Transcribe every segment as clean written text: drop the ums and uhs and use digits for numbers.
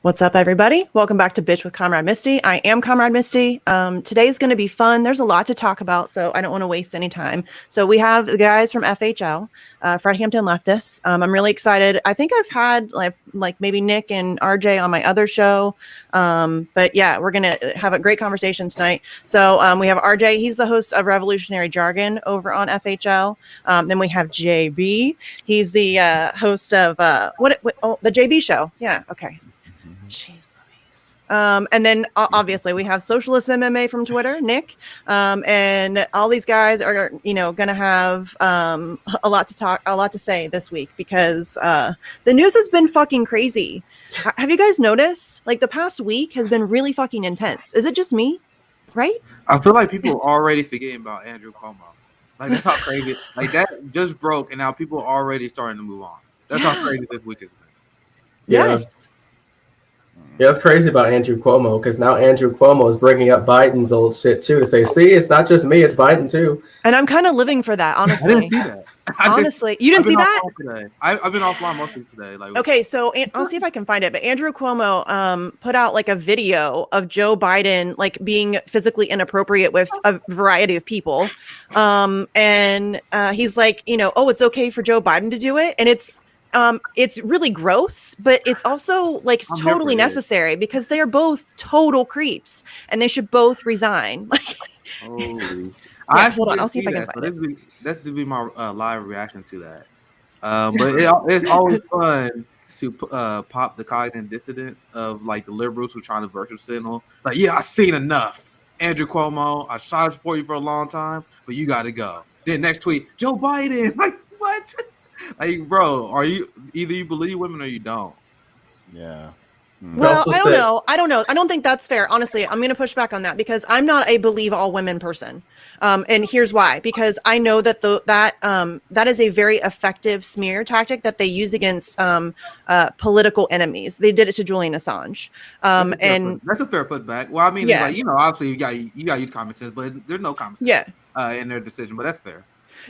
What's up, everybody? Welcome back to Bitch with Comrade Misty. I am Comrade Misty. Today's going to be fun. There's a lot to talk about, so I don't want to waste any time. So we have the guys from FHL, Hampton Leftists. I'm really excited. I think I've had like maybe Nick and RJ on my other show. But yeah, we're going to have a great conversation tonight. So we have RJ. He's the host of Revolutionary Jargon over on FHL. Then we have JB. He's the host of the JB show. Yeah, okay. Jeez Louise. And then obviously we have Socialist MMA from Twitter, Nick, and all these guys are, going to have a lot to say this week because the news has been fucking crazy. Have you guys noticed? Like the past week has been really fucking intense. Is it just me? Right? I feel like people are already forgetting about Andrew Cuomo. Like that's how crazy. Like that just broke, and now people are already starting to move on. That's how crazy this week has been. Yes. Yeah, it's crazy about Andrew Cuomo because now Andrew Cuomo is bringing up Biden's old shit too to say, see, it's not just me, it's Biden too. And I'm kind of living for that, honestly. I didn't see that. Honestly, you didn't see that? Today. I've been offline mostly today. Like, okay, so I'll see if I can find it. But Andrew Cuomo put out like a video of Joe Biden like being physically inappropriate with a variety of people, and he's like, oh, it's okay for Joe Biden to do it, and it's really gross, but it's also like totally necessary because they are both total creeps and they should both resign. Like, holy. Hold on, I'll see if I can find it. That's to be my live reaction to that. But it's always fun to pop the cognitive dissonance of like the liberals who are trying to virtue signal. Like, yeah, I've seen enough. Andrew Cuomo, I tried to support you for a long time, but you got to go. Then next tweet, Joe Biden. Like, what? Like, bro, are you either you believe women or you don't? Yeah. Well, I don't know. I don't think that's fair. Honestly, I'm going to push back on that because I'm not a believe all women person. And here's why, because I know that that is a very effective smear tactic that they use against political enemies. They did it to Julian Assange. That's a fair putback. Well, I mean, yeah. Like, obviously you got to use common sense, but there's no common sense in their decision, but that's fair.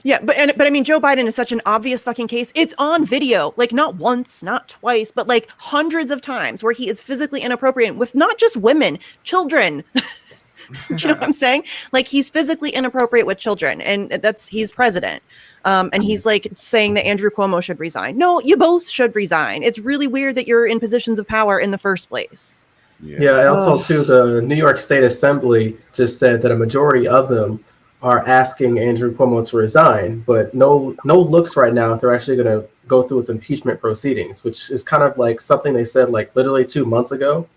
Yeah, but I mean, Joe Biden is such an obvious fucking case. It's on video, like not once, not twice, but like hundreds of times where he is physically inappropriate with not just women, children. You know what I'm saying? Like he's physically inappropriate with children, and he's president. And he's like saying that Andrew Cuomo should resign. No, you both should resign. It's really weird that you're in positions of power in the first place. Yeah, and also too, the New York State Assembly just said that a majority of them are asking Andrew Cuomo to resign, but no looks right now if they're actually going to go through with impeachment proceedings, which is kind of like something they said like literally 2 months ago,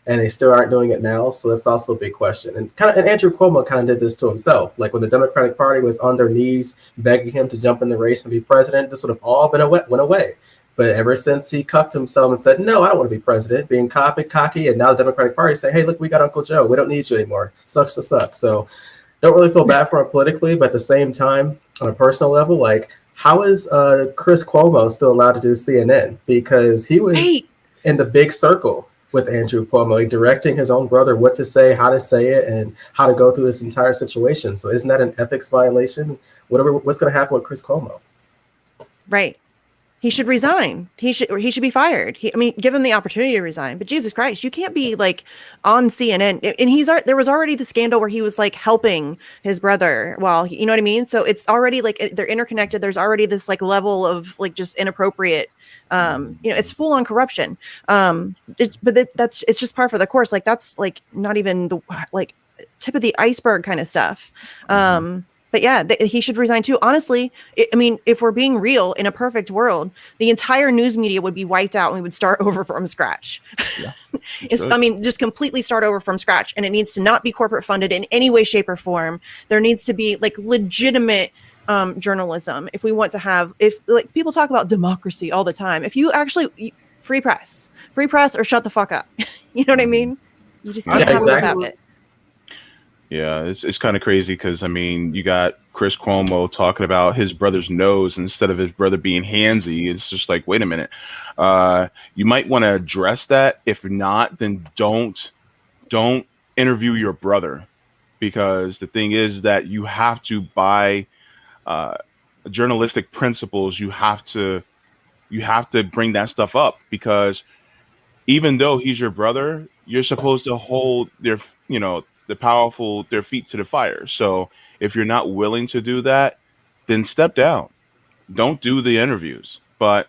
and they still aren't doing it now. So that's also a big question. And Andrew Cuomo kind of did this to himself. Like when the Democratic Party was on their knees begging him to jump in the race and be president, this would have all went away. But ever since he cucked himself and said, no, I don't want to be president, being cocky, and now the Democratic Party is saying, hey, look, we got Uncle Joe. We don't need you anymore. Sucks to suck. So don't really feel bad for him politically, but at the same time, on a personal level, like how is Chris Cuomo still allowed to do CNN? Because he was in the big circle with Andrew Cuomo, like, directing his own brother what to say, how to say it, and how to go through this entire situation. So isn't that an ethics violation? What's going to happen with Chris Cuomo? Right. He should resign. He should be fired. Give him the opportunity to resign. But Jesus Christ, you can't be like on CNN. And there was already the scandal where he was like helping his brother while you know what I mean? So it's already like they're interconnected. There's already this like level of like just inappropriate. It's full on corruption. It's just par for the course. Like that's like not even the like tip of the iceberg kind of stuff. But yeah, he should resign too. Honestly, if we're being real, in a perfect world, the entire news media would be wiped out and we would start over from scratch. Yeah, just completely start over from scratch. And it needs to not be corporate funded in any way, shape, or form. There needs to be like legitimate journalism. If we want to have, if like people talk about democracy all the time, if you actually free press or shut the fuck up. You know what I mean? You just can't have it. Yeah, it's kind of crazy because, you got Chris Cuomo talking about his brother's nose instead of his brother being handsy. It's just like, wait a minute. You might want to address that. If not, then don't interview your brother, because the thing is that you have to, by journalistic principles, you have to bring that stuff up, because even though he's your brother, you're supposed to hold their, their feet to the fire. So if you're not willing to do that, then step down. Don't do the interviews. But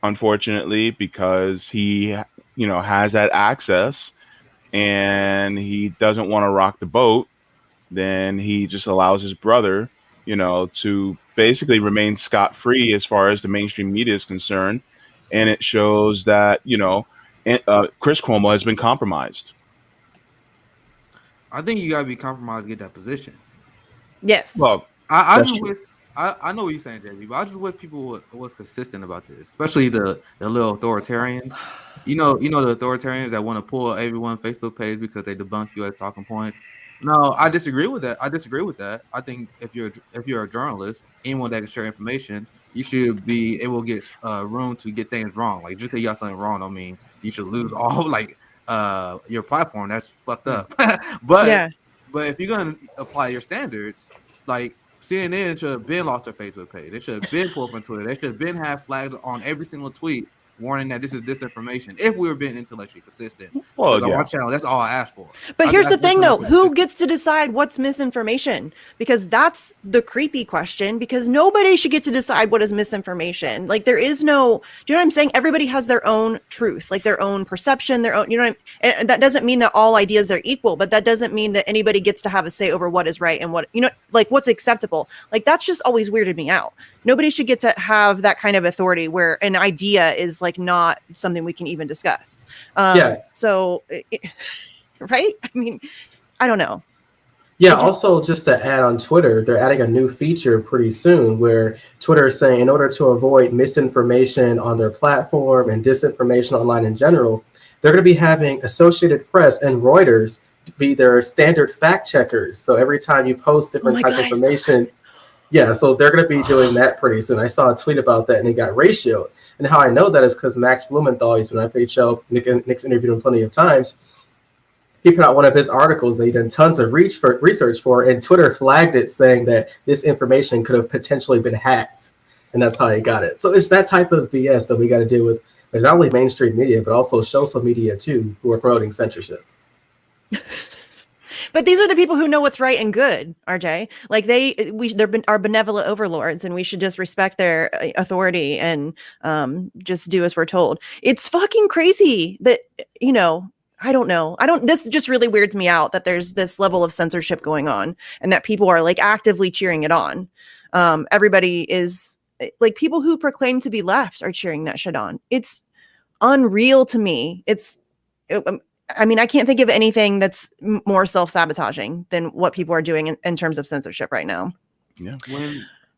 unfortunately, because he, has that access and he doesn't want to rock the boat, then he just allows his brother, to basically remain scot free as far as the mainstream media is concerned. And it shows that, Chris Cuomo has been compromised. I think you gotta be compromised to get that position. Yes. Well, I that's just true. wish I know what you're saying, JB, but I just wish people was consistent about this, especially the little authoritarians. The authoritarians that want to pull everyone Facebook page because they debunk you as talking point. No, I disagree with that. I think if you're a journalist, anyone that can share information, you should be able to get room to get things wrong. Like just because you got something wrong, don't mean you should lose all your platform. That's fucked up. but Yeah. but if you're gonna apply your standards, like CNN should have been lost their Facebook page. They should have been pulled from Twitter. They should have been have flags on every single tweet warning that this is disinformation. If we were being intellectually consistent, because Well, on my yeah. channel, that's all I asked for. But I here's the just thing, want though. to be Who consistent. gets to decide what's misinformation? Because that's the creepy question, because nobody should get to decide what is misinformation. Like, there is no, do you know what I'm saying? Everybody has their own truth, like their own perception, their own, and that doesn't mean that all ideas are equal, but that doesn't mean that anybody gets to have a say over what is right and what, like what's acceptable. Like, that's just always weirded me out. Nobody should get to have that kind of authority where an idea is like not something we can even discuss. Yeah. So, right? I mean, I don't know. Yeah, also just to add on Twitter, they're adding a new feature pretty soon where Twitter is saying in order to avoid misinformation on their platform and disinformation online in general, they're going to be having Associated Press and Reuters be their standard fact checkers. So every time you post different types of information, yeah, so they're going to be doing that pretty soon. I saw a tweet about that and it got ratioed. And how I know that is because Max Blumenthal, he's been on FHL, Nick's interviewed him plenty of times. He put out one of his articles that he done tons of research for, and Twitter flagged it saying that this information could have potentially been hacked. And that's how he got it. So it's that type of BS that we got to deal with. There's not only mainstream media, but also social media too, who are promoting censorship. But these are the people who know what's right and good, RJ. Like they're our benevolent overlords, and we should just respect their authority and just do as we're told. It's fucking crazy that I don't know. This just really weirds me out that there's this level of censorship going on and that people are like actively cheering it on. Everybody is like people who proclaim to be left are cheering that shit on. It's unreal to me. I mean, I can't think of anything that's more self-sabotaging than what people are doing in terms of censorship right now. Yeah.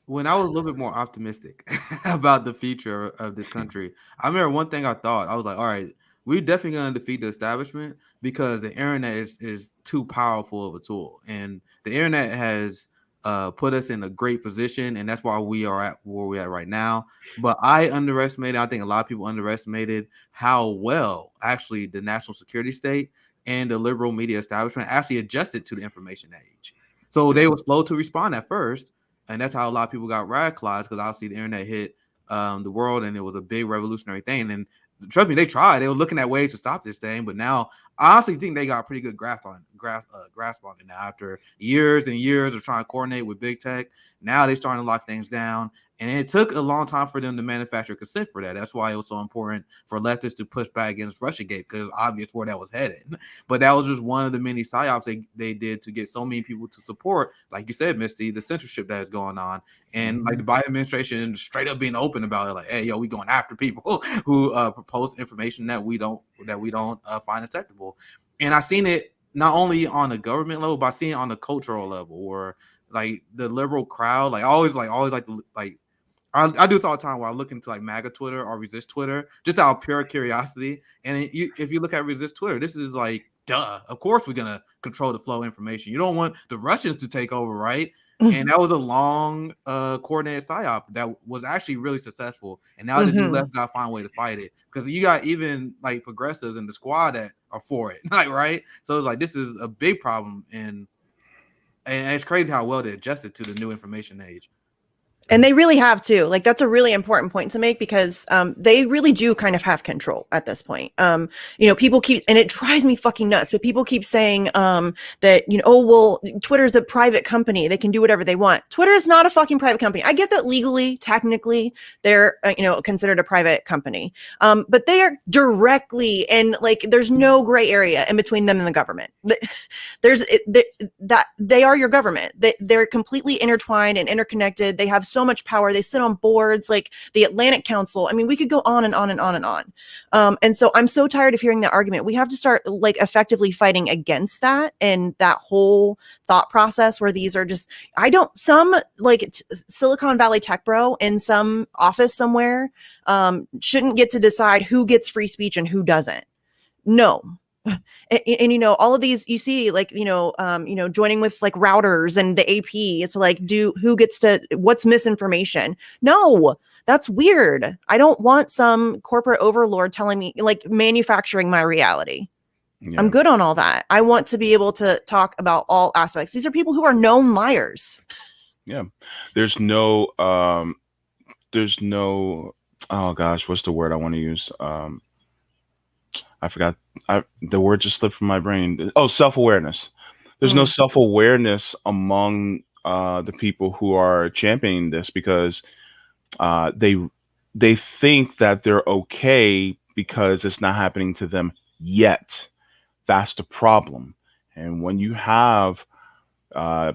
When I was a little bit more optimistic about the future of this country, I remember one thing I thought. I was like, all right, we're definitely going to defeat the establishment because the internet is too powerful of a tool. And the internet has put us in a great position, and that's why we are at where we're at right now. But I think a lot of people underestimated how well actually the national security state and the liberal media establishment actually adjusted to the information age. So they were slow to respond at first, and that's how a lot of people got radicalized because obviously the internet hit the world and it was a big revolutionary thing. And trust me, they tried. They were looking at ways to stop this thing, but now I honestly think they got a pretty good grasp on it now. After years and years of trying to coordinate with big tech, now they're starting to lock things down. And it took a long time for them to manufacture consent for that. That's why it was so important for leftists to push back against Russiagate, because it's obvious where that was headed. But that was just one of the many psyops they did to get so many people to support, like you said, Misty, the censorship that is going on. And like the Biden administration straight up being open about it, like, hey, yo, we going after people who propose information that we don't find acceptable. And I've seen it not only on the government level, but I seen it on the cultural level, or like the liberal crowd, like always like to like. I do this all the time while I look into like MAGA Twitter or Resist Twitter, just out of pure curiosity. And if you look at Resist Twitter, this is like, duh, of course we're going to control the flow of information. You don't want the Russians to take over, right? And that was a long coordinated psyop that was actually really successful. And now the new left got to find a way to fight it, because you got even like progressives in the squad that are for it, like, right? So it's like, this is a big problem. And it's crazy how well they adjusted to the new information age. And they really have too. Like that's a really important point to make because they really do kind of have control at this point. People keep, and it drives me fucking nuts, but people keep saying that, oh, well, Twitter's a private company. They can do whatever they want. Twitter is not a fucking private company. I get that legally, technically, they're, considered a private company. But they are directly, and like, there's no gray area in between them and the government. That they are your government. They're completely intertwined and interconnected. They have so much power. They sit on boards like the Atlantic Council. I mean, we could go on and on and on and on. And so I'm so tired of hearing that argument. We have to start like effectively fighting against that and that whole thought process where these are just, some like Silicon Valley tech bro in some office somewhere shouldn't get to decide who gets free speech and who doesn't. No. And all of these you see like joining with like routers and the AP, it's like what's misinformation? No, that's weird. I don't want some corporate overlord telling me, like, manufacturing my reality. Yeah. I'm good on all that. I want to be able to talk about all aspects. These are people who are known liars. Yeah, there's no oh gosh, what's the word I want to use? I forgot. The word just slipped from my brain. Oh, self-awareness. There's no self-awareness among the people who are championing this because they think that they're okay because it's not happening to them yet. That's the problem. And when you have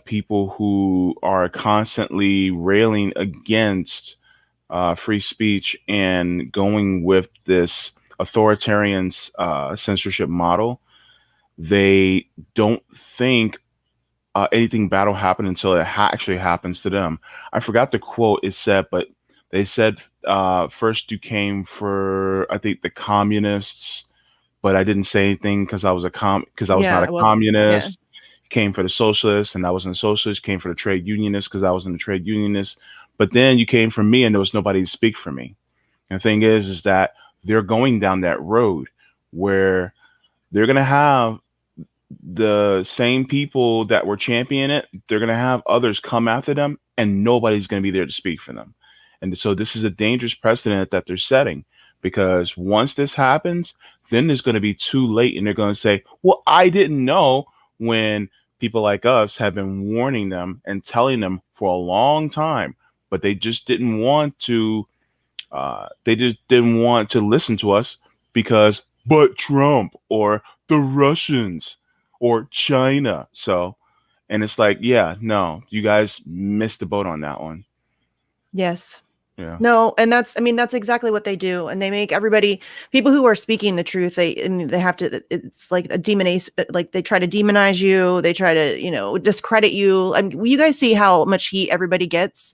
people who are constantly railing against free speech and going with this authoritarian censorship model, they don't think anything bad will happen until it actually happens to them. I forgot the quote it said, but they said first you came for, I think, the communists, but I didn't say anything because I was not a communist. Yeah. Came for the socialists, and I wasn't a socialist. Came for the trade unionists because I wasn't a trade unionist. But then you came for me, and there was nobody to speak for me. And the thing is that they're going down that road where they're going to have the same people that were championing it. They're going to have others come after them, and nobody's going to be there to speak for them. And so this is a dangerous precedent that they're setting, because once this happens, then there's going to be too late, and they're going to say, well, I didn't know, when people like us have been warning them and telling them for a long time, but they just didn't want to listen to us because, but Trump or the Russians or China. So, and it's like, yeah, no, you guys missed the boat on that one. Yes. Yeah. No, and that's exactly what they do. And they make people who are speaking the truth, they have to, it's like like they try to demonize you. They try to, discredit you. I mean, you guys see how much heat everybody gets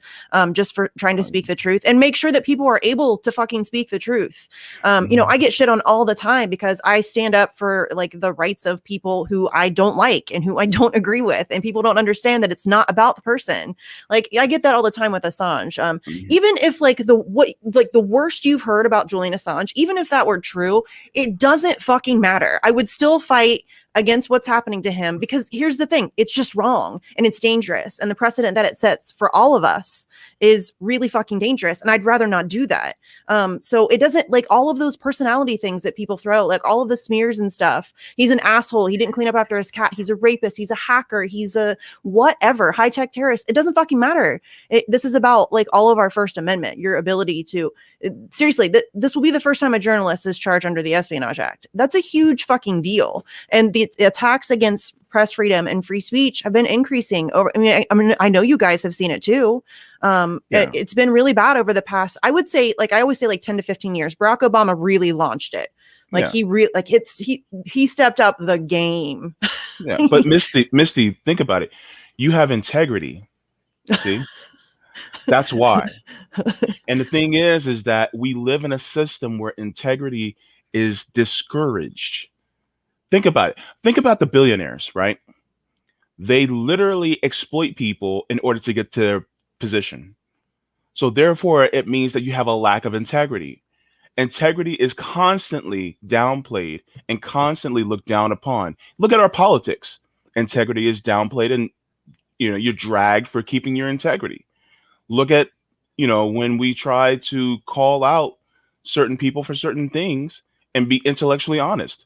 just for trying to speak the truth and make sure that people are able to fucking speak the truth. I get shit on all the time because I stand up for like the rights of people who I don't like and who I don't agree with. And people don't understand that it's not about the person. Like I get that all the time with Assange. Even if the worst you've heard about Julian Assange, even if that were true, it doesn't fucking matter. I would still fight against what's happening to him because here's the thing, it's just wrong and it's dangerous, and the precedent that it sets for all of us is really fucking dangerous, and I'd rather not do that. So it doesn't, like, all of those personality things that people throw, like all of the smears and stuff. He's an asshole, he didn't clean up after his cat, he's a rapist, he's a hacker, he's a whatever, high-tech terrorist. It doesn't fucking matter. This is about like all of our First Amendment, your ability to seriously, this will be the first time a journalist is charged under the Espionage Act. That's a huge fucking deal. And the attacks against press freedom and free speech have been increasing over. I know you guys have seen it too. It's been really bad over the past, I would say, like I always say, like 10 to 15 years. Barack Obama really launched it. Like he stepped up the game. Yeah, but Misty, think about it. You have integrity. See? That's why. And the thing is that we live in a system where integrity is discouraged. Think about it. Think about the billionaires, right? They literally exploit people in order to get to their position. So therefore, it means that you have a lack of integrity. Integrity is constantly downplayed and constantly looked down upon. Look at our politics. Integrity is downplayed, and you're dragged for keeping your integrity. Look at when we try to call out certain people for certain things and be intellectually honest.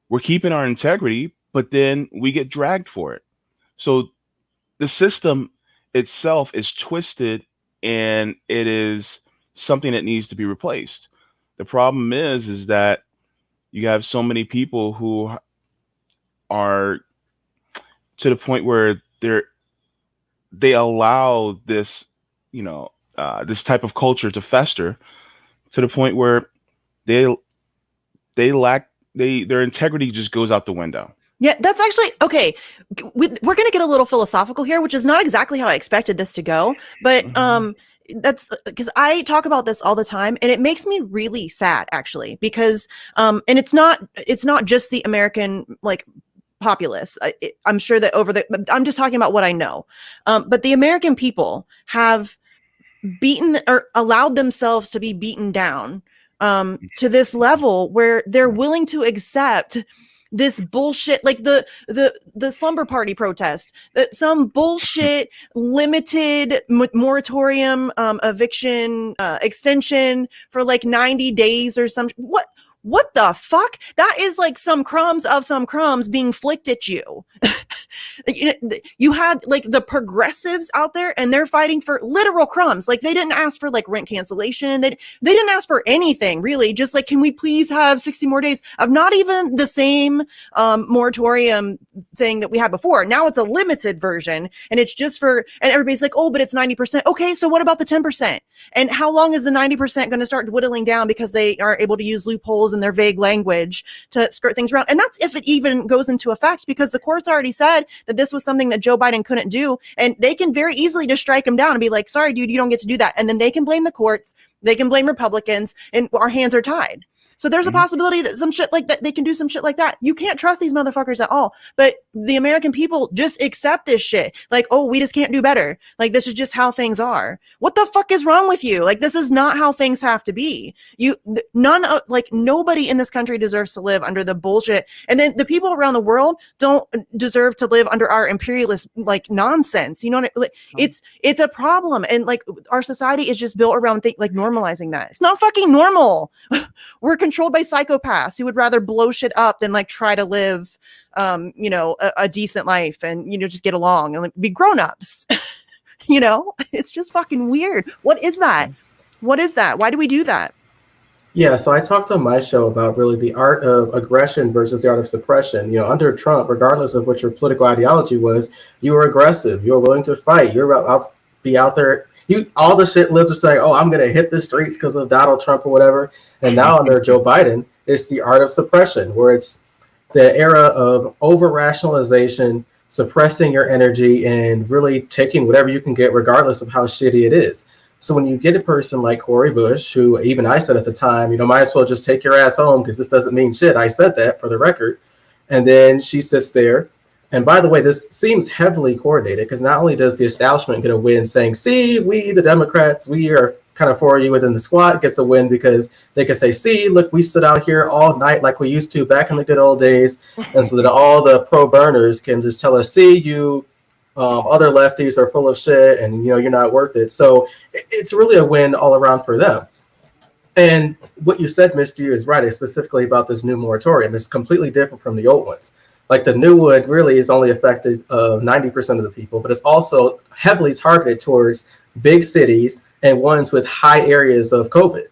We're keeping our integrity, but then we get dragged for it. So the system itself is twisted, and it is something that needs to be replaced. The problem is that you have so many people who are to the point where they allow this, this type of culture to fester to the point where they they lack their integrity just goes out the window. Yeah, that's actually okay. We're going to get a little philosophical here, which is not exactly how I expected this to go. But that's because I talk about this all the time, and it makes me really sad, actually, because and it's not just the American populace. I'm sure that I'm just talking about what I know. But the American people have beaten or allowed themselves to be beaten down to this level where they're willing to accept this bullshit, like the slumber party protest, that some bullshit limited moratorium eviction extension for 90 days or some what the fuck? That is like some crumbs of some crumbs being flicked at you. You had the progressives out there, and they're fighting for literal crumbs. They didn't ask for rent cancellation. They didn't ask for anything really. Just can we please have 60 more days of not even the same moratorium thing that we had before. Now it's a limited version, and it's just and everybody's like, oh, but it's 90%. Okay, so what about the 10%? And how long is the 90% going to start whittling down because they are able to use loopholes in their vague language to skirt things around? And that's if it even goes into effect, because the courts already said that this was something that Joe Biden couldn't do, and they can very easily just strike him down and be like, sorry, dude, you don't get to do that. And then they can blame the courts, they can blame Republicans, and our hands are tied. So there's a possibility that some shit like that, they can do some shit like that. You can't trust these motherfuckers at all. But the American people just accept this shit. Oh, we just can't do better. This is just how things are. What the fuck is wrong with you? This is not how things have to be. Nobody in this country deserves to live under the bullshit. And then the people around the world don't deserve to live under our imperialist nonsense. You know what it's a problem. And our society is just built around normalizing that. It's not fucking normal. We're controlled by psychopaths who would rather blow shit up than try to live a decent life and just get along and be grown-ups. It's just fucking weird. What is that? Why do we do that? Yeah, so I talked on my show about really the art of aggression versus the art of suppression. Under Trump, regardless of what your political ideology was, you were aggressive, you were willing to fight, you're out to be out there. All the shit libs are saying, oh, I'm going to hit the streets because of Donald Trump or whatever. And now under Joe Biden, it's the art of suppression, where it's the era of over-rationalization, suppressing your energy, and really taking whatever you can get, regardless of how shitty it is. So when you get a person like Cori Bush, who even I said at the time, might as well just take your ass home because this doesn't mean shit. I said that for the record. And then she sits there. And by the way, this seems heavily coordinated, because not only does the establishment get a win saying, see, we, the Democrats, we are kind of for you, within the squad gets a win because they can say, see, look, we stood out here all night like we used to back in the good old days. And so that all the pro-burners can just tell us, see, you other lefties are full of shit and, you're not worth it. So it's really a win all around for them. And what you said, Misty, is right, specifically about this new moratorium. It's completely different from the old ones. The new one really is only affected 90% of the people, but it's also heavily targeted towards big cities and ones with high areas of COVID.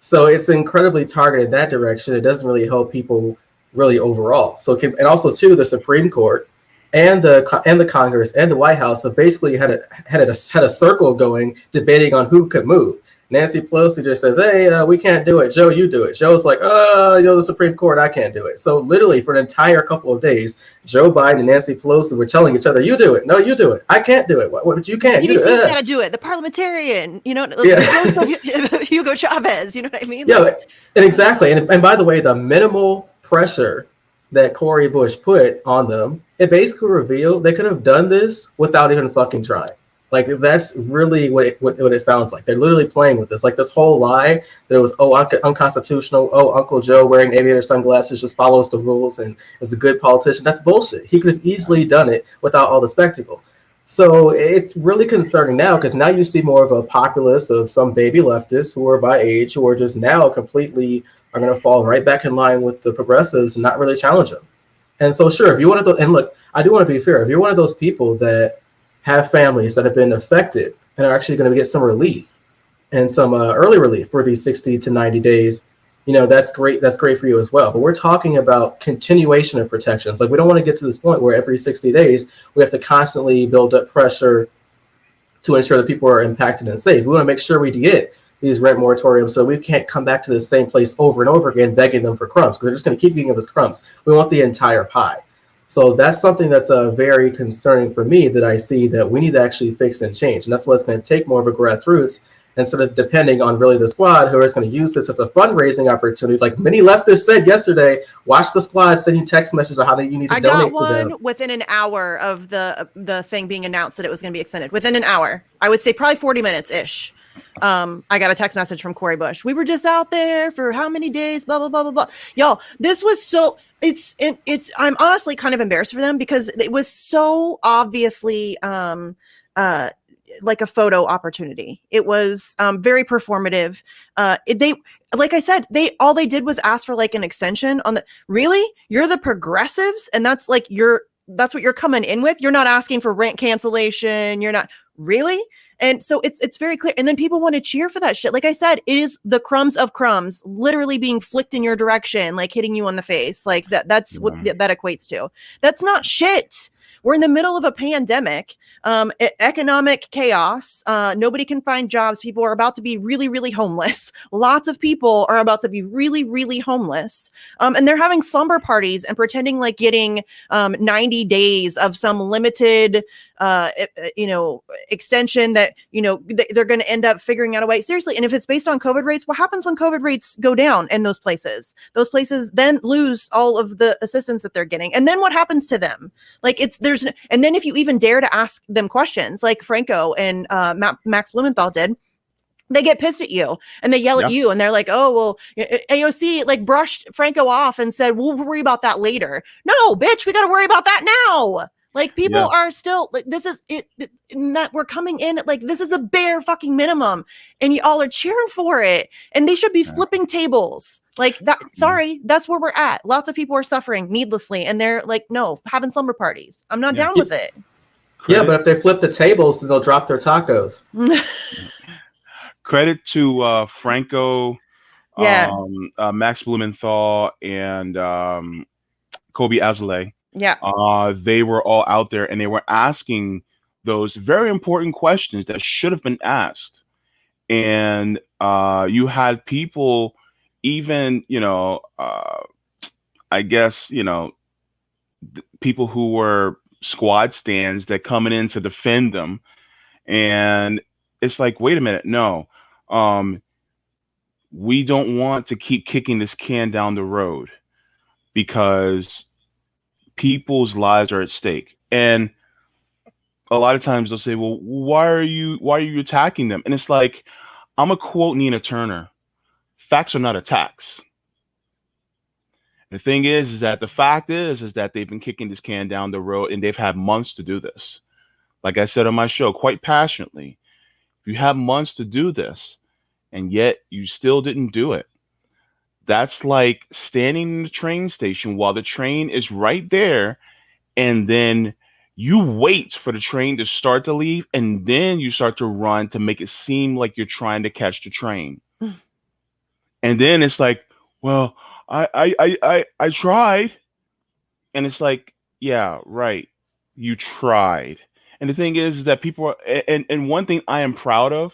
So it's incredibly targeted in that direction. It doesn't really help people really overall. So and also too, the Supreme Court and the Congress and the White House have basically had a circle going, debating on who could move. Nancy Pelosi just says, hey, we can't do it. Joe, you do it. Joe's like, the Supreme Court, I can't do it. So literally for an entire couple of days, Joe Biden and Nancy Pelosi were telling each other, you do it. No, you do it. I can't do it. What you can't do it. CDC's got to do it. The parliamentarian, Hugo Chavez, you know what I mean? Yeah, and exactly. And by the way, the minimal pressure that Cori Bush put on them, it basically revealed they could have done this without even fucking trying. That's really what it sounds like. They're literally playing with this. This whole lie that it was, unconstitutional. Oh, Uncle Joe wearing aviator sunglasses just follows the rules and is a good politician. That's bullshit. He could have easily done it without all the spectacle. So it's really concerning now because now you see more of a populace of some baby leftists who are by age who are just now completely are going to fall right back in line with the progressives and not really challenge them. And so, sure, if you want to, and look, I do want to be fair. If you're one of those people that have families that have been affected and are actually going to get some relief and some early relief for these 60 to 90 days, that's great. That's great for you as well. But we're talking about continuation of protections. Like, we don't want to get to this point where every 60 days we have to constantly build up pressure to ensure that people are impacted and safe. We want to make sure we get these rent moratoriums so we can't come back to the same place over and over again begging them for crumbs, because they're just going to keep giving us crumbs. We want the entire pie. So that's something that's very concerning for me, that I see that we need to actually fix and change. And that's what it's going to take, more of a grassroots, instead of depending on really the squad, who is going to use this as a fundraising opportunity. Like many leftists said yesterday, watch the squad sending text messages on how you need to donate to them. I got one within an hour of the thing being announced that it was going to be extended. Within an hour, I would say probably 40 minutes ish. I got a text message from Corey Bush. We were just out there for how many days? Blah blah blah blah blah. Y'all, this was so. It's. I'm honestly kind of embarrassed for them because it was so obviously like a photo opportunity. It was very performative. They, like I said, all they did was ask for like an extension on the. Really, you're the progressives, and that's like that's what you're coming in with. You're not asking for rent cancellation. You're not really. And so it's very clear. And then people want to cheer for that shit. Like I said, it is the crumbs of crumbs literally being flicked in your direction, like hitting you on the face. Like that's what that equates to. That's not shit. We're in the middle of a pandemic, economic chaos. Nobody can find jobs. People are about to be really, really homeless. Lots of people are about to be really, really homeless. And they're having slumber parties and pretending like getting 90 days of some limited extension that, they're going to end up figuring out a way. Seriously. And if it's based on COVID rates, what happens when COVID rates go down in those places? Those places then lose all of the assistance that they're getting. And then what happens to them? Like and then if you even dare to ask them questions like Franco and Max Blumenthal did, they get pissed at you and they yell at you and they're like, oh, well, AOC like brushed Franco off and said, we'll worry about that later. No, bitch, we got to worry about that now. Like people are still like, this is it that we're coming in like, this is the bare fucking minimum and y'all are cheering for it. And they should be flipping tables like that. Sorry, that's where we're at. Lots of people are suffering needlessly. And they're like, no, having slumber parties. I'm not down with it. Yeah, but if they flip the tables, then they'll drop their tacos. Credit to Franco, Max Blumenthal, and Kobe Azalea. Yeah. They were all out there and they were asking those very important questions that should have been asked. And you had people, even, I guess, people who were squad stands that coming in to defend them. And it's like, wait a minute, no. We don't want to keep kicking this can down the road because people's lives are at stake. And a lot of times they'll say, well, why are you attacking them? And it's like, I'm a quote Nina Turner. Facts are not attacks. The thing is that the fact is that they've been kicking this can down the road and they've had months to do this. Like I said on my show, quite passionately, if you have months to do this and yet you still didn't do it, that's like standing in the train station while the train is right there, and then you wait for the train to start to leave, and then you start to run to make it seem like you're trying to catch the train. And then it's like, well, I tried. And it's like, yeah, right. You tried. And the thing is that people are, and one thing I am proud of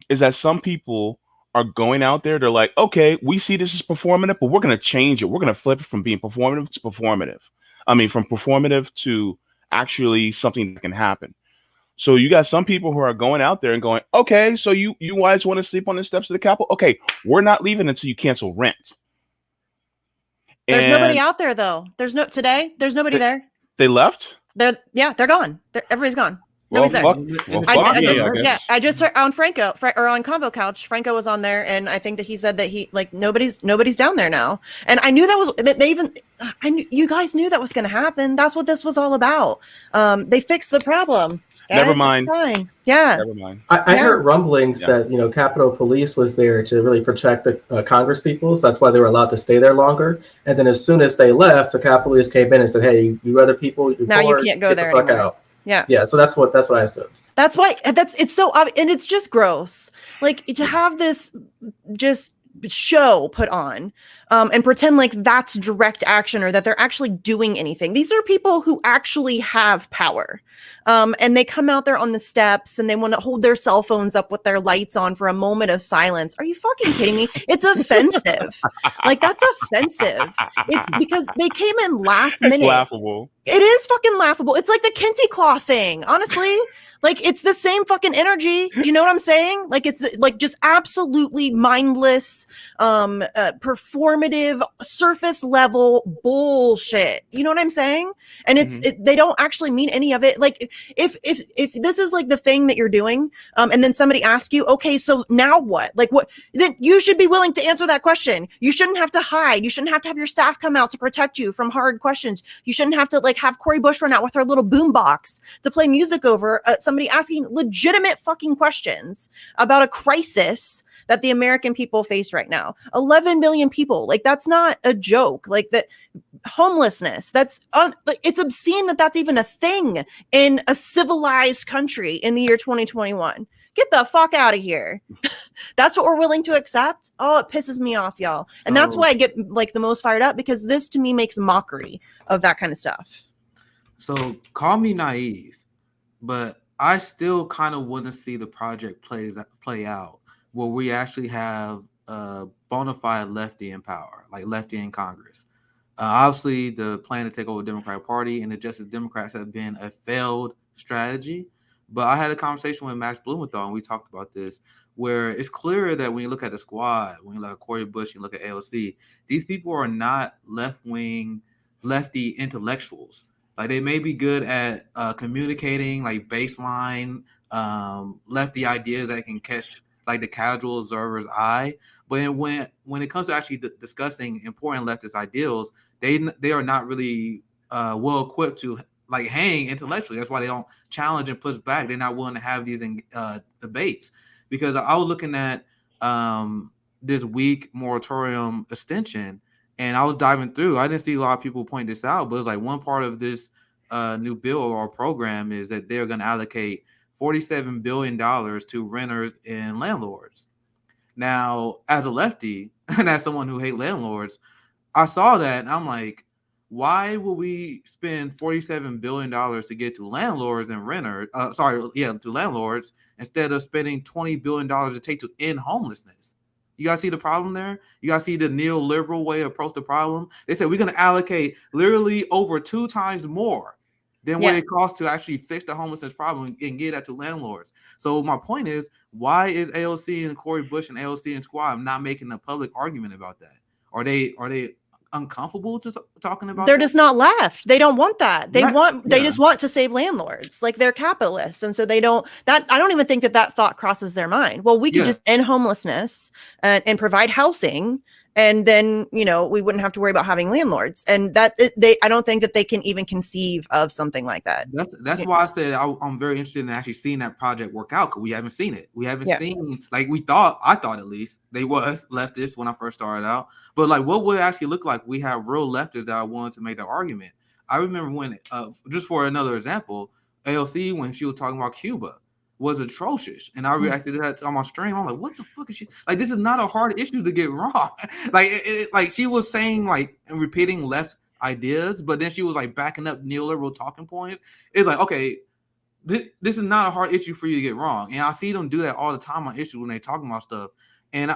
is that some people are going out there. They're like, okay, we see this as performative, but we're going to change it. We're going to flip it from being performative to performative. I mean, from performative to actually something that can happen. So you got some people who are going out there and going, okay, so you guys want to sleep on the steps of the Capitol? Okay, we're not leaving until you cancel rent. There's nobody out there though. There's nobody there. They left? They're gone. Everybody's gone. Well, Nobody's there. I just heard on Franco or on Convo Couch, Franco was on there, and I think that he said that he like nobody's down there now. And I knew you guys knew that was going to happen. That's what this was all about. They fixed the problem. Never guys. mind. It's fine. Yeah. Never mind. I Yeah. heard rumblings that Capitol Police was there to really protect the Congress people, so that's why they were allowed to stay there longer. And then as soon as they left, the Capitol Police came in and said, "Hey, you other people, you Now you whores, can't go get there the fuck anymore." out." Yeah. Yeah, so that's what I assumed. That's why it's so obvious, and it's just gross. Like to have this just show put on and pretend like that's direct action or that they're actually doing anything. These are people who actually have power. And they come out there on the steps and they want to hold their cell phones up with their lights on for a moment of silence. Are you fucking kidding me? It's offensive. Like that's offensive. It's because they came in last It's minute. laughable. It is fucking laughable. It's like the Kente Claw thing, honestly. Like it's the same fucking energy. Do you know what I'm saying? Like it's like just absolutely mindless, performative, surface level bullshit. You know what I'm saying? And they don't actually mean any of it. Like if this is like the thing that you're doing, and then somebody asks you, okay, so now what? Like what? Then you should be willing to answer that question. You shouldn't have to hide. You shouldn't have to have your staff come out to protect you from hard questions. You shouldn't have to like have Cori Bush run out with her little boom box to play music over somebody asking legitimate fucking questions about a crisis that the American people face right now. 11 million people. Like that's not a joke. Like that homelessness. It's obscene that that's even a thing in a civilized country in the year 2021. Get the fuck out of here. That's what we're willing to accept. Oh, it pisses me off, y'all. And that's why I get like the most fired up, because this to me makes mockery of that kind of stuff. So call me naive, but I still kind of want to see the project play out where we actually have a bona fide lefty in power, like lefty in Congress. Obviously, the plan to take over the Democratic Party and the Justice Democrats have been a failed strategy. But I had a conversation with Max Blumenthal, and we talked about this, where it's clear that when you look at the squad, when you look at Cori Bush, you look at AOC, these people are not left-wing, lefty intellectuals. Like they may be good at communicating like baseline lefty ideas that can catch like the casual observer's eye. But when it comes to actually discussing important leftist ideals, they are not really well equipped to like hang intellectually. That's why they don't challenge and push back. They're not willing to have these debates. Because I was looking at this week moratorium extension, and I was diving through. I didn't see a lot of people point this out, but it's like one part of this new bill or program is that they're going to allocate $47 billion to renters and landlords. Now, as a lefty and as someone who hates landlords, I saw that and I'm like, why would we spend $47 billion to get to landlords and renters? To landlords instead of spending $20 billion to take to end homelessness. You guys see the problem there? You guys see the neoliberal way to approach the problem? They said we're going to allocate literally over 2 times more than what it costs to actually fix the homelessness problem and get that to landlords. So my point is, why is AOC and Cori Bush and AOC and Squad not making a public argument about that? Are they uncomfortable to talking about they're that? just not left. They don't want that. They just want to save landlords. Like they're capitalists, and so they don't. That I don't even think that thought crosses their mind. Well, we could just end homelessness and provide housing, and then we wouldn't have to worry about having landlords. And I don't think that they can even conceive of something like that. That's why I said I'm very interested in actually seeing that project work out, because we haven't seen it. We haven't seen, like I thought at least they was leftists when I first started out, but like what would it actually look like? We have real leftists that are willing to make that argument. I remember when, just for another example, AOC, when she was talking about Cuba, was atrocious, and I reacted to that on my stream. I'm like, what the fuck is she like? This is not a hard issue to get wrong. Like she was saying like and repeating left ideas, but then she was like backing up neoliberal talking points. It's like, okay, this is not a hard issue for you to get wrong, and I see them do that all the time on issues when they talking about stuff. And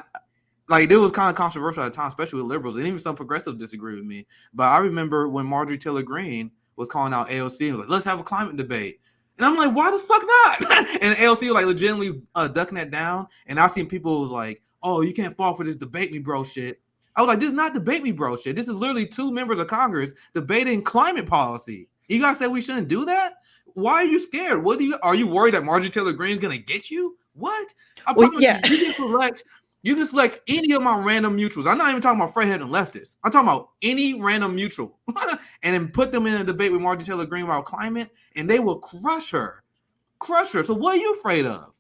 like it was kind of controversial at the time, especially with liberals, and even some progressives disagree with me. But I remember when Marjorie Taylor Greene was calling out AOC and was like, let's have a climate debate. And I'm like, why the fuck not? And AOC was like legitimately ducking that down. And I seen people was like, oh, you can't fall for this debate me bro shit. I was like, this is not debate me bro shit. This is literally 2 members of Congress debating climate policy. You guys said we shouldn't do that? Why are you scared? Are you worried that Marjorie Taylor Greene is gonna get you? What? I promise you can select any of my random mutuals. I'm not even talking about Fredhead and leftists. I'm talking about any random mutual and then put them in a debate with Marjorie Taylor Greene about climate, and they will crush her. crush her. So what are you afraid of?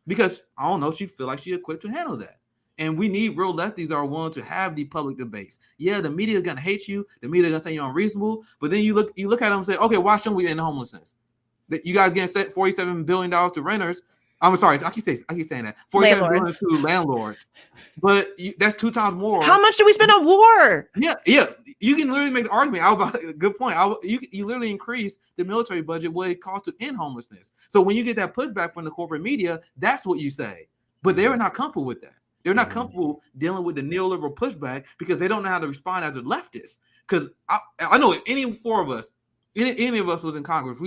Because I don't know, she feel like she equipped to handle that. And we need real lefties that are willing to have the public debates. Yeah, the media is gonna hate you. The media is gonna say you're unreasonable. But then you look at them and say, okay, why shouldn't we end homelessness? That you guys getting $47 billion to renters. I'm sorry, I keep saying that. $47 billion to landlords. But that's 2 times more. How much do we spend on war? Yeah. You can literally make the argument. Good point. You literally increase the military budget what it costs to end homelessness. So when you get that pushback from the corporate media, that's what you say. But they're not comfortable with that. They're not comfortable dealing with the neoliberal pushback because they don't know how to respond as a leftist. Because I know if any four of us, any of us was in Congress,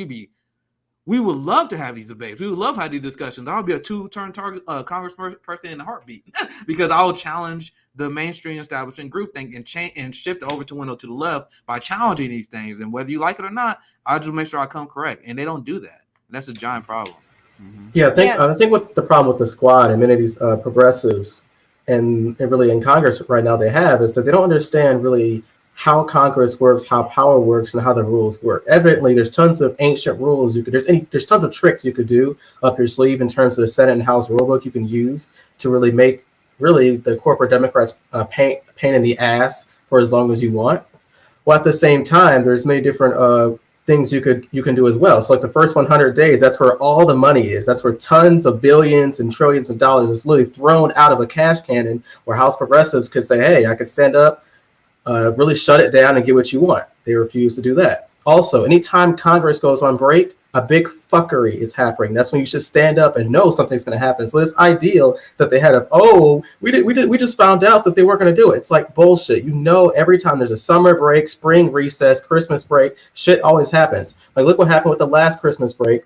we would love to have these debates. We would love to have these discussions. I would be a 2-term congressperson in a heartbeat because I will challenge the mainstream establishment groupthink and shift over to window to the left by challenging these things. And whether you like it or not, I just make sure I come correct. And they don't do that. That's a giant problem. Yeah, I think what the problem with the squad and many of these progressives and really in Congress right now they have is that they don't understand really how Congress works, how power works, and how the rules work. Evidently, there's tons of ancient rules there's tons of tricks you could do up your sleeve in terms of the Senate and House rulebook you can use to really make the corporate Democrats pain in the ass for as long as you want. Well, at the same time, there's many different things you can do as well. So like the first 100 days, that's where all the money is. That's where tons of billions and trillions of dollars is literally thrown out of a cash cannon where House progressives could say, hey, I could stand up, really shut it down and get what you want. They refuse to do that. Also, anytime Congress goes on break, a big fuckery is happening. That's when you should stand up and know something's going to happen. So this ideal that they had of, we just found out that they weren't going to do it. It's like bullshit. Every time there's a summer break, spring recess, Christmas break, shit always happens. Like look what happened with the last Christmas break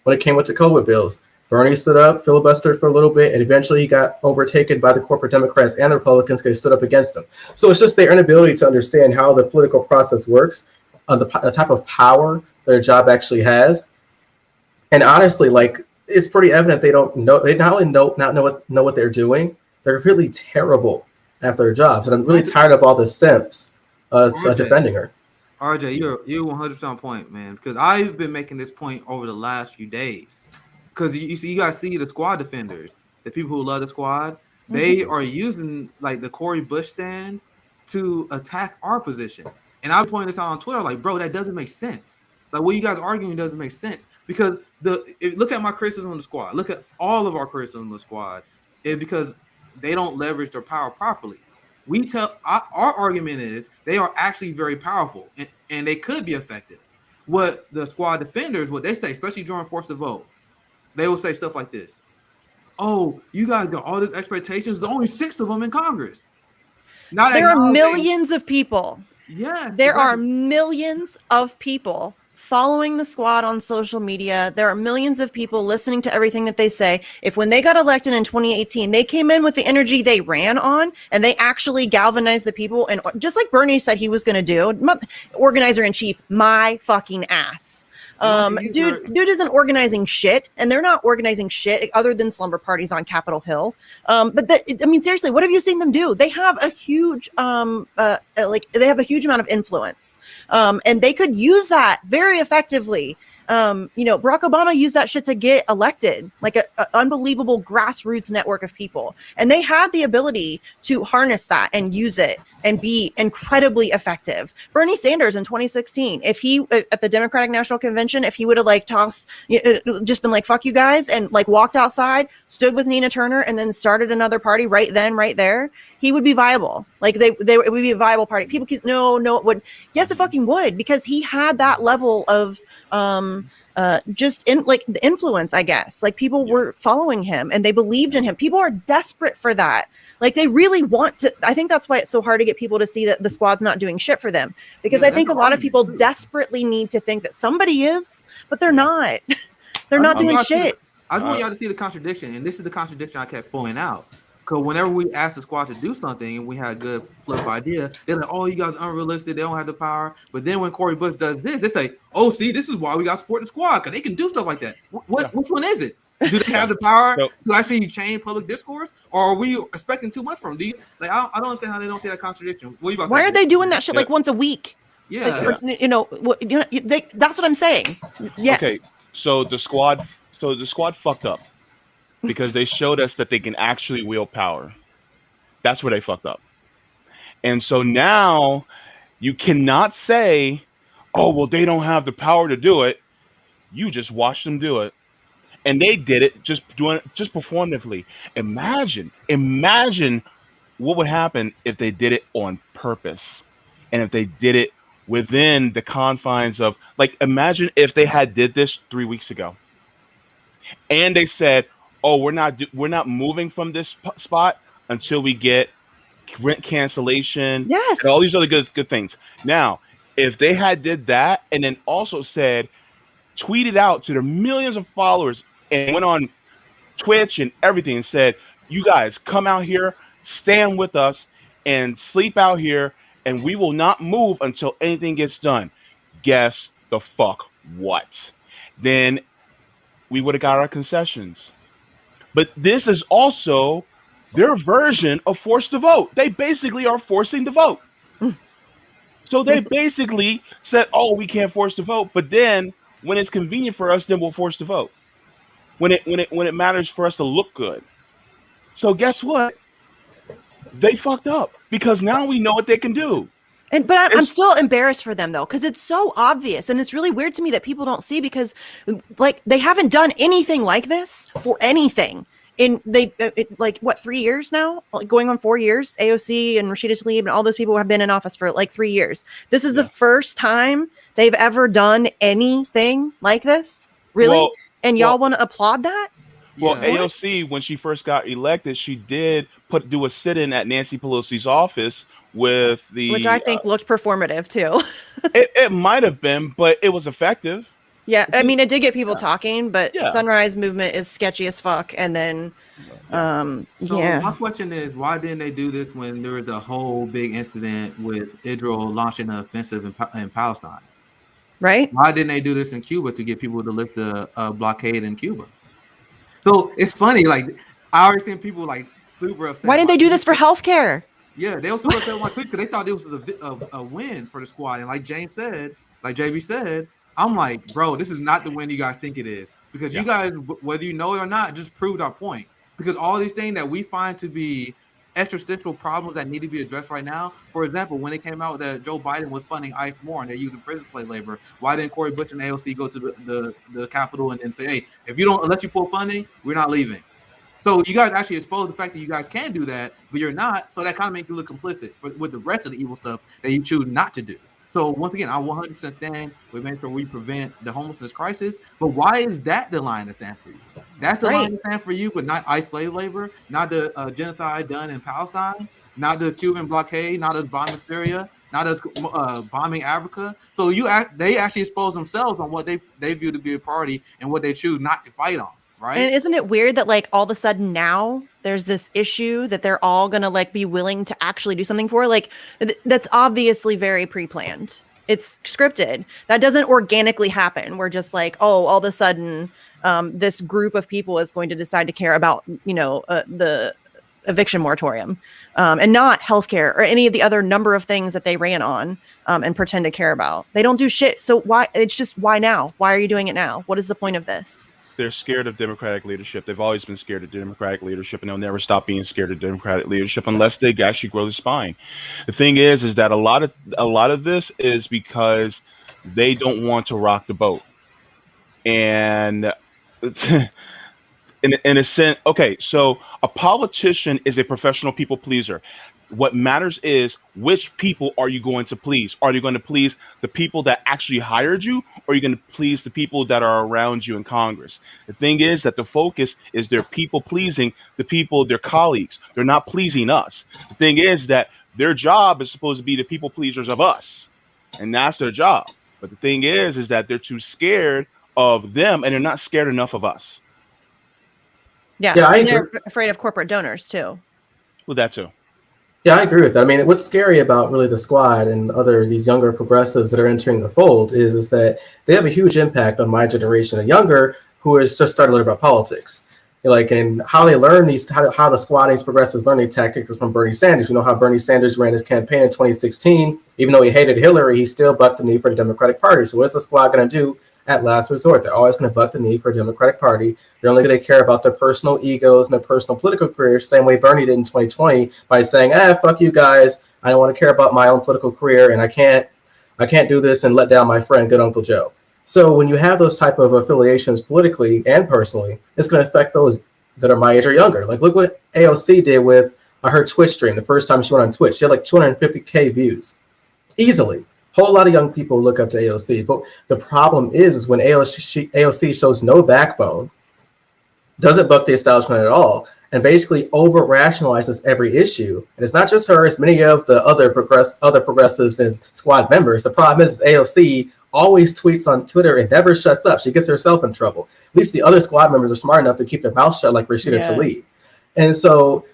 when it came with the COVID bills. Bernie stood up, filibustered for a little bit, and eventually he got overtaken by the corporate Democrats and the Republicans because they stood up against him. So it's just their inability to understand how the political process works, the type of power their job actually has. And honestly, like it's pretty evident they don't know. They not only know what they're doing, they're really terrible at their jobs. And I'm really tired of all the simps defending her. RJ, you're 100% on point, man. Because I've been making this point over the last few days. Because you guys see the squad defenders, the people who love the squad, they are using like the Cori Bush stand to attack our position. And I was pointing this out on Twitter, like, bro, that doesn't make sense. Like what you guys are arguing doesn't make sense because look at my criticism of the squad. Look at all of our criticism of the squad. It's because they don't leverage their power properly. Our argument is they are actually very powerful and they could be effective. What the squad defenders, what they say, especially during force to vote, they will say stuff like this. Oh, you guys got all these expectations. There's only 6 of them in Congress. There are millions of people. Yes. There are millions of people following the squad on social media. There are millions of people listening to everything that they say. If when they got elected in 2018, they came in with the energy they ran on and they actually galvanized the people. And just like Bernie said he was going to do, organizer in chief, my fucking ass. Dude isn't organizing shit, and they're not organizing shit other than slumber parties on Capitol Hill. Seriously, what have you seen them do? They have a huge, they have a huge amount of influence, and they could use that very effectively. Barack Obama used that shit to get elected, like an unbelievable grassroots network of people. And they had the ability to harness that and use it and be incredibly effective. Bernie Sanders in 2016, if he, at the Democratic National Convention, if he would have like tossed, just been like, fuck you guys, and like walked outside, stood with Nina Turner and then started another party right then, right there, he would be viable. Like it would be a viable party. People keep, no, it would. Yes, it fucking would, because he had that level of, the influence, I guess. Like people were following him and they believed in him. People are desperate for that. Like they really want to. I think that's why it's so hard to get people to see that the squad's not doing shit for them, because I think a lot of people desperately need to think that somebody is, but they're not. They're not doing shit. I just want y'all to see the contradiction, and this is the contradiction I kept pointing out. Because whenever we asked the squad to do something and we had a good political idea, they're like, oh, you guys are unrealistic. They don't have the power. But then when Cori Bush does this, they say, oh, see, this is why we got to support the squad, because they can do stuff like that. Which one is it? Do they have the power to actually change public discourse, or are we expecting too much from them? I don't understand how they don't see that contradiction. Why are they doing that shit like once a week? Yeah. That's what I'm saying. Yes. Okay, so the squad So the squad fucked up because they showed us that they can actually wield power. That's where they fucked up. And so now you cannot say, oh, well, they don't have the power to do it. You just watched them do it. And they did it just performatively. Imagine what would happen if they did it on purpose. And if they did it within the confines of, like, imagine if they had did this 3 weeks ago. And they said, oh, we're not moving from this spot until we get rent cancellation Yes. and all these other good things. Now, if they had did that and then also said, tweeted out to their millions of followers and went on Twitch and everything and said, you guys come out here, stand with us and sleep out here, and we will not move until anything gets done. Guess the fuck what? Then we would have got our concessions. But this is also their version of forced to vote. They basically are forcing the vote. So they basically said, oh, we can't force the vote, but then when it's convenient for us, then we'll force the vote. When it matters for us to look good. So guess what? They fucked up because now we know what they can do. But I'm still embarrassed for them though, because it's so obvious, and it's really weird to me that people don't see, because like they haven't done anything like this for anything in like what, 3 years now, like going on 4 years. AOC and Rashida Tlaib and all those people have been in office for like 3 years. This is the first time they've ever done anything like this, really. Well, and y'all want to applaud that? Well, Yeah. AOC, when she first got elected, she did do a sit-in at Nancy Pelosi's office with the, Which I think looked performative too. it might have been, but it was effective. Yeah, I mean, it did get people talking, but Yeah. Sunrise Movement is sketchy as fuck. And then, So yeah, my question is, why didn't they do this when there was a whole big incident with Israel launching an offensive in Palestine? right? Why didn't they do this in Cuba to get people to lift the blockade in Cuba? So it's funny, like I already seen people like super upset. Why didn't they do this for healthcare? Yeah, they also upset one quick because they thought it was a win for the squad, and like James said, like JB said, I'm like, bro, this is not the win you guys think it is, because you guys, whether you know it or not, just proved our point. Because all these things that we find to be existential problems that need to be addressed right now. For example, when it came out that Joe Biden was funding ICE more and they're using prison slave labor, why didn't Cory Bush and AOC go to the Capitol and say, hey, if you don't, unless you pull funding, we're not leaving? So you guys actually expose the fact that you guys can do that, but you're not. So that kind of makes you look complicit with the rest of the evil stuff that you choose not to do. So once again, I 100% stand with making sure we prevent the homelessness crisis. But why is that the line to stand for you? That's the line to stand for you, but not ICE slave labor, not the genocide done in Palestine, not the Cuban blockade, not us bombing Syria, not us bombing Africa. So they actually expose themselves on what they view to be a priority and what they choose not to fight on. Right. And isn't it weird that like all of a sudden now there's this issue that they're all going to like be willing to actually do something for? Like that's obviously very pre-planned. It's scripted. That doesn't organically happen. We're just like, oh, all of a sudden this group of people is going to decide to care about, the eviction moratorium and not healthcare or any of the other number of things that they ran on and pretend to care about. They don't do shit. So why? It's just why now? Why are you doing it now? What is the point of this? They're scared of Democratic leadership. They've always been scared of Democratic leadership, and they'll never stop being scared of Democratic leadership unless they actually grow the spine. The thing is that a lot of this is because they don't want to rock the boat, and in a sense, okay. So a politician is a professional people pleaser. What matters is which people are you going to please? Are you going to please the people that actually hired you, or are you going to please the people that are around you in Congress? The thing is that the focus is they're people pleasing the people, their colleagues. They're not pleasing us. The thing is that their job is supposed to be the people pleasers of us, and that's their job. But the thing is that they're too scared of them, and they're not scared enough of us. Yeah, I and they're agree. afraid of corporate donors too. Well, that too. Yeah, I agree with that. I mean, what's scary about really the squad and these younger progressives that are entering the fold is that they have a huge impact on my generation and younger who has just started learning about politics. And how they learn how the squad and these progressives learn these tactics is from Bernie Sanders. You know how Bernie Sanders ran his campaign in 2016. Even though he hated Hillary, he still bucked the knee for the Democratic Party. So what's the squad going to do at last resort. They're always going to buck the knee for a Democratic Party. They're only going to care about their personal egos and their personal political careers, same way Bernie did in 2020 by saying, fuck you guys. I don't want to care about my own political career, and I can't do this and let down my friend, good Uncle Joe. So when you have those type of affiliations politically and personally, it's going to affect those that are my age or younger. Like, look what AOC did with her Twitch stream. The first time she went on Twitch, she had like 250K views. Easily. Whole lot of young people look up to AOC. But the problem is when AOC shows no backbone, doesn't buck the establishment at all, and basically over-rationalizes every issue. And it's not just her, it's many of the other progressives and squad members. The problem is AOC always tweets on Twitter and never shuts up. She gets herself in trouble. At least the other squad members are smart enough to keep their mouth shut like Rashida Tlaib. And so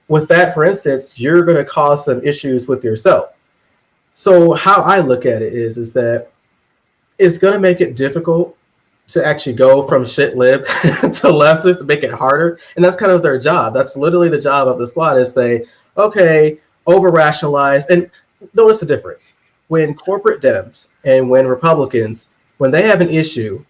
with that, for instance, you're going to cause some issues with yourself. So how I look at it is that it's going to make it difficult to actually go from shit lib to leftist, to make it harder. And that's kind of their job. That's literally the job of the squad, is say, okay, over-rationalize. And notice the difference. When corporate Dems and when Republicans, when they have an issue,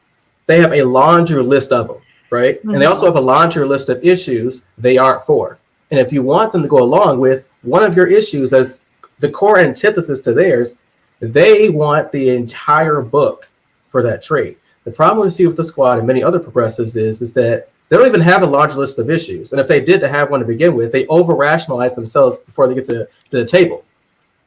they have a laundry list of them, right? Mm-hmm. And they also have a laundry list of issues they aren't for. And if you want them to go along with one of your issues as the core antithesis to theirs, they want the entire book for that trade. The problem we see with the squad and many other progressives is that they don't even have a large list of issues. And if they did to have one to begin with, they over-rationalize themselves before they get to the table,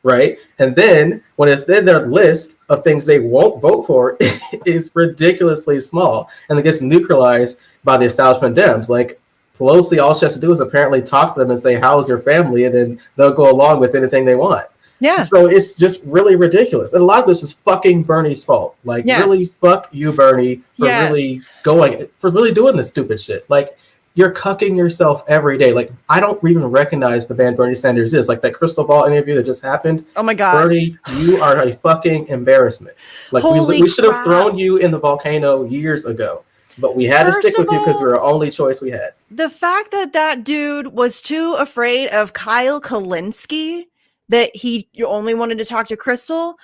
right? And then when it's in their list of things they won't vote for is ridiculously small. And it gets neutralized by the establishment Dems. Like Pelosi, all she has to do is apparently talk to them and say, how's your family? And then they'll go along with anything they want. Yeah. So it's just really ridiculous. And a lot of this is fucking Bernie's fault. Like, really, fuck you, Bernie, for really doing this stupid shit. Like, you're cucking yourself every day. Like, I don't even recognize the man Bernie Sanders is. Like, that crystal ball interview that just happened. Oh, my God. Bernie, you are a fucking embarrassment. Like, we should have thrown you in the volcano years ago. But we had to stick with you because we were the only choice we had. The fact that dude was too afraid of Kyle Kalinske that he only wanted to talk to Crystal,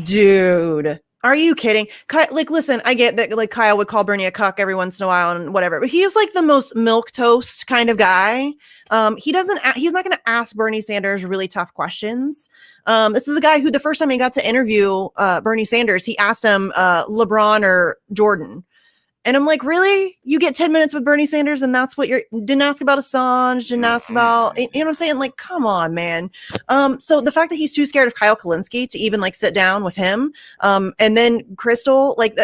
dude, are you kidding? Like, listen, I get that, like, Kyle would call Bernie a cuck every once in a while and whatever, but he is like the most milquetoast kind of guy. He's not going to ask Bernie Sanders really tough questions. This is the guy who the first time he got to interview Bernie Sanders, he asked him LeBron or Jordan. And I'm like, really? You get 10 minutes with Bernie Sanders and that's what didn't ask about Assange, didn't ask about, you know what I'm saying? Like, come on, man. So the fact that he's too scared of Kyle Kalinske to even like sit down with him. And then Crystal, like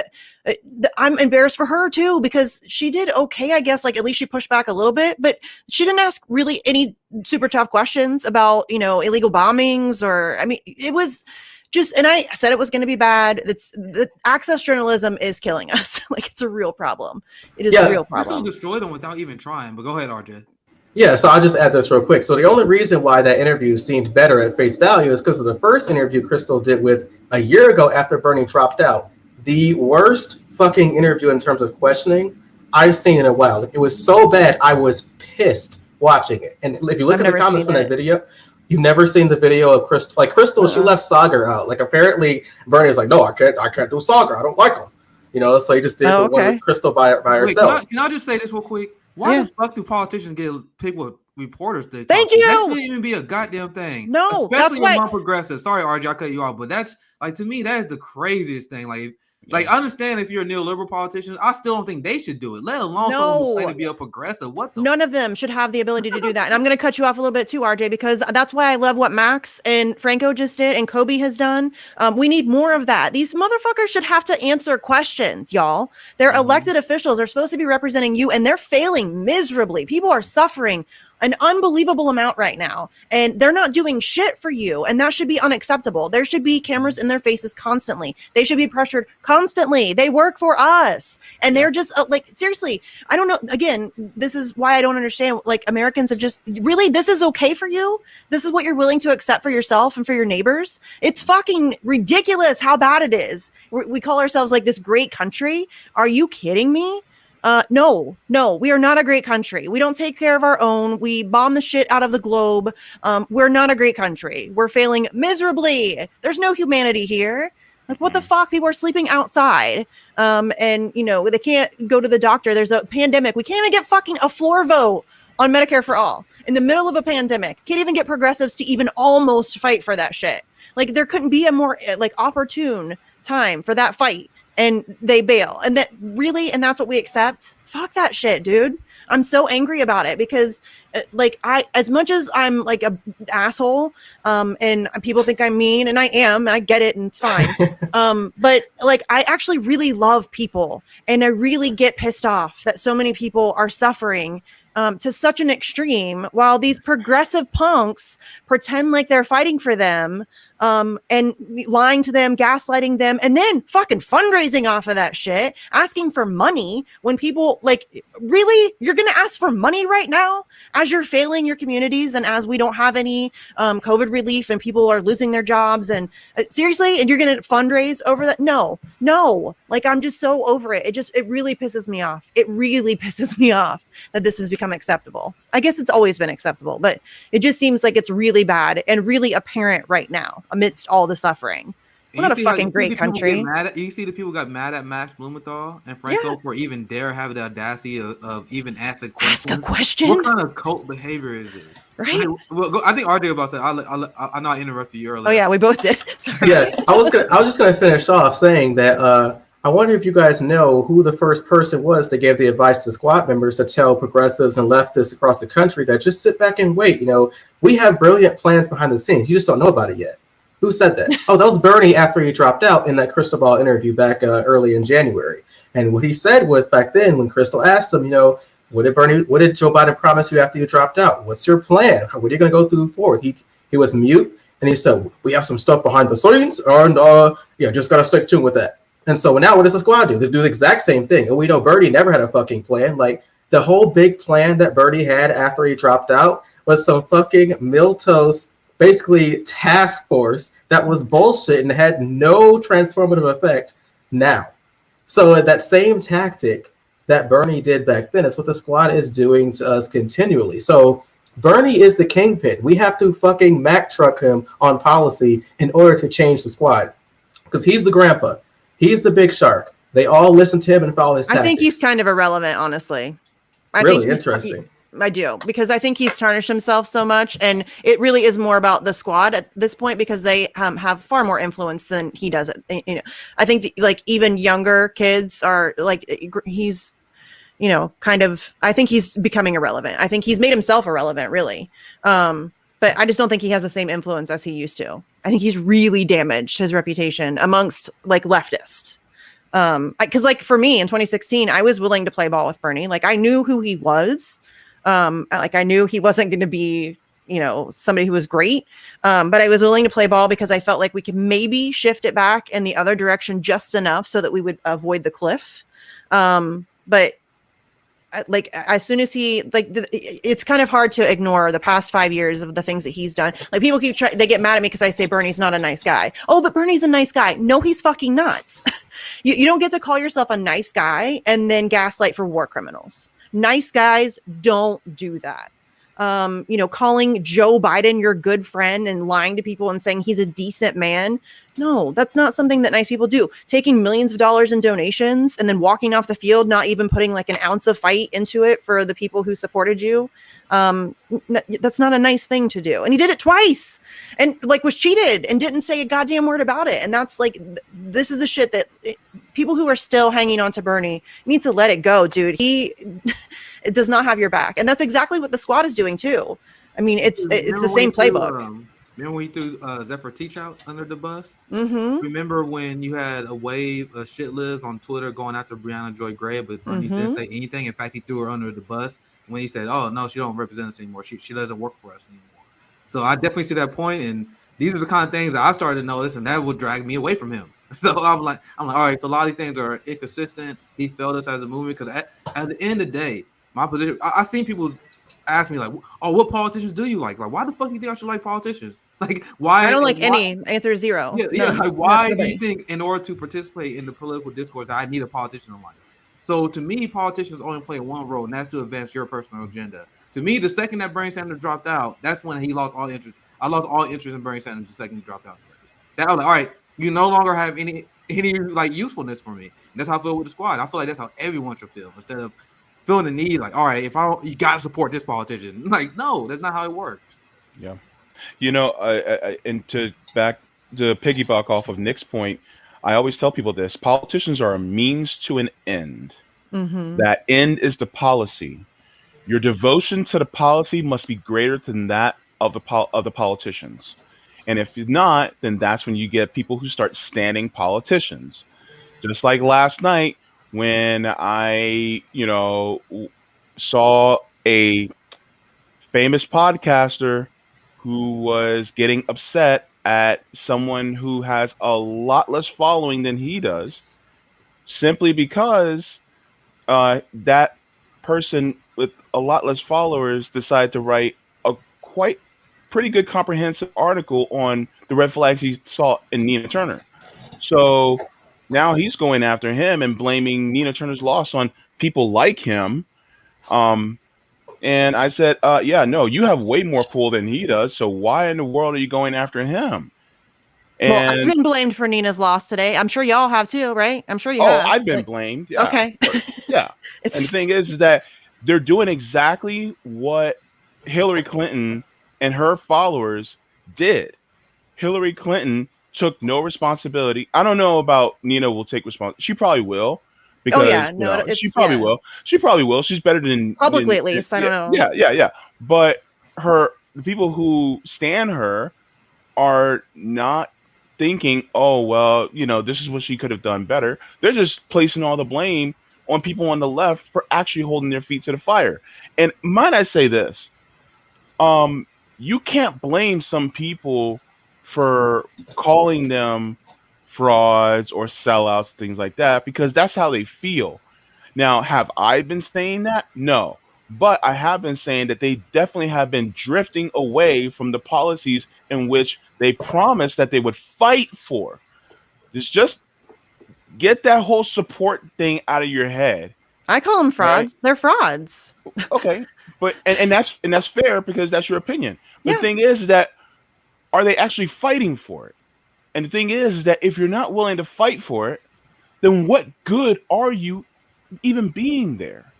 I'm embarrassed for her too, because she did okay, I guess. Like, at least she pushed back a little bit, but she didn't ask really any super tough questions about, illegal bombings or, I mean, it was just, and I said it was going to be bad. The access journalism is killing us. Like, it's a real problem. It is a real problem. Crystal destroyed them without even trying. But go ahead, RJ. Yeah, so I'll just add this real quick. So the only reason why that interview seemed better at face value is because of the first interview Crystal did with a year ago after Bernie dropped out. The worst fucking interview in terms of questioning I've seen in a while. It was so bad, I was pissed watching it. And if you look at the comments from that video, you've never seen the video of Crystal. Like, Crystal, she left Sagar out. Like, apparently Bernie's like, no, I can't do Sagar. I don't like him. So he just did the one with Crystal by herself. Can I just say this real quick? Why the fuck do politicians get picked with reporters? Thank you. That shouldn't even be a goddamn thing. No, especially when I'm progressive. Sorry, RJ, I cut you off, but that's like, to me, that is the craziest thing. Like, I understand if you're a neoliberal politician, I still don't think they should do it, let alone someone to be a progressive. None of them should have the ability to do that. And I'm going to cut you off a little bit too, RJ, because that's why I love what Max and Franco just did and Kobe has done. We need more of that. These motherfuckers should have to answer questions, y'all. They're elected officials. They're supposed to be representing you, and they're failing miserably. People are suffering an unbelievable amount right now, and they're not doing shit for you, and that should be unacceptable. There should be cameras in their faces constantly. They should be pressured constantly. They work for us, and they're just like, seriously, I don't know. Again, this is why I don't understand. Like, Americans have just really, this is okay for you? This is what you're willing to accept for yourself and for your neighbors? It's fucking ridiculous how bad it is. We call ourselves like this great country. Are you kidding me? No, we are not a great country. We don't take care of our own. We bomb the shit out of the globe. We're not a great country. We're failing miserably. There's no humanity here. Like, what the fuck? People are sleeping outside. And they can't go to the doctor. There's a pandemic. We can't even get fucking a floor vote on Medicare for all in the middle of a pandemic. Can't even get progressives to even almost fight for that shit. Like, there couldn't be a more like opportune time for that fight, and they bail. And that's what we accept. Fuck that shit, dude. I'm so angry about it because as much as I'm like a asshole, and people think I'm mean, and I am, and I get it, and it's fine. But like, I actually really love people, and I really get pissed off that so many people are suffering to such an extreme, while these progressive punks pretend like they're fighting for them, and lying to them, gaslighting them, and then fucking fundraising off of that shit, asking for money when people really, you're going to ask for money right now as you're failing your communities and as we don't have any COVID relief and people are losing their jobs, and seriously, and you're going to fundraise over that? No, like, I'm just so over it. It really pisses me off. It really pisses me off that this has become acceptable. I guess it's always been acceptable, but it just seems like it's really bad and really apparent right now amidst all the suffering. We're not a fucking great country. You see the people got mad at Max Blumenthal and Franco for even dare have the audacity of even asking questions. Ask a question. What kind of cult behavior is this? Right. Well, I think RJ about to say. I know I interrupted you earlier. Oh yeah, we both did. Sorry. Yeah, I was just gonna finish off saying that I wonder if you guys know who the first person was that gave the advice to squad members to tell progressives and leftists across the country that just sit back and wait. We have brilliant plans behind the scenes. You just don't know about it yet. Who said that? Oh, that was Bernie after he dropped out in that Crystal Ball interview back early in January. And what he said was, back then when Crystal asked him, what did Joe Biden promise you after you dropped out? What's your plan? What are you going to go through forward? He was mute, and he said, we have some stuff behind the scenes, and just got to stick tuned with that. And so now what does the squad do? They do the exact same thing. And we know Bernie never had a fucking plan. Like, the whole big plan that Bernie had after he dropped out was some fucking milquetoast, basically task force that was bullshit and had no transformative effect now. So that same tactic that Bernie did back then is what the squad is doing to us continually. So Bernie is the kingpin. We have to fucking Mack truck him on policy in order to change the squad, because he's the grandpa. He's the big shark. They all listen to him and follow his tactics. I think he's kind of irrelevant, honestly. Really interesting. I do, because I think he's tarnished himself so much, and it really is more about the squad at this point, because they have far more influence than he does. I think even younger kids are he's, I think he's becoming irrelevant. I think he's made himself irrelevant, really. But I just don't think he has the same influence as he used to. I think he's really damaged his reputation amongst leftists. Because for me in 2016, I was willing to play ball with Bernie. I knew who he was. I knew he wasn't going to be, somebody who was great. But I was willing to play ball because I felt like we could maybe shift it back in the other direction just enough so that we would avoid the cliff. But as soon as he it's kind of hard to ignore the past 5 years of the things that he's done. People they get mad at me because I say Bernie's not a nice guy. Oh, but Bernie's a nice guy. No, he's fucking not. You don't get to call yourself a nice guy and then gaslight for war criminals. Nice guys don't do that. Calling Joe Biden your good friend and lying to people and saying he's a decent man. No, that's not something that nice people do. Taking millions of dollars in donations and then walking off the field, not even putting an ounce of fight into it for the people who supported you. That's not a nice thing to do. And he did it twice and was cheated and didn't say a goddamn word about it. And that's this is the shit that people who are still hanging on to Bernie need to let it go, dude. It does not have your back. And that's exactly what the squad is doing too. I mean, it's the same playbook. Remember when he threw Zephyr Teach out under the bus? Mm-hmm. Remember when you had a wave of shit lives on Twitter going after Breonna Joy Gray, but Bernie didn't say anything. In fact, he threw her under the bus when he said, "Oh no, she don't represent us anymore. She doesn't work for us anymore." So I definitely see that point, and these are the kind of things that I started to notice, and that would drag me away from him. So I'm like, all right. So a lot of these things are inconsistent. He failed us as a movement because at the end of the day, my position. I've seen people ask me "Oh, what politicians do you like? Why the fuck do you think I should like politicians? Why? I don't like any. Answer is zero. Yeah. Why do you think in order to participate in the political discourse I need a politician in life? So to me, politicians only play one role, and that's to advance your personal agenda. To me, the second that Bernie Sanders dropped out, that's when he lost all interest. I lost all interest in Bernie Sanders the second he dropped out. That was all right. You no longer have any like usefulness for me. And that's how I feel with the squad. I feel like that's how everyone should feel instead of feeling the need like, all right, if I don't, you got to support this politician. Like, no, that's not how it works. Yeah. And to piggyback off of Nick's point, I always tell people this: politicians are a means to an end. Mm-hmm. That end is the policy. Your devotion to the policy must be greater than that of the politicians. And if not, then that's when you get people who start standing politicians. Just like last night when I, saw a famous podcaster who was getting upset at someone who has a lot less following than he does, simply because that person with a lot less followers decided to write a quite pretty good comprehensive article on the red flags he saw in Nina Turner. So now he's going after him and blaming Nina Turner's loss on people like him. And I said, yeah, no, you have way more pull than he does. So why in the world are you going after him? Well, I've And been blamed for Nina's loss today. I'm sure y'all have too, right? I'm sure you oh, have. I've been Like, blamed. Yeah. okay. Of course. Yeah. And the It's thing is that they're doing exactly what Hillary Clinton and her followers did. Hillary Clinton took no responsibility. I don't know about Nina will take responsibility. She probably will oh because yeah, no, she it's probably yeah. will. She probably will. She's better Publicly at least. I yeah, don't know. yeah, yeah, yeah. But the people who stand her are not thinking, oh well, this is what she could have done better. They're just placing all the blame on people on the left for actually holding their feet to the fire. And might I say this? You can't blame some people for calling them frauds or sellouts, things like that, because that's how they feel. Now, have I been saying that? No. But I have been saying that they definitely have been drifting away from the policies in which they promised that they would fight for. Just get that whole support thing out of your head. I call them Right? frauds. They're frauds. Okay. But and that's fair because that's your opinion. But the Yeah. thing is that are they actually fighting for it? And the thing is that if you're not willing to fight for it, then what good are you even being there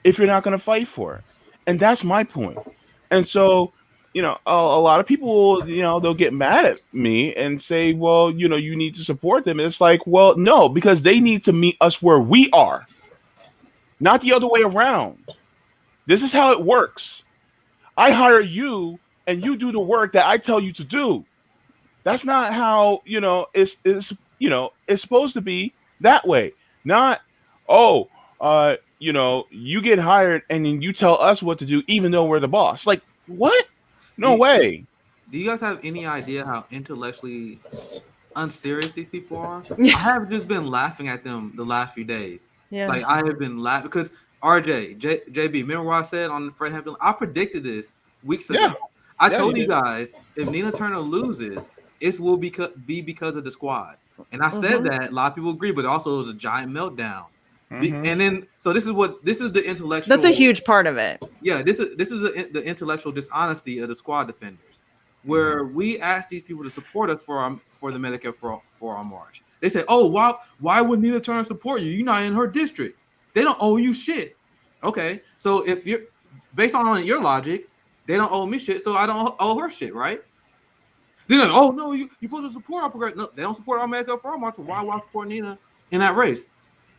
if you're not going to fight for it? And that's my point. And so, a lot of people, they'll get mad at me and say, well, you need to support them. And it's like, well, no, because they need to meet us where we are, not the other way around. This is how it works. I hire you and you do the work that I tell you to do. That's not how it's supposed to be that way. Not oh, you get hired and then you tell us what to do, even though we're the boss. Like what? No Do, way. do you guys have any idea how intellectually unserious these people are? I Yeah. have just been laughing at them the last few days. Yeah. Like I have been laughing because JB, remember what I said on the Fred Hampton? I predicted this weeks Yeah, ago. I yeah, you told you did. guys if Nina Turner loses, it will be because of the squad. And I said Mm-hmm. that a lot of people agree, but also it was a giant meltdown. Mm-hmm. And then so this is the intellectual. That's a huge part of it. Yeah, this is the intellectual dishonesty of the squad defenders, where we ask these people to support us for the Medicare for our march. They say, "Oh, why would Nina Turner support you? You're not in her district. They don't owe you shit." Okay, so if you're based on your logic, they don't owe me shit, so I don't owe her shit, right? They're like, "Oh no, you're supposed to support our progressive." No, they don't support our Medicare for our march. So why would I support Nina in that race?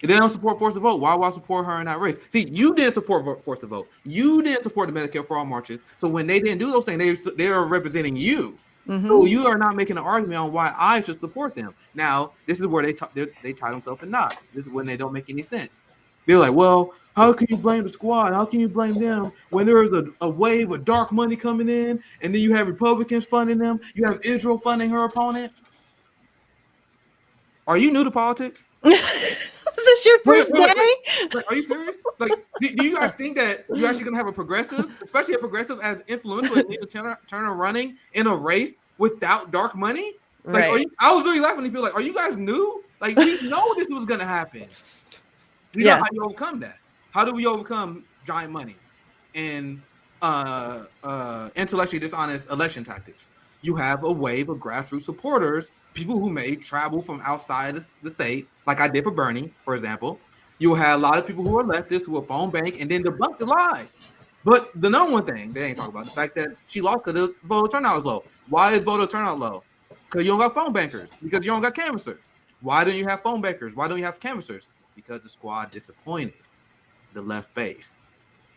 If they don't support Force to Vote, why would I support her in that race? See, you didn't support Force to Vote. You didn't support the Medicare for All marches. So when they didn't do those things, they are representing you. Mm-hmm. So you are not making an argument on why I should support them. Now, this is where they tie themselves in knots. This is when they don't make any sense. They're like, well, how can you blame the squad? How can you blame them when there is a wave of dark money coming in, and then you have Republicans funding them? You have Israel funding her opponent. Are you new to politics? Is this your first day? Like, are you serious? Like, do you guys think that you're actually gonna have a progressive, especially a progressive as influential as Nina Turner running in a race without dark money? Like, Right. I was really laughing at people like, are you guys new? Like, we know this was gonna happen. You know Yeah. how you overcome that? How do we overcome giant money and intellectually dishonest election tactics? you have a wave of grassroots supporters, people who may travel from outside the state, like I did for Bernie, for example. You have a lot of people who are leftists who will phone bank and then debunk the lies. But the number one thing they ain't talking about the fact that she lost because the voter turnout was low. Why is voter turnout low? Because you don't got phone bankers. Because you don't got canvassers. Why don't you have phone bankers? Why don't you have canvassers? Because the squad disappointed the left base.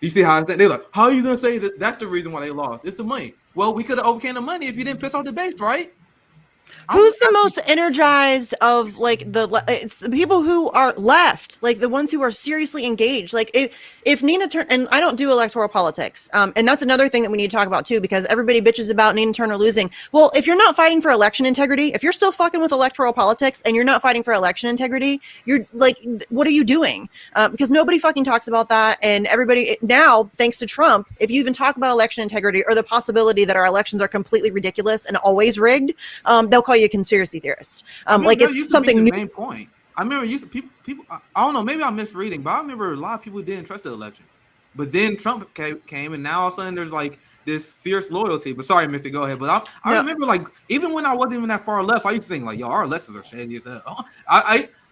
You see how they're like, how are you gonna say that that's the reason why they lost? It's the money. Well, we could have overcame the money if you didn't piss off the base, right? Who's the most energized of like it's the people who are left, like the ones who are seriously engaged. Like if Nina Turner, and I don't do electoral politics, and that's another thing that we need to talk about too, because everybody bitches about Nina Turner losing. Well, if you're not fighting for election integrity, if you're still fucking with electoral politics and you're not fighting for election integrity, you're like, what are you doing? Because nobody fucking talks about that, and everybody now, thanks to Trump, if you even talk about election integrity or the possibility that our elections are completely ridiculous and always rigged, they'll call you a conspiracy theorist. Like it's something new. Main point. I remember people. I don't know. Maybe I'm misreading, but I remember a lot of people didn't trust the elections. But then Trump came, and now all of a sudden there's like this fierce loyalty. But sorry, Mister, go ahead. But I remember like even when I wasn't even that far left, I used to think like, yo, our elections are shady as hell.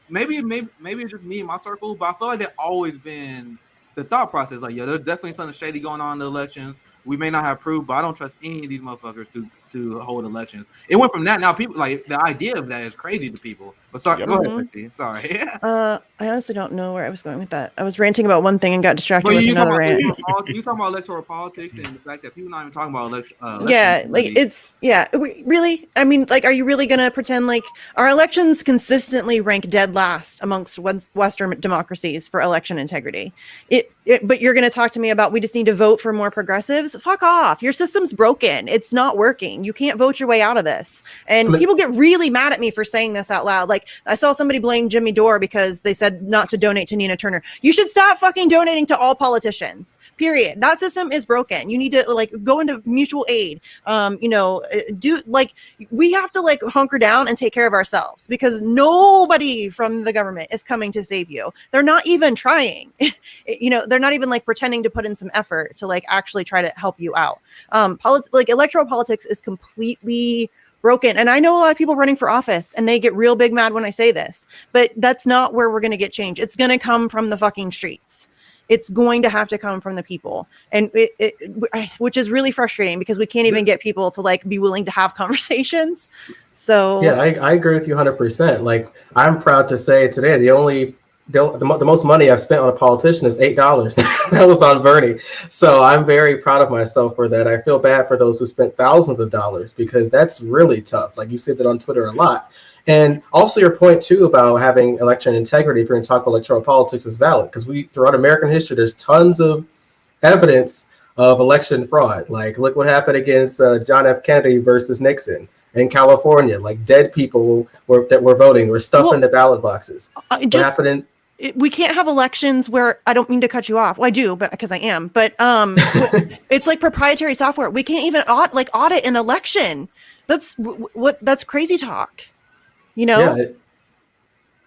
Maybe it's just me and my circle, but I feel like they've always been the thought process. Like, yo, there's definitely something shady going on in the elections. We may not have proof, but I don't trust any of these motherfuckers to hold elections. It went from that. Now people like the idea of that is crazy to people. But sorry, go ahead, Christy. Sorry. I honestly don't know where I was going with that. I was ranting about one thing and got distracted with another rant. You talking about electoral politics and the fact that people not even talking about election. Yeah, like it's really. I mean, like, are you really gonna pretend like our elections consistently rank dead last amongst Western democracies for election integrity? But you're gonna talk to me about we just need to vote for more progressives? Fuck off! Your system's broken. It's not working. You can't vote your way out of this. And people get really mad at me for saying this out loud. Like I saw somebody blame Jimmy Dore because they said not to donate to Nina Turner. You should stop fucking donating to all politicians. Period. That system is broken. You need to like go into mutual aid. Do like we have to like hunker down and take care of ourselves because nobody from the government is coming to save you. They're not even trying. They're not even like pretending to put in some effort to like actually try to help you out. Like electoral politics is completely broken. And I know a lot of people running for office and they get real big mad when I say this, but that's not where we're going to get change. It's going to come from the fucking streets. It's going to have to come from the people. And which is really frustrating because we can't even get people to like be willing to have conversations. So yeah, I agree with you 100%. Like I'm proud to say today, the most money I've spent on a politician is $8. That was on Bernie. So I'm very proud of myself for that. I feel bad for those who spent thousands of dollars because that's really tough. Like you said that on Twitter a lot. And also your point too about having election integrity, if you're going to talk about electoral politics, is valid because throughout American history, there's tons of evidence of election fraud. Like look what happened against John F. Kennedy versus Nixon. In California, like dead people that were voting were stuffed in the ballot boxes. What happened we can't have elections where I don't mean to cut you off. Well, I do, but because I am. But it's like proprietary software. We can't even audit an election. That's crazy talk. Yeah,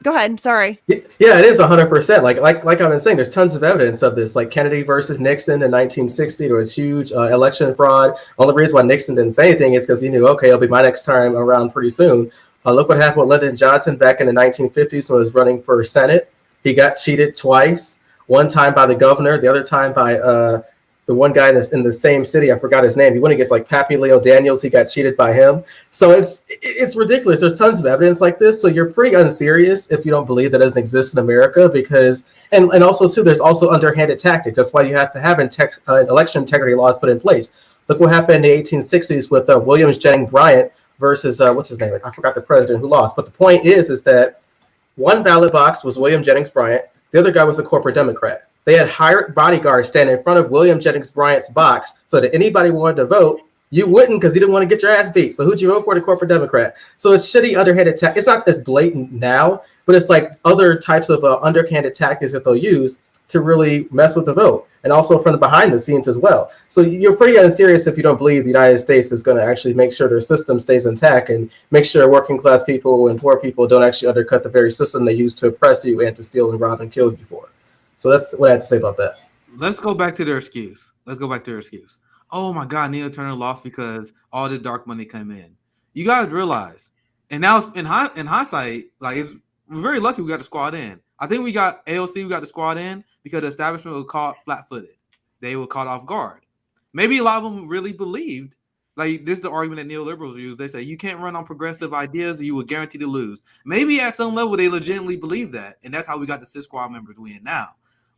go ahead. Sorry. Yeah, it is 100%. Like I've been saying, there's tons of evidence of this. Like Kennedy versus Nixon in 1960, there was huge election fraud. Only reason why Nixon didn't say anything is because he knew, okay, it'll be my next time around pretty soon. Look what happened with Lyndon Johnson back in the 1950s when he was running for Senate. He got cheated twice. One time by the governor, the other time by the one guy that's in the same city. I forgot his name. He went against like Pappy Leo Daniels. He got cheated by him. So it's ridiculous. There's tons of evidence like this. So you're pretty unserious if you don't believe that doesn't exist in America because, and also too, there's also underhanded tactics. That's why you have to have election integrity laws put in place. Look what happened in the 1860s with Williams Jennings Bryant versus what's his name? I forgot the president who lost. But the point is that one ballot box was William Jennings Bryant. The other guy was a corporate Democrat. They had hired bodyguards stand in front of William Jennings Bryant's box so that anybody wanted to vote, you wouldn't because you didn't want to get your ass beat. So who'd you vote for? The corporate Democrat. So it's shitty underhanded tactics. It's not as blatant now, but it's like other types of underhanded tactics that they'll use to really mess with the vote. And also from the behind the scenes as well. So you're pretty unserious if you don't believe the United States is going to actually make sure their system stays intact and make sure working class people and poor people don't actually undercut the very system they use to oppress you and to steal and rob and kill you for. So that's what I have to say about that. Let's go back to their excuse. oh my God, Neil Turner lost because all the dark money came in. You guys realize, and now in hindsight, like we're very lucky we got the squad in. I think we got AOC, we got the squad in because the establishment was caught flat-footed. They were caught off guard. Maybe a lot of them really believed. Like this is the argument that neoliberals use. They say you can't run on progressive ideas, or you will guarantee to lose. Maybe at some level they legitimately believe that, and that's how we got the 6 squad members we in now.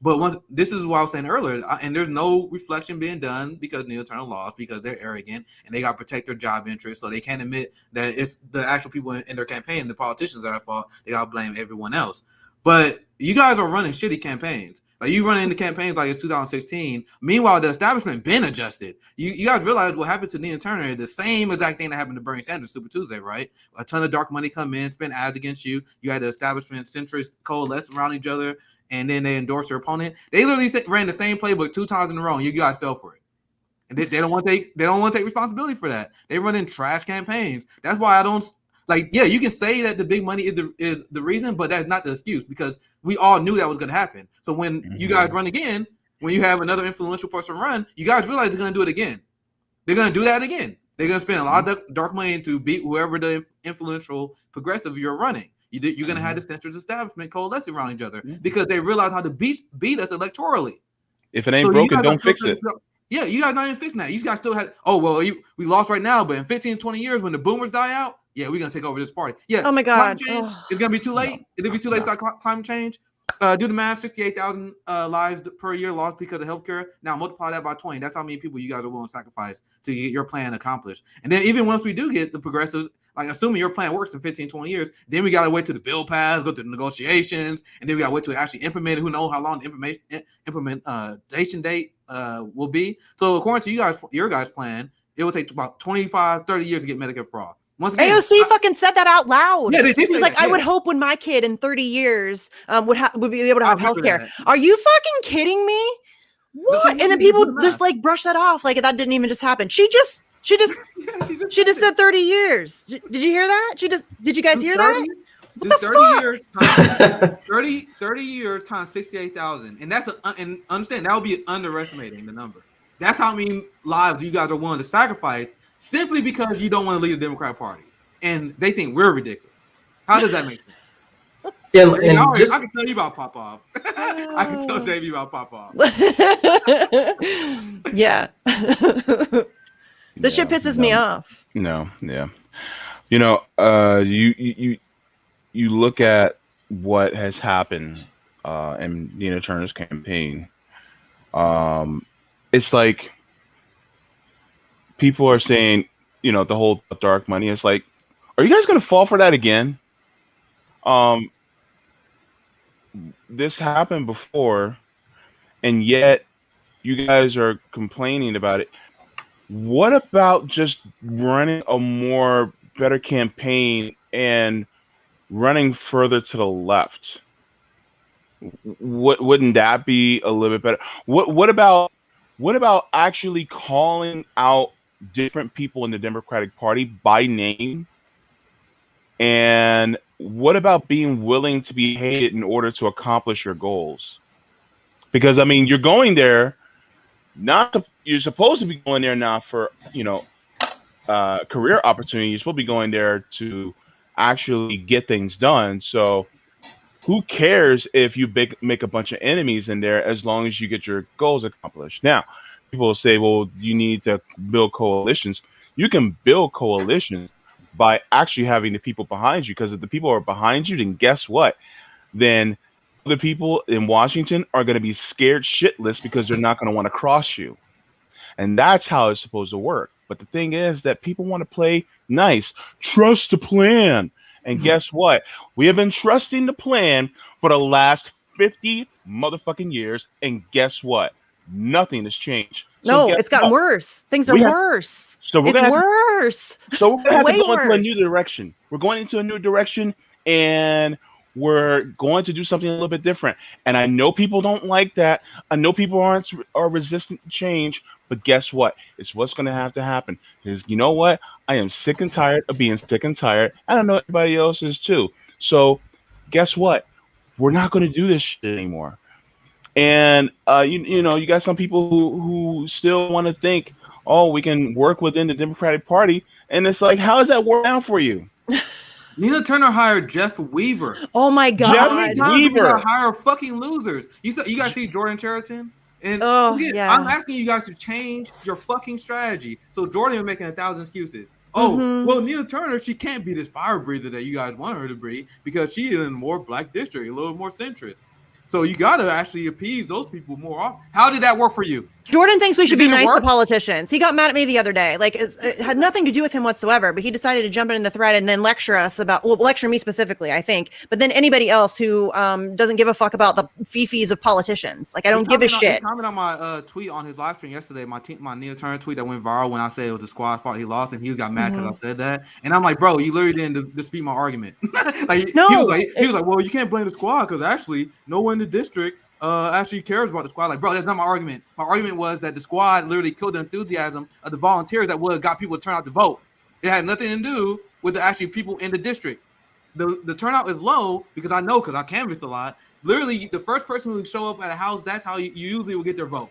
But once this is what I was saying earlier, and there's no reflection being done because Neil Turner lost because they're arrogant and they got to protect their job interests, so they can't admit that it's the actual people in their campaign, the politicians that are at fault. They got to blame everyone else. But you guys are running shitty campaigns. Like you running the campaigns like it's 2016. Meanwhile, the establishment been adjusted. You guys realize what happened to Neil Turner? The same exact thing that happened to Bernie Sanders Super Tuesday, right? A ton of dark money come in, spend ads against you. You had the establishment centrist coalesce around each other, and then they endorse their opponent. They literally ran the same playbook 2 times in a row. And you guys fell for it, and they don't want to take responsibility for that. They run in trash campaigns. That's why I don't. Like, yeah, you can say that the big money is the reason, but that's not the excuse because we all knew that was going to happen. So when you guys run again, when you have another influential person run, you guys realize they're going to do it again. They're going to do that again. They're going to spend a lot of dark money to beat whoever the influential progressive you're running. You're going to have the centrist establishment coalescing around each other because they realize how to beat us electorally. If it ain't broken, don't fix it. Yeah, you guys not even fixing that. You guys still had, oh, well, we lost right now, but in 15, 20 years when the boomers die out, yeah, we're going to take over this party. Yeah. Oh, my God. It's going to be too late. It'll be too late for climate change. Do the math, 68,000 lives per year lost because of healthcare. Now multiply that by 20. That's how many people you guys are willing to sacrifice to get your plan accomplished. And then even once we do get the progressives, like assuming your plan works in 15, 20 years, then we got to wait to the bill pass, go to the negotiations, and then we got to wait to actually implement it. Who knows how long the implementation date will be. So according to your guys' plan, it will take about 25, 30 years to get Medicare for all. Once again, AOC fucking said that out loud. Yeah, they did. She was like, I would hope when my kid in 30 years would be able to have healthcare. Are you fucking kidding me? What? And then people just like brush that off like that didn't even just happen. She just said 30 years. Did you hear that? Did you guys hear that? What the 30 fuck? 30 years times 68,000. And that's and understand that would be underestimating the number. That's how many lives you guys are willing to sacrifice simply because you don't want to lead the Democratic Party. And they think we're ridiculous. How does that make sense? Yeah, I can tell you about Pop-Off. I can tell JB about Pop-Off. Yeah. This shit pisses me off. No, yeah. You know, you look at what has happened in Nina Turner's campaign. It's like people are saying, you know, the whole dark money is like, are you guys going to fall for that again? This happened before, and yet you guys are complaining about it. What about just running a better campaign and running further to the left? Wouldn't that be a little bit better? What about actually calling out different people in the Democratic Party by name? And what about being willing to be hated in order to accomplish your goals? Because I mean, you're going there you're supposed to be going there now for, you know, career opportunity. You're supposed to be going there to actually get things done. So who cares if you make a bunch of enemies in there as long as you get your goals accomplished? Now, people will say, well, you need to build coalitions. You can build coalitions by actually having the people behind you, because if the people are behind you, then guess what? Then other people in Washington are going to be scared shitless because they're not going to want to cross you. And that's how it's supposed to work. But the thing is that people want to play nice. Trust the plan. And guess what? We have been trusting the plan for the last 50 motherfucking years. And guess what? Nothing has changed. No, it's gotten worse. Things are worse. So it's worse. So we're going to have to go into a new direction. We're going into a new direction, and we're going to do something a little bit different. And I know people don't like that. I know people are resistant to change. But guess what? It's what's going to have to happen. Because you know what? I am sick and tired of being sick and tired. I don't know everybody else is too. So guess what? We're not going to do this shit anymore. And you know, you got some people who still want to think, oh, we can work within the Democratic Party, and it's like, how does that work out for you? Nina Turner hired Jeff Weaver. Oh my How many God. times do we Weaver. gotta hire fucking losers? You guys see Jordan Cheriton? And Oh, again, yeah. I'm asking you guys to change your fucking strategy. So Jordan is making 1,000 excuses. Oh, Mhm. well, Nina Turner, she can't be this fire breather that you guys want her to be because she is in a more black district, a little more centrist. So you gotta actually appease those people more often. How did that work for you? Jordan thinks we should be didn't nice to work? politicians. He got mad at me the other day. Like, it had nothing to do with him whatsoever, but he decided to jump in the thread and then lecture us about, well, lecture me specifically, I think, but then anybody else who doesn't give a fuck about the fifis of politicians. Like, I don't give a shit. He commented on my tweet on his live stream yesterday, my Nina Turner tweet that went viral when I said it was the squad fault he lost, and he got mad because I said that. And I'm like, bro, you literally didn't dispute my argument. Like, No, he was like, well, you can't blame the squad because actually no one in the district actually cares about the squad. Like, bro, that's not my argument. My argument was that the squad literally killed the enthusiasm of the volunteers that would have got people to turn out to vote. It had nothing to do with the actually people in the district. The turnout is low because I canvassed a lot. Literally, the first person who show up at a house, that's how you usually will get their vote.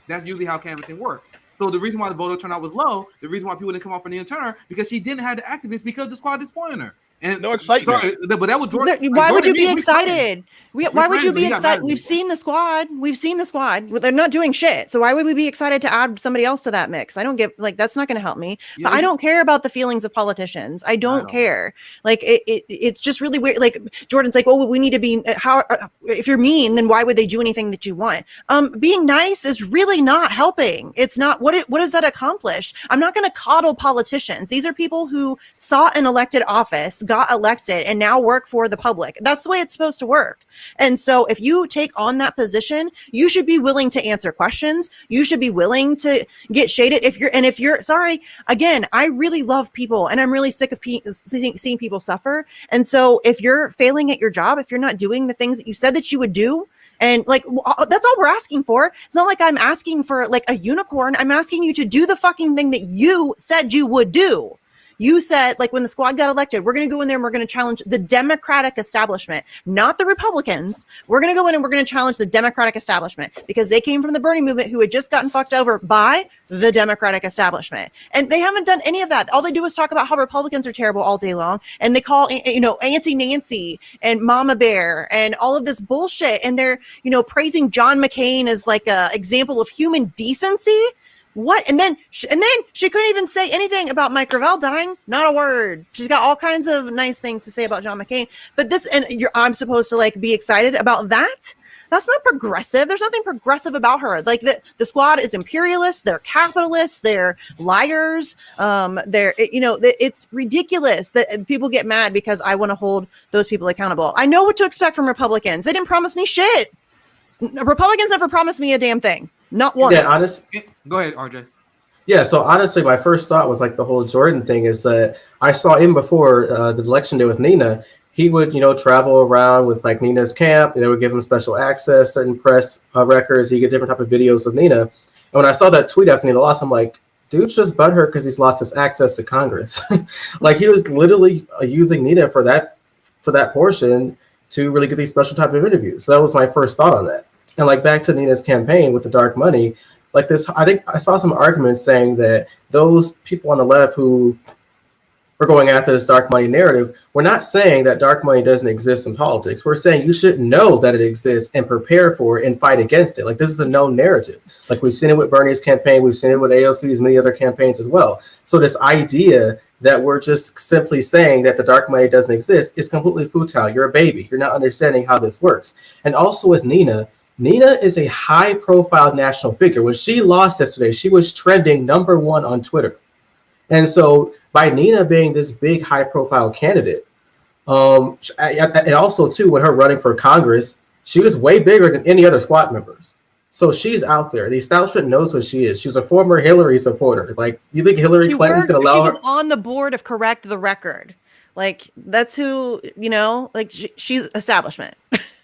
That's usually how canvassing works. So the reason why the voter turnout was low, the reason why people didn't come out for Nina Turner, because she didn't have the activists because the squad disappointed her. And no excitement. Sorry, but that was Jordan. Why would you Jordan, be excited? Why would you be excited? We've We've seen the squad. We've seen the squad. They're not doing shit. So why would we be excited to add somebody else to that mix? I don't get, like, that's not going to help me. Yeah, But I don't care about the feelings of politicians. I don't care. Like, it's just really weird. Like, Jordan's like, oh, we need to be, if you're mean, then why would they do anything that you want? Being nice is really not helping. It's not, what does that accomplish? I'm not going to coddle politicians. These are people who sought an elected office, got elected, and now work for the public. That's the way it's supposed to work. And so if you take on that position, you should be willing to answer questions. You should be willing to get shaded. If you're sorry, again, I really love people and I'm really sick of seeing people suffer. And so if you're failing at your job, if you're not doing the things that you said that you would do, and like, that's all we're asking for. It's not like I'm asking for like a unicorn. I'm asking you to do the fucking thing that you said you would do. You said, like, when the squad got elected, we're going to go in there and we're going to challenge the Democratic establishment, not the Republicans. We're going to go in and we're going to challenge the Democratic establishment because they came from the Bernie movement who had just gotten fucked over by the Democratic establishment. And they haven't done any of that. All they do is talk about how Republicans are terrible all day long. And they call, Auntie Nancy and Mama Bear and all of this bullshit. And they're, praising John McCain as like a example of human decency. What? And then she couldn't even say anything about Mike Gravel dying. Not a word. She's got all kinds of nice things to say about John McCain. But I'm supposed to like be excited about that? That's not progressive. There's nothing progressive about her. Like the squad is imperialist. They're capitalists. They're liars. It's ridiculous that people get mad because I want to hold those people accountable. I know what to expect from Republicans. They didn't promise me shit. Republicans never promised me a damn thing. Not once. Yeah, Go ahead, RJ. Yeah, so honestly, my first thought with like the whole Jordan thing is that I saw him before the election day with Nina. He would, travel around with like Nina's camp. They would give him special access, certain press records. He get different type of videos of Nina. And when I saw that tweet after Nina lost, I'm like, dude's just butthurt because he's lost his access to Congress. Like he was literally using Nina for that portion to really get these special type of interviews. So that was my first thought on that. And like back to Nina's campaign with the dark money, like this, I think I saw some arguments saying that those people on the left who were going after this dark money narrative, we're not saying that dark money doesn't exist in politics. We're saying you should know that it exists and prepare for it and fight against it. Like this is a known narrative. Like we've seen it with Bernie's campaign. We've seen it with AOC's many other campaigns as well. So this idea that we're just simply saying that the dark money doesn't exist is completely futile. You're a baby. You're not understanding how this works. And also with Nina is a high-profile national figure. When she lost yesterday, she was trending #1 on Twitter. And so by Nina being this big, high-profile candidate, and also, too, when her running for Congress, she was way bigger than any other squad members. So she's out there. The establishment knows what she is. She's a former Hillary supporter. Like, you think Hillary Clinton's going to allow her? She was on the board of Correct the Record. Like, that's who, she's establishment.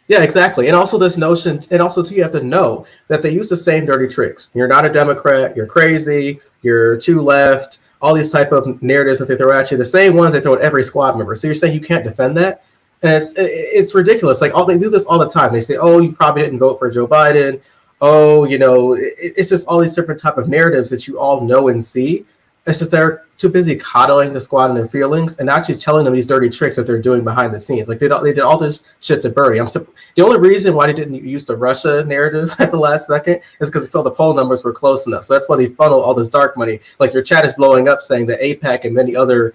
Yeah, exactly. And also this notion, and also too, you have to know that they use the same dirty tricks. You're not a Democrat, you're crazy, you're too left, all these type of narratives that they throw at you, the same ones they throw at every squad member. So you're saying you can't defend that? And it's ridiculous. Like they do this all the time. They say, oh, you probably didn't vote for Joe Biden. oh, it's just all these different type of narratives that you all know and see. It's just they're too busy coddling the squad and their feelings and actually telling them these dirty tricks that they're doing behind the scenes. Like they did all this shit to Bernie. The only reason why they didn't use the Russia narrative at the last second is because they saw the poll numbers were close enough. So that's why they funnel all this dark money. Like your chat is blowing up saying that APAC and many other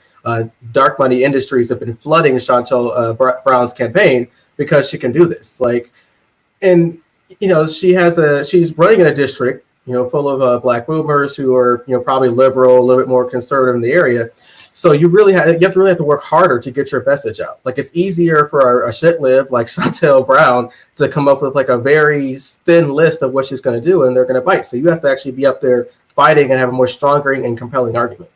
dark money industries have been flooding Chantal Brown's campaign because she can do this. And she's running in a district full of black boomers who are probably liberal, a little bit more conservative in the area. So you have to work harder to get your message out. Like it's easier for a shit lib like Chantel Brown to come up with like a very thin list of what she's going to do, and they're going to bite. So you have to actually be up there fighting and have a more stronger and compelling argument.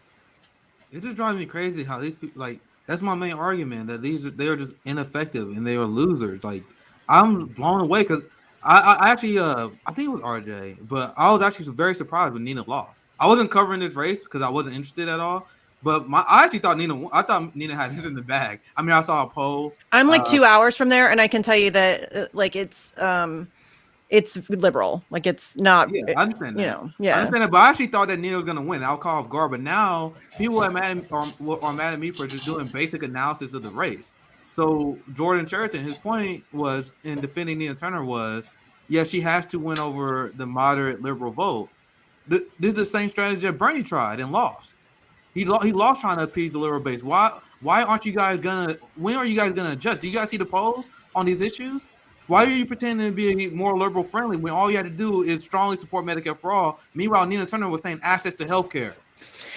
It just drives me crazy how these people that's my main argument, that they are just ineffective and they are losers. Like I'm blown away because I actually I think it was RJ, but I was actually very surprised when Nina lost. I wasn't covering this race because I wasn't interested at all. But I actually thought Nina had this in the bag. I mean, I saw a poll. I'm like 2 hours from there, and I can tell you that it's liberal. Like it's not. Yeah, I understand that. Yeah, I understand that. But I actually thought that Nina was gonna win. I'll call off guard. But now people are mad at me for just doing basic analysis of the race. So Jordan Cheriton, his point was in defending Nina Turner was, she has to win over the moderate liberal vote. This is the same strategy that Bernie tried and lost. He lost trying to appease the liberal base. Why aren't you guys when are you guys gonna adjust? Do you guys see the polls on these issues? Why are you pretending to be more liberal friendly when all you had to do is strongly support Medicare for all? Meanwhile, Nina Turner was saying access to health care.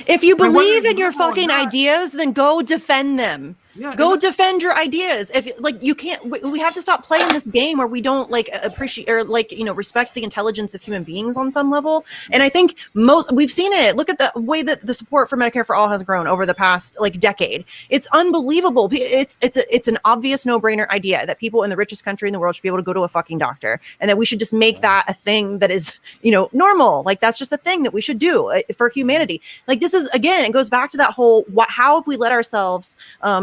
If you believe in your fucking ideas, then go defend them. Yeah, go defend your ideas. If you can't, we have to stop playing this game where we don't appreciate or respect the intelligence of human beings on some level. And I think we've seen it. Look at the way that the support for Medicare for all has grown over the past decade. It's unbelievable. It's an obvious no-brainer idea that people in the richest country in the world should be able to go to a fucking doctor, and that we should just make that a thing that is normal. Like that's just a thing that we should do for humanity. Like this is, again, it goes back to that whole how have we let ourselves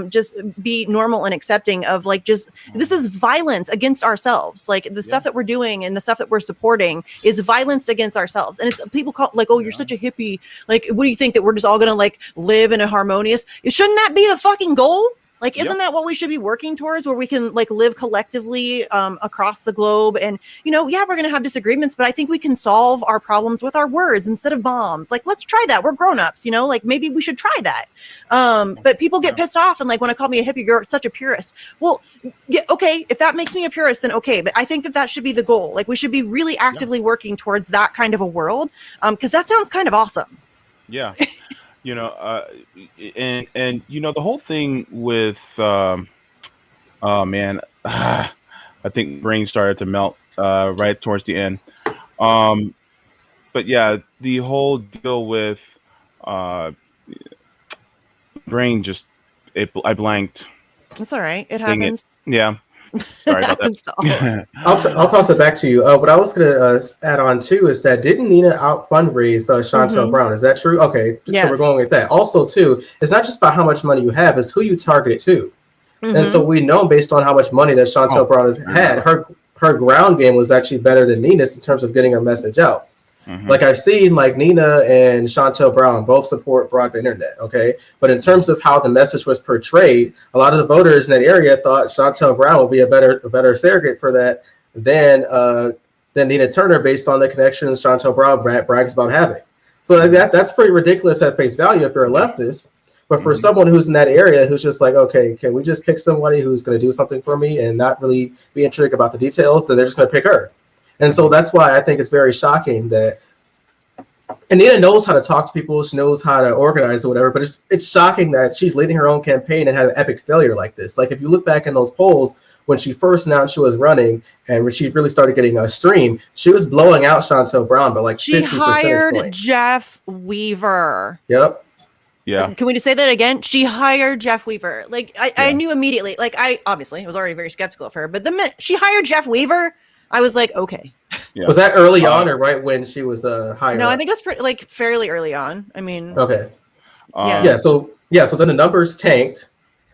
just be normal and accepting of this is violence against ourselves. Like the stuff that we're doing and the stuff that we're supporting is violence against ourselves. And it's people call you're such a hippie. Like, what do you think, that we're just all gonna live in a harmonious? Shouldn't that be the fucking goal? Isn't that what we should be working towards, where we can live collectively across the globe? And, we're going to have disagreements, but I think we can solve our problems with our words instead of bombs. Let's try that. We're grownups, maybe we should try that. But people get pissed off and want to call me a hippie. You're such a purist. Well, yeah, okay. If that makes me a purist, then okay. But I think that should be the goal. We should be really actively working towards that kind of a world. Because that sounds kind of awesome. Yeah. And the whole thing with I think brain started to melt right towards the end. But yeah, the whole deal with brain just I blanked. That's all right. It happens. Yeah. Sorry about that. I'll toss it back to you. What I was going to add on too is that didn't Nina out fundraise Chantel Brown? Is that true? Okay, yes. So we're going with that. Also, too, it's not just about how much money you have; it's who you target it to. And so we know, based on how much money that Chantel Brown has had, her ground game was actually better than Nina's in terms of getting her message out. I've seen Nina and Chantel Brown both support broadband internet, okay? But in terms of how the message was portrayed, a lot of the voters in that area thought Chantel Brown would be a better surrogate for that than Nina Turner, based on the connections Chantel Brown brags about having. So that's pretty ridiculous at face value if you're a leftist. But for someone who's in that area who's just okay, can we just pick somebody who's going to do something for me and not really be intrigued about the details, then they're just going to pick her. And so that's why I think it's very shocking that, and Nina knows how to talk to people, she knows how to organize or whatever, but it's shocking that she's leading her own campaign and had an epic failure like this. If you look back in those polls, when she first announced she was running and she really started getting a stream, she was blowing out Chantel Brown by 50%. She hired Jeff Weaver. Yep. Yeah. Can we just say that again? She hired Jeff Weaver. I knew immediately. I obviously was already very skeptical of her, but the minute she hired Jeff Weaver, I was like, okay. Yeah. Was that early on or right when she was hired? No, I think it was pretty, fairly early on. I mean, okay. So then the numbers tanked.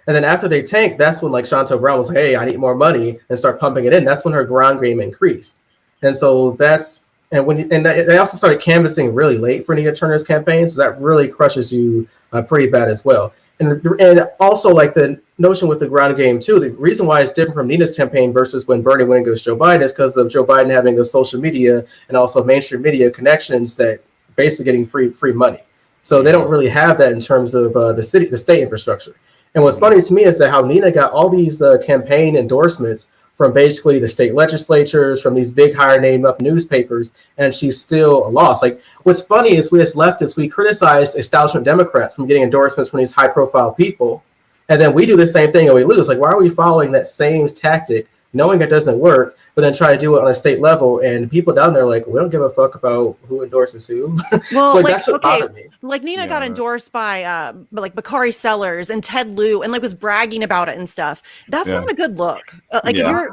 And then after they tanked, that's when Chantel Brown was hey, I need more money, and start pumping it in. That's when her ground game increased. And so that's And they also started canvassing really late for Nina Turner's campaign, so that really crushes you pretty bad as well. And also like the notion with the ground game too, the reason why it's different from Nina's campaign versus when Bernie went against Joe Biden is because of Joe Biden having the social media and also mainstream media connections that basically getting free money. So they don't really have that in terms of the state infrastructure. And what's funny to me is that how Nina got all these campaign endorsements from basically the state legislatures, from these big higher name up newspapers, and she's still lost. Like, what's funny is we as leftists, we criticize establishment Democrats from getting endorsements from these high profile people, and then we do the same thing and we lose. Like, why are we following that same tactic, knowing it doesn't work, but then try to do it on a state level? And people down there are like, we don't give a fuck about who endorses who. Well, so that's what bothered me. Like Nina got endorsed by like Bakari Sellers and Ted Lieu, and like was bragging about it and stuff. That's not a good look. Like if you're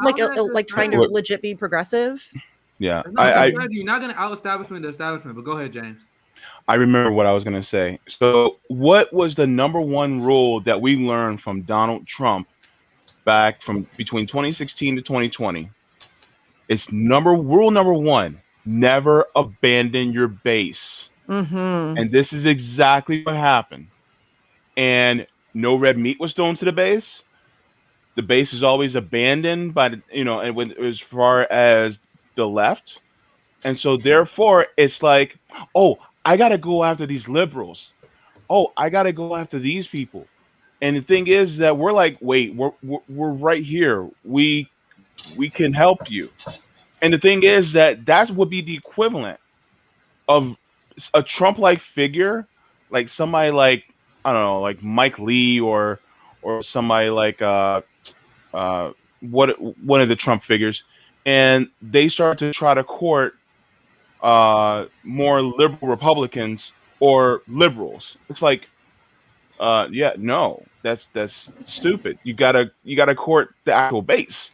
like trying to legit be progressive. Yeah, you're not going to out establishment the establishment. But go ahead, James. I remember what I was going to say. So, what was the number one rule that we learned from Donald Trump back from between 2016 to 2020? It's rule number one: never abandon your base. Mm-hmm. And this is exactly what happened. And no red meat was thrown to the base. The base is always abandoned by and when as far as the left. And so therefore it's like, oh, I gotta go after these liberals. Oh, I gotta go after these people. And the thing is that we're like, wait, we're right here. We can help you. And the thing is that would be the equivalent of a Trump-like figure, like somebody like, I don't know, like Mike Lee or somebody like one of the Trump figures, and they start to try to court more liberal Republicans or liberals. It's like, no, that's stupid. You gotta court the actual base.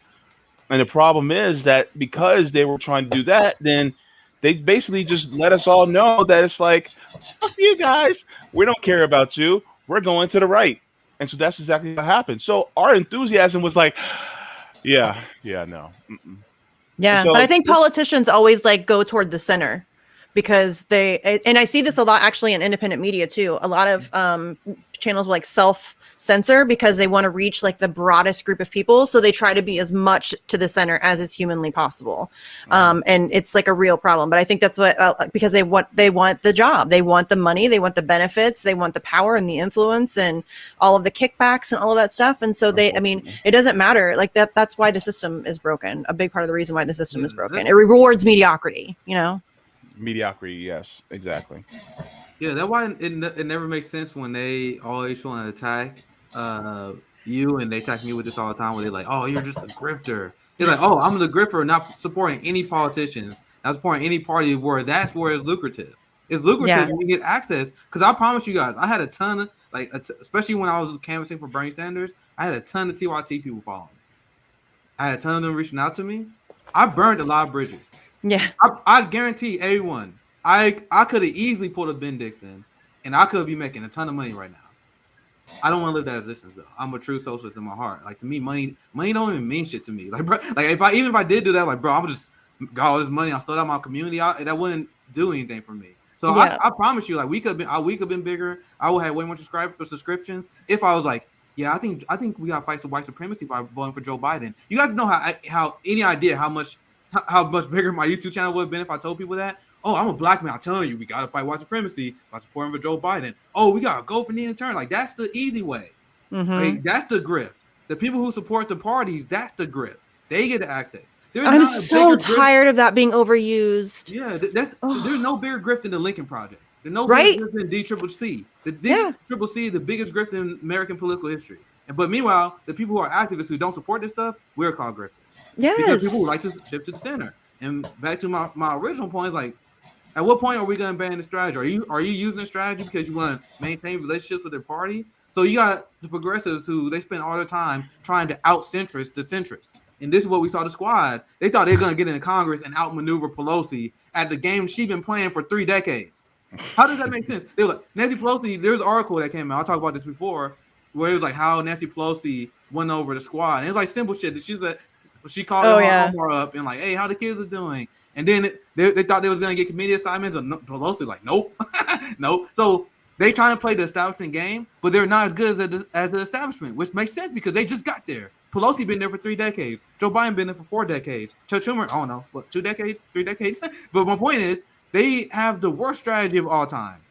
And the problem is that because they were trying to do that, then they basically just let us all know that it's like, fuck you guys, we don't care about you. We're going to the right. And so that's exactly what happened. So our enthusiasm was like, no. Mm-mm. Yeah, So, but I think politicians always like go toward the center because and I see this a lot actually in independent media too. A lot of channels will like self-censor because they want to reach like the broadest group of people. So they try to be as much to the center as is humanly possible. And it's like a real problem. But I think that's what, because they want the job, they want the money, they want the benefits, they want the power and the influence and all of the kickbacks and all of that stuff. And so it doesn't matter. Like that's why the system is broken. A big part of the reason why the system is broken. It rewards mediocrity, Mediocrity, yes, exactly. Yeah, that's why it never makes sense when they always want to attack you, and they attack me with this all the time. Where they're like, "Oh, you're just a grifter." They're like, "Oh, I'm the grifter, not supporting any politicians, not supporting any party where that's where it's lucrative. It's lucrative when you get access." Because I promise you guys, I had a ton of especially when I was canvassing for Bernie Sanders, I had a ton of TYT people following me. I had a ton of them reaching out to me. I burned a lot of bridges. Yeah, I guarantee everyone. I could have easily pulled a Ben Dixon, and I could be making a ton of money right now. I don't want to live that existence though. I'm a true socialist in my heart. Like to me, money don't even mean shit to me. Like bro, like if I did do that, like bro, I'm just got all this money. I stole out my community out, and that wouldn't do anything for me. So I promise you, like we could have been bigger. I would have way more subscriptions if I was like, yeah, I think we got to fight the white supremacy by voting for Joe Biden. You guys know how any idea how much bigger my YouTube channel would have been if I told people that. Oh, I'm a black man. I'm telling you, we got to fight white supremacy by supporting for Joe Biden. Oh, we got to go for Nina Turner. Like, that's the easy way. Mm-hmm. Like, that's the grift. The people who support the parties, that's the grift. They get the access. I'm so tired of that being overused. Yeah, there's no bigger grift than the Lincoln Project. There's no bigger grift than DCCC. The DCCC is the biggest grift in American political history. But meanwhile, the people who are activists who don't support this stuff, we're called grifters. Yes. Because people who like to shift to the center. And back to my original point is like, at what point are we going to ban the strategy? Are you using the strategy because you want to maintain relationships with their party? So you got the progressives who they spend all their time trying to out-centrist the centrists. And this is what we saw the squad. They thought they were going to get into Congress and outmaneuver Pelosi at the game she's been playing for 3 decades. How does that make sense? They were like, Nancy Pelosi, there's an article that came out. I talked about this before, where it was like how Nancy Pelosi won over the squad. And it was like simple shit. She called Omar up and like, hey, how the kids are doing? And then they thought they was going to get committee assignments, and Pelosi like, nope, no. So they trying to play the establishment game, but they're not as good as the establishment, which makes sense because they just got there. Pelosi been there for 3 decades. Joe Biden been there for 4 decades. Chuck Schumer, I don't know, what, 2 decades, 3 decades? But my point is, they have the worst strategy of all time.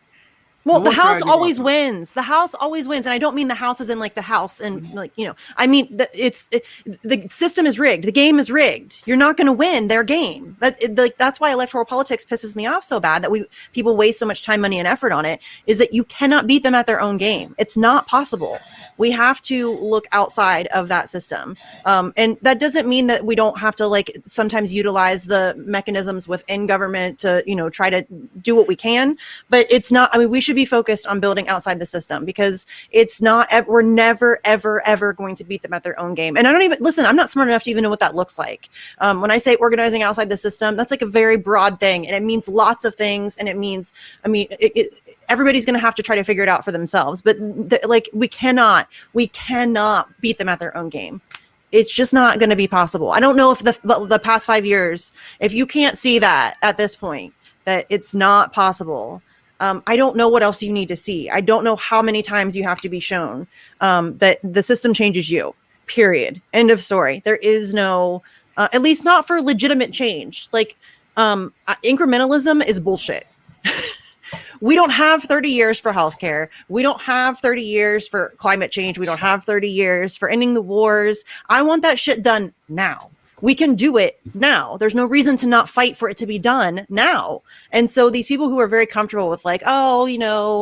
Well, the House always wins. The House always wins. And I don't mean the House is in like the House and like, I mean, the system is rigged. The game is rigged. You're not going to win their game. That's why electoral politics pisses me off so bad, that people waste so much time, money, and effort on it, is that you cannot beat them at their own game. It's not possible. We have to look outside of that system. And that doesn't mean that we don't have to like sometimes utilize the mechanisms within government to, try to do what we can, but it's not, I mean, we should be focused on building outside the system, because it's not, we're never, ever, ever going to beat them at their own game. And I don't even, listen, I'm not smart enough to even know what that looks like. When I say organizing outside the system, that's like a very broad thing, and it means lots of things. And it means, everybody's going to have to try to figure it out for themselves, but we cannot beat them at their own game. It's just not going to be possible. I don't know if the past 5 years, if you can't see that at this point, that it's not possible. I don't know what else you need to see. I don't know how many times you have to be shown that the system changes you, period. End of story. There is no, at least not for legitimate change. Like incrementalism is bullshit. We don't have 30 years for healthcare. We don't have 30 years for climate change. We don't have 30 years for ending the wars. I want that shit done now. We can do it now. There's no reason to not fight for it to be done now. And so these people who are very comfortable with like, no,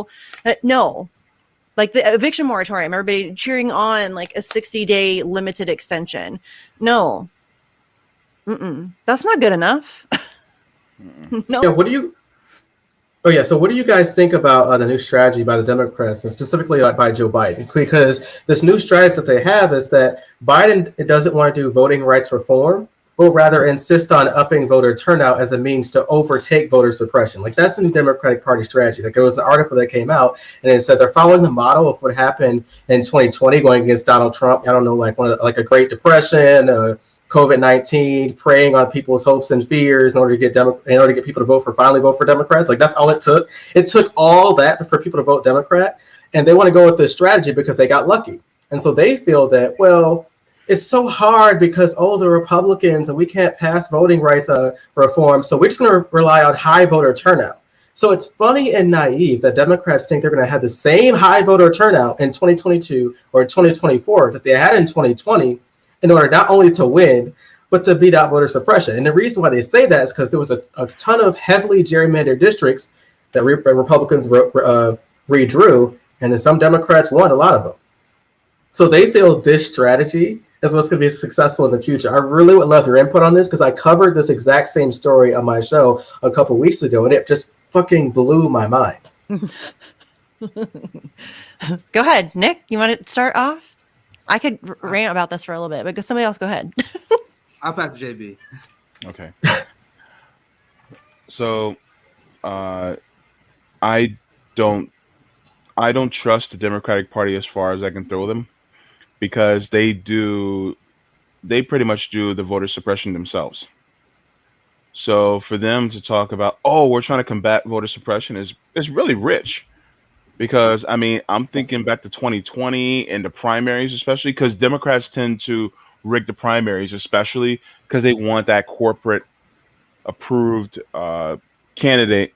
like the eviction moratorium, everybody cheering on like a 60-day limited extension. No, that's not good enough. No. Yeah, so what do you guys think about the new strategy by the Democrats, and specifically by Joe Biden? Because this new strategy that they have is that Biden doesn't want to do voting rights reform, but rather insist on upping voter turnout as a means to overtake voter suppression. Like that's the new Democratic Party strategy. Like there was an article that came out and it said they're following the model of what happened in 2020 going against Donald Trump. I don't know, like a Great Depression, COVID-19, preying on people's hopes and fears in order to get people to finally vote for Democrats. Like that's all it took. It took all that for people to vote Democrat, and they want to go with this strategy because they got lucky. And so they feel that, well, it's so hard because the Republicans and we can't pass voting rights reform, so we're just going to rely on high voter turnout. So it's funny and naive that Democrats think they're going to have the same high voter turnout in 2022 or 2024 that they had in 2020. In order not only to win, but to beat out voter suppression. And the reason why they say that is because there was a ton of heavily gerrymandered districts that Republicans redrew, and then some Democrats won a lot of them. So they feel this strategy is what's going to be successful in the future. I really would love your input on this, because I covered this exact same story on my show a couple weeks ago, and it just fucking blew my mind. Go ahead, Nick. You want to start off? I could rant about this for a little bit, but somebody else go ahead. I'll pass to JB. Okay. So, I don't trust the Democratic Party as far as I can throw them, because they pretty much do the voter suppression themselves. So for them to talk about, we're trying to combat voter suppression is really rich. Because, I'm thinking back to 2020 and the primaries, especially because Democrats tend to rig the primaries, especially because they want that corporate approved candidate,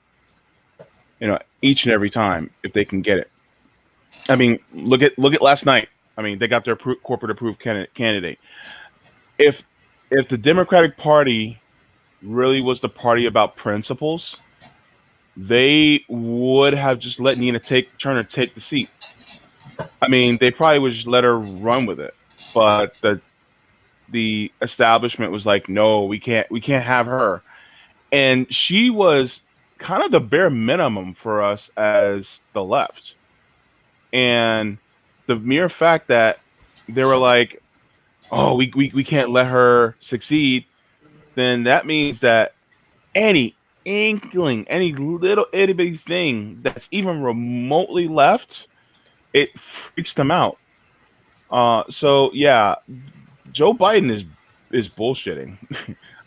each and every time if they can get it. Look at last night. They got their corporate approved candidate. If the Democratic Party really was the party about principles, they would have just let Nina Turner take the seat. They probably would just let her run with it. But the establishment was like, no, we can't have her. And she was kind of the bare minimum for us as the left. And the mere fact that they were like, we can't let her succeed, then that means that any inkling, any little itty bitty thing that's even remotely left, it freaks them out. So yeah, Joe Biden is bullshitting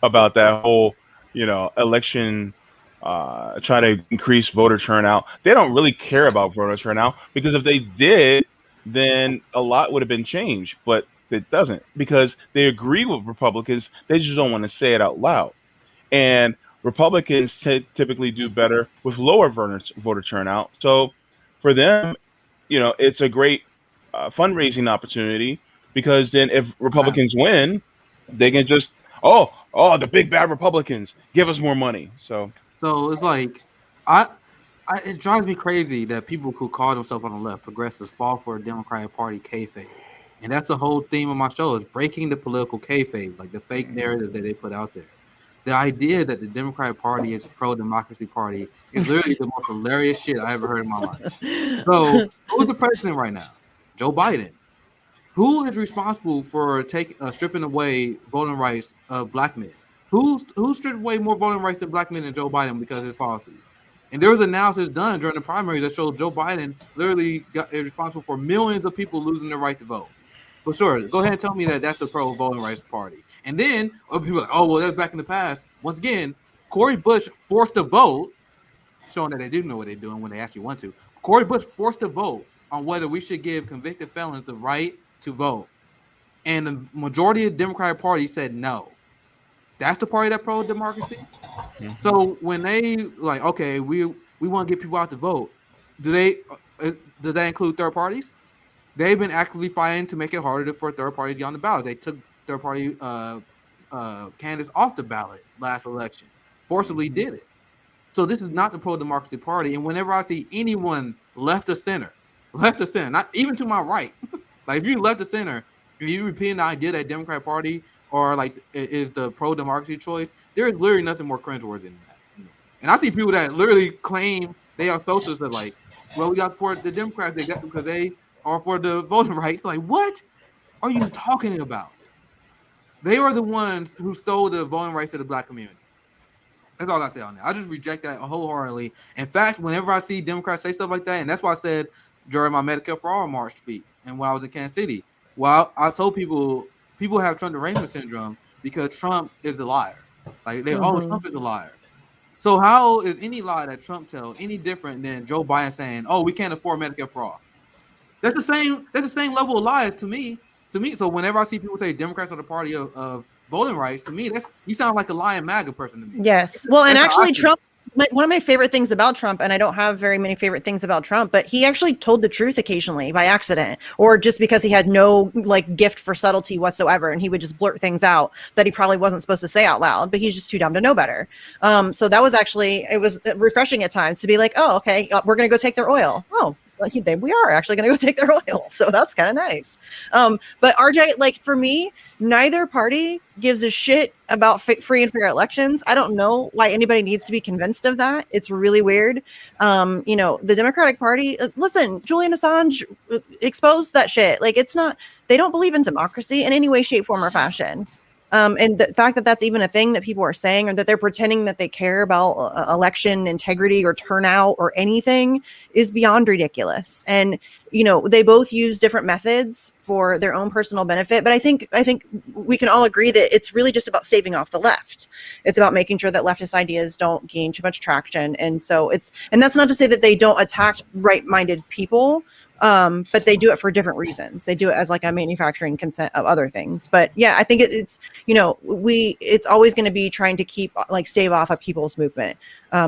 about that whole election, try to increase voter turnout. They don't really care about voter turnout because if they did, then a lot would have been changed. But it doesn't because they agree with Republicans. They just don't want to say it out loud. And Republicans typically do better with lower voter turnout. So for them, it's a great fundraising opportunity because then if Republicans win, they can just the big bad Republicans give us more money. So it's like I it drives me crazy that people who call themselves on the left progressives fall for a Democratic Party kayfabe, and that's the whole theme of my show is breaking the political kayfabe, like the fake narrative that they put out there. The idea that the Democratic Party is a pro-democracy party is literally the most hilarious shit I ever heard in my life. So, who's the president right now? Joe Biden. Who is responsible for stripping away voting rights of black men? Who stripped away more voting rights than black men than Joe Biden because of his policies? And there was analysis done during the primaries that showed Joe Biden literally is responsible for millions of people losing their right to vote. But sure, go ahead and tell me that that's the pro voting rights party. And then people are like, oh, well, that's back in the past. Once again, Cory Bush forced a vote, showing that they didn't know what they're doing when they actually want to. Cory Bush forced a vote on whether we should give convicted felons the right to vote. And the majority of the Democratic Party said no. That's the party that pro-democracy. Mm-hmm. So when they like, okay, we want to get people out to vote, does that include third parties? They've been actively fighting to make it harder for third parties to get on the ballot. They took third party candidates off the ballot last election, forcibly did it. So this is not the pro-democracy party. And whenever I see anyone left of center, not even to my right, like if you left of center, if you repeat the idea that Democratic Party or like is the pro-democracy choice, there is literally nothing more cringeworthy than that. And I see people that literally claim they are socialists that like, well, we got to support the Democrats because they are for the voting rights. Like, what are you talking about? They are the ones who stole the voting rights of the black community. That's all I say on that. I just reject that wholeheartedly. In fact, whenever I see Democrats say stuff like that, and that's why I said during my Medicare for All March speech and when I was in Kansas City, well, I told people have Trump derangement syndrome because Trump is the liar. Like Trump is a liar. So how is any lie that Trump tells any different than Joe Biden saying, "Oh, we can't afford Medicare for all"? That's the same level of lies to me. So whenever I see people say Democrats are the party of voting rights, to me, you sound like a lying MAGA person to me. Yes. Well, and actually Trump, one of my favorite things about Trump, and I don't have very many favorite things about Trump, but he actually told the truth occasionally by accident or just because he had no like gift for subtlety whatsoever. And he would just blurt things out that he probably wasn't supposed to say out loud, but he's just too dumb to know better. So that was actually, it was refreshing at times to be like, oh, okay, we're going to go take their oil. Oh, we are actually going to go take their oil. So that's kind of nice. But RJ, like for me, neither party gives a shit about free and fair elections. I don't know why anybody needs to be convinced of that. It's really weird. The Democratic Party, listen, Julian Assange exposed that shit. Like they don't believe in democracy in any way, shape, form, or fashion. And the fact that that's even a thing that people are saying or that they're pretending that they care about election integrity or turnout or anything is beyond ridiculous. And, they both use different methods for their own personal benefit. But I think we can all agree that it's really just about staving off the left. It's about making sure that leftist ideas don't gain too much traction. And so and that's not to say that they don't attack right-minded people. But they do it for different reasons. They do it as like a manufacturing consent of other things. But yeah, I think it's always going to be trying to keep like stave off a people's movement.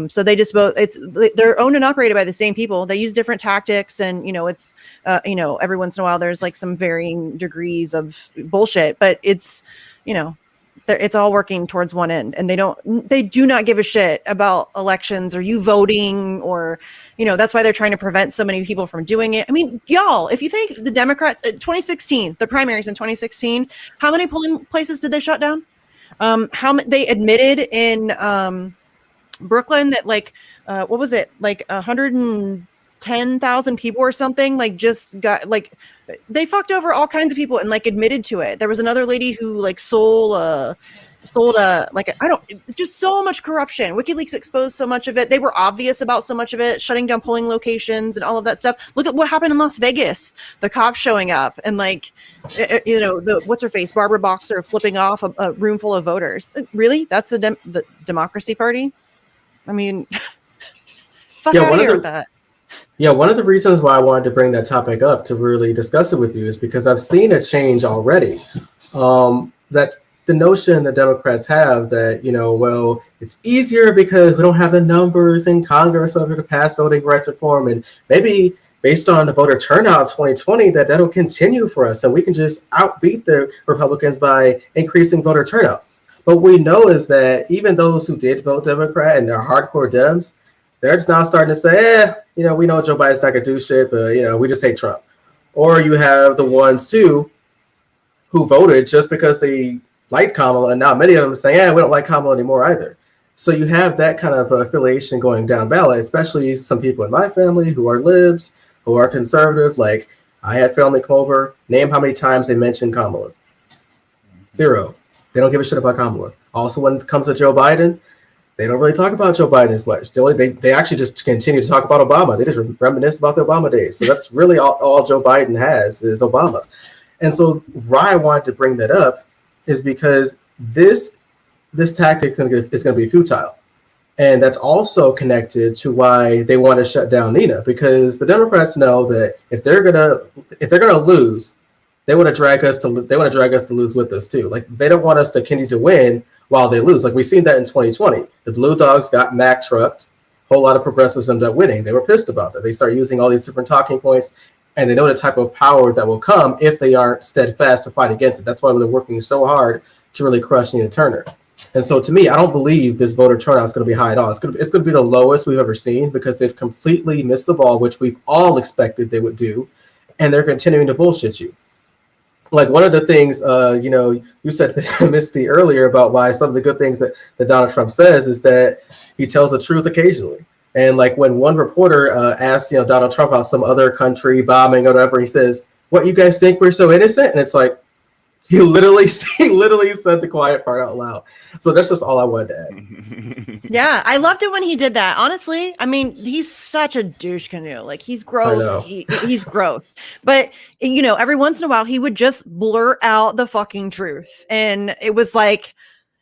So they just they're owned and operated by the same people. They use different tactics and, every once in a while there's like some varying degrees of bullshit, but it's all working towards one end, and they do not give a shit about elections or you voting or, that's why they're trying to prevent so many people from doing it. I mean, y'all, if you think the Democrats, 2016, the primaries in 2016, how many polling places did they shut down? They admitted in Brooklyn that like, what was it? Like 110 10,000 people or something, like just got like they fucked over all kinds of people and like admitted to it. There was another lady who like sold like I don't just so much corruption. WikiLeaks exposed so much of it. They were obvious about so much of it, shutting down polling locations and all of that stuff. Look at what happened in Las Vegas. The cops showing up and like you know, the what's her face, Barbara Boxer flipping off a room full of voters. Really? That's the Democracy Party? I mean, fuck out of here with that. Yeah, one of the reasons why I wanted to bring that topic up to really discuss it with you is because I've seen a change already. That the notion the Democrats have that, you know, well, it's easier because we don't have the numbers in Congress over to pass voting rights reform, and maybe based on the voter turnout in 2020, that'll continue for us, and we can just outbeat the Republicans by increasing voter turnout. But what we know is that even those who did vote Democrat and they're hardcore Dems, they're just now starting to say, you know, we know Joe Biden's not going to do shit, but, you know, we just hate Trump. Or you have the ones, too, who voted just because they liked Kamala, and now many of them saying, yeah, we don't like Kamala anymore either. So you have that kind of affiliation going down ballot, especially some people in my family who are libs, who are conservative. Like, I had family come over, name how many times they mentioned Kamala. 0. They don't give a shit about Kamala. Also, when it comes to Joe Biden, they don't really talk about Joe Biden as much. They actually just continue to talk about Obama. They just reminisce about the Obama days. So that's really all Joe Biden has is Obama. And so why I wanted to bring that up is because this tactic is going to be futile. And that's also connected to why they want to shut down Nina, because the Democrats know that if they're gonna lose, they want to drag us to lose with us too. Like, they don't want us to continue to win while they lose. Like, we've seen that in 2020. The Blue Dogs got Mack trucked. A whole lot of progressives ended up winning. They were pissed about that. They start using all these different talking points, and they know the type of power that will come if they aren't steadfast to fight against it. That's why they're working so hard to really crush Nina Turner. And so, to me, I don't believe this voter turnout is going to be high at all. It's going to be the lowest we've ever seen, because they've completely missed the ball, which we've all expected they would do, and they're continuing to bullshit you. Like, one of the things, you know, you said, Misty, earlier about why some of the good things that Donald Trump says is that he tells the truth occasionally. And like when one reporter asked, you know, Donald Trump about some other country bombing or whatever, he says, "What, you guys think we're so innocent?" And it's like, he literally said the quiet part out loud. So that's just all I wanted to add. Yeah, I loved it when he did that. Honestly, I mean, he's such a douche canoe. Like, he's gross. He's gross. But, you know, every once in a while, he would just blurt out the fucking truth. And it was like,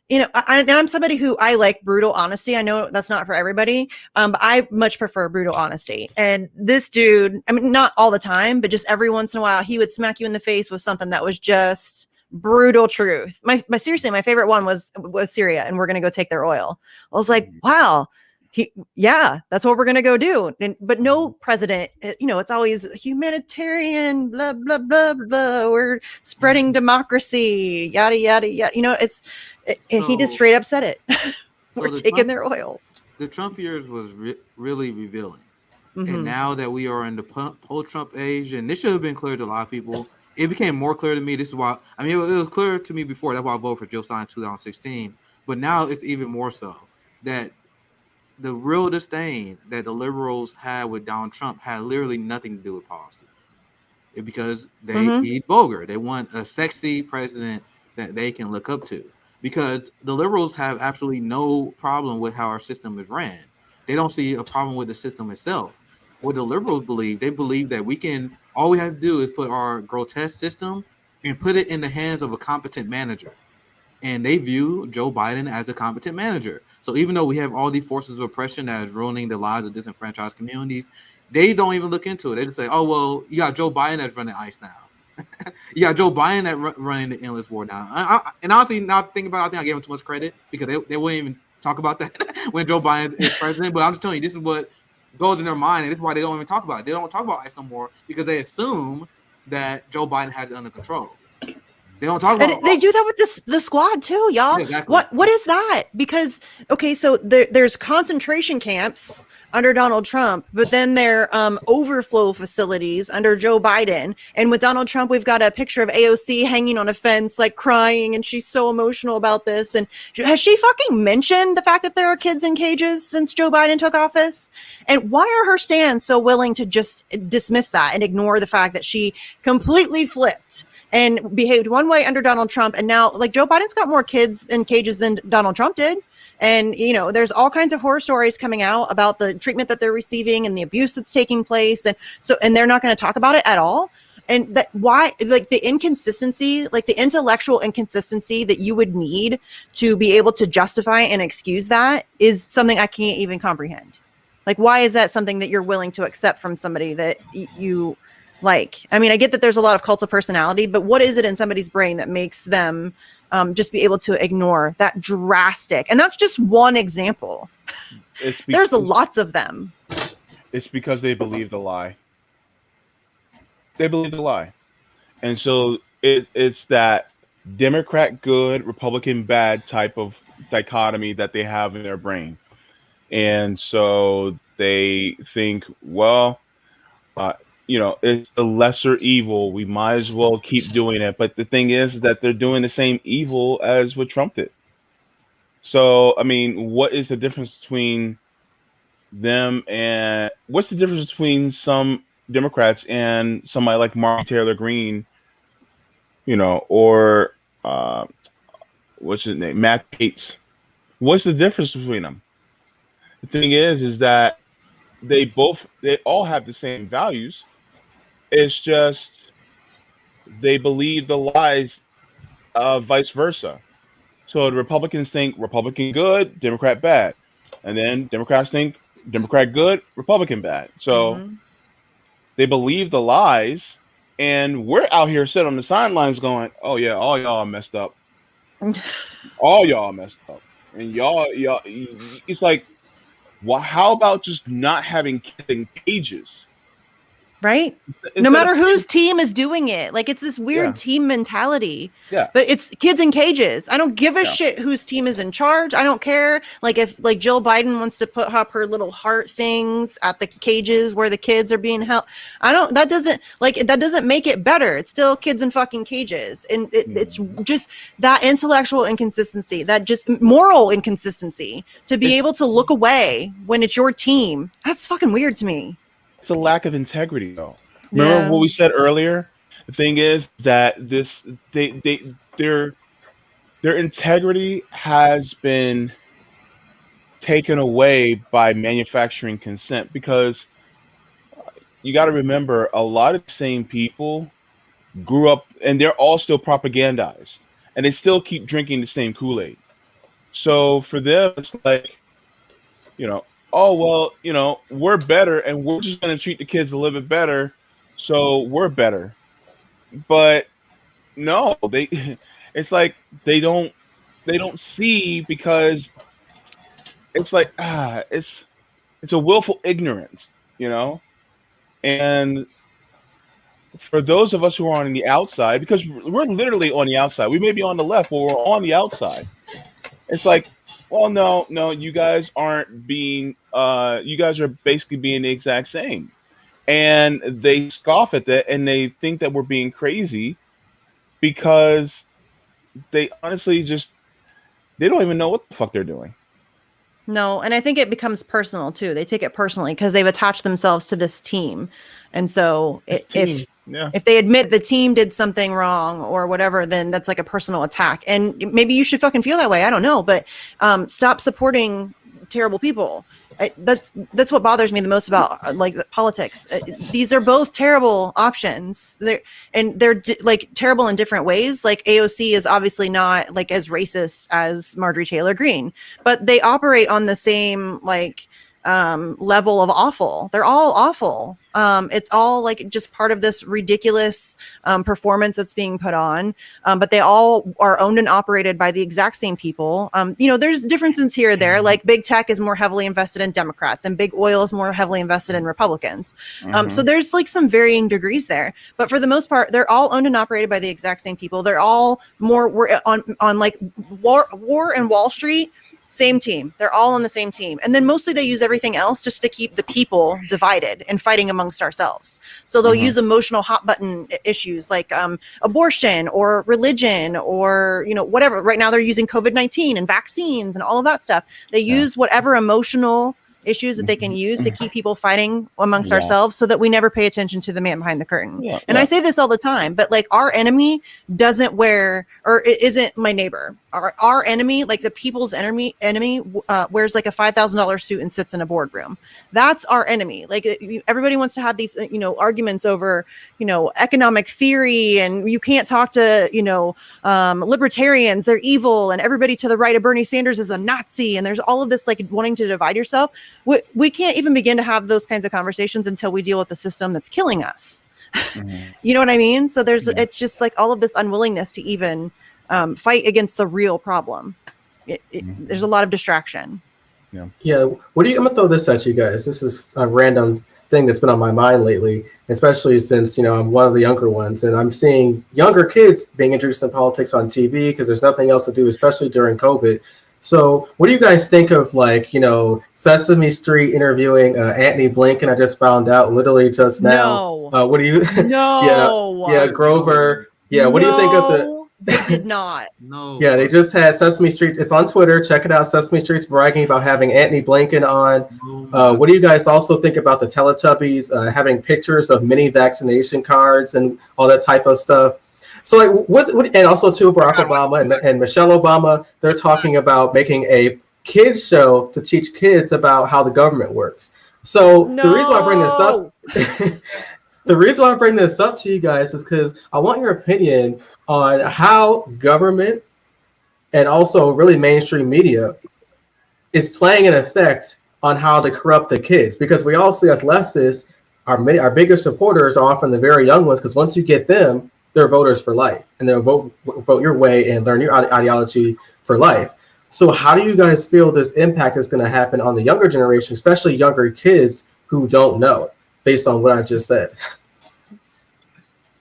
you know, I'm somebody who I like brutal honesty. I know that's not for everybody, but I much prefer brutal honesty. And this dude, I mean, not all the time, but just every once in a while, he would smack you in the face with something that was just brutal truth. Seriously, my favorite one was Syria, and we're going to go take their oil. I was like, wow, that's what we're going to go do. But no president, you know, it's always humanitarian, blah, blah, blah, blah. We're spreading democracy, yada, yada, yada. You know, he just straight up said it. We're taking their oil. The Trump years was really revealing. Mm-hmm. And now that we are in the post-Trump age, and this should have been clear to a lot of people, it became more clear to me. This is why, I mean, it was clear to me before. That's why I voted for Joe Biden in 2016. But now it's even more so that the real disdain that the liberals had with Donald Trump had literally nothing to do with policy. Because he's vulgar. They want a sexy president that they can look up to. Because the liberals have absolutely no problem with how our system is ran. They don't see a problem with the system itself. What the liberals believe, they believe that all we have to do is put our grotesque system and put it in the hands of a competent manager. And they view Joe Biden as a competent manager. So even though we have all these forces of oppression that is ruining the lives of disenfranchised communities, they don't even look into it. They just say, oh, well, you got Joe Biden that's running ICE now. You got Joe Biden that's running the endless war now. And honestly, not thinking about it, I think I gave him too much credit, because they wouldn't even talk about that when Joe Biden is president. But I'm just telling you, this is what goes in their mind, and this is why they don't even talk about it. They don't talk about ICE no more, because they assume that Joe Biden has it under control. They don't talk about it. They do that with the squad too, y'all. Yeah, exactly. What is that? Because, okay, so there's concentration camps under Donald Trump, but then they're overflow facilities under Joe Biden. And with Donald Trump, we've got a picture of AOC hanging on a fence, like crying, and she's so emotional about this. And has she fucking mentioned the fact that there are kids in cages since Joe Biden took office? And why are her stands so willing to just dismiss that and ignore the fact that she completely flipped and behaved one way under Donald Trump, and now, like, Joe Biden's got more kids in cages than Donald Trump did? And, you know, there's all kinds of horror stories coming out about the treatment that they're receiving and the abuse that's taking place. And so, and they're not going to talk about it at all. And that why, like, the inconsistency, like the intellectual inconsistency that you would need to be able to justify and excuse that is something I can't even comprehend. Like, why is that something that you're willing to accept from somebody that you like? I mean, I get that there's a lot of cult of personality, but what is it in somebody's brain that makes them just be able to ignore that drastic? And that's just one example. There's lots of them. It's because they believe the lie. They believe the lie. And so it's that Democrat good, Republican bad type of dichotomy that they have in their brain. And so they think, well, you know, it's a lesser evil. We might as well keep doing it. But the thing is that they're doing the same evil as what Trump did. So, I mean, what is the difference between them and what's the difference between some Democrats and somebody like Marjorie Taylor Greene, you know, or what's his name, Matt Gaetz? What's the difference between them? The thing is that they all have the same values. It's just they believe the lies, vice versa. So the Republicans think Republican good, Democrat bad, and then Democrats think Democrat good, Republican bad. So they believe the lies, and we're out here sitting on the sidelines going, "Oh yeah, all y'all messed up. All y'all messed up," and y'all. It's like, well, how about just not having kids in cages? Right? No matter whose team is doing it. Like, it's this weird team mentality. Yeah. But it's kids in cages. I don't give a shit whose team is in charge. I don't care. Like, if like Jill Biden wants to put up her little heart things at the cages where the kids are being held, that doesn't make it better. It's still kids in fucking cages. And it's just that intellectual inconsistency, that just moral inconsistency to be able to look away when it's your team. That's fucking weird to me. It's a lack of integrity, though. Remember what we said earlier? The thing is that their integrity has been taken away by manufacturing consent, because you got to remember, a lot of the same people grew up and they're all still propagandized, and they still keep drinking the same Kool-Aid. So for them, it's like, you know, oh, well, you know, we're better and we're just going to treat the kids a little bit better, so we're better. But no, it's like they don't see, because it's like, it's a willful ignorance, you know? And for those of us who are on the outside, because we're literally on the outside, we may be on the left, but we're on the outside. It's like, well, no, you guys aren't being, you guys are basically being the exact same. And they scoff at that, and they think that we're being crazy, because they honestly they don't even know what the fuck they're doing. No, and I think it becomes personal too. They take it personally because they've attached themselves to this team. And so if they admit the team did something wrong or whatever, then that's like a personal attack. And maybe you should fucking feel that way. I don't know, but stop supporting terrible people. That's what bothers me the most about like politics. These are both terrible options. They're like terrible in different ways. Like AOC is obviously not like as racist as Marjorie Taylor Greene, but they operate on the same like level of awful. They're all awful. It's all like just part of this ridiculous performance that's being put on. But they all are owned and operated by the exact same people. You know, there's differences here or there. Like big tech is more heavily invested in Democrats, and big oil is more heavily invested in Republicans. So there's like some varying degrees there. But for the most part, they're all owned and operated by the exact same people. They're all we're on like War and Wall Street Same team. They're all on the same team. And then mostly they use everything else just to keep the people divided and fighting amongst ourselves. So they'll use emotional hot button issues like abortion or religion or, whatever. Right now they're using COVID-19 and vaccines and all of that stuff. They use whatever emotional issues that they can use to keep people fighting amongst ourselves so that we never pay attention to the man behind the curtain. I say this all the time, but like our enemy doesn't wear, or it isn't my neighbor. Our enemy, like the people's enemy wears like a $5,000 suit and sits in a boardroom. That's our enemy. Like everybody wants to have these, arguments over, economic theory, and you can't talk to, libertarians, they're evil, and everybody to the right of Bernie Sanders is a Nazi. And there's all of this like wanting to divide yourself. We can't even begin to have those kinds of conversations until we deal with the system that's killing us. You know what I mean? So it's just like all of this unwillingness to even fight against the real problem. There's a lot of distraction. Yeah. I'm gonna throw this at you guys. This is a random thing that's been on my mind lately, especially since I'm one of the younger ones, and I'm seeing younger kids being introduced in politics on TV because there's nothing else to do, especially during COVID. So what do you guys think of Sesame Street interviewing Antony Blinken? I just found out literally just now. No. What do you? No. Yeah, Grover. Yeah, what do you think of the? They did not. No. Yeah, they just had Sesame Street. It's on Twitter. Check it out. Sesame Street's bragging about having Antony Blinken on. What do you guys also think about the Teletubbies having pictures of mini vaccination cards and all that type of stuff? So what and also too, Barack Obama and Michelle Obama, they're talking about making a kids show to teach kids about how the government works. So the reason why I bring this up, the reason why I bring this up to you guys is because I want your opinion on how government and also really mainstream media is playing an effect on how to corrupt the kids. Because we all see as leftists, our biggest supporters are often the very young ones, because once you get them, they're voters for life, and they'll vote your way and learn your ideology for life. So how do you guys feel this impact is going to happen on the younger generation, especially younger kids who don't know, based on what I just said?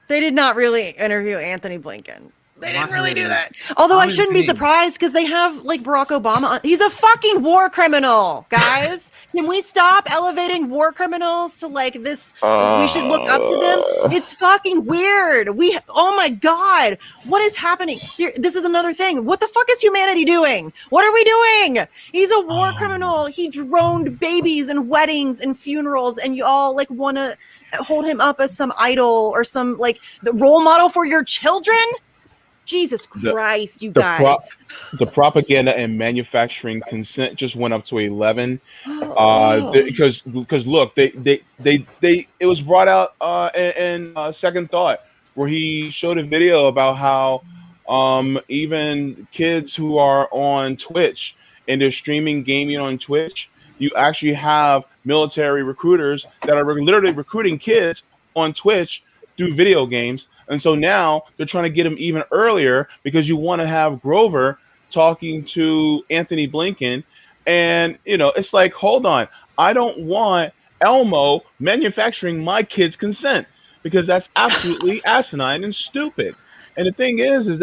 They did not really interview Antony Blinken. They didn't really do that. Although I shouldn't be surprised because they have like Barack Obama. He's a fucking war criminal, guys. Can we stop elevating war criminals to like this? We should look up to them. It's fucking weird. Oh my God. What is happening? This is another thing. What the fuck is humanity doing? What are we doing? He's a war criminal. He droned babies and weddings and funerals, and you all like want to hold him up as some idol or some like the role model for your children. Jesus Christ, you guys. The propaganda and manufacturing consent just went up to 11. Because look, they it was brought out in Second Thought, where he showed a video about how even kids who are on Twitch and they're streaming gaming on Twitch, you actually have military recruiters that are literally recruiting kids on Twitch through video games. And so now they're trying to get him even earlier because you want to have Grover talking to Antony Blinken. And, it's like, hold on. I don't want Elmo manufacturing my kid's consent because that's absolutely asinine and stupid. And the thing is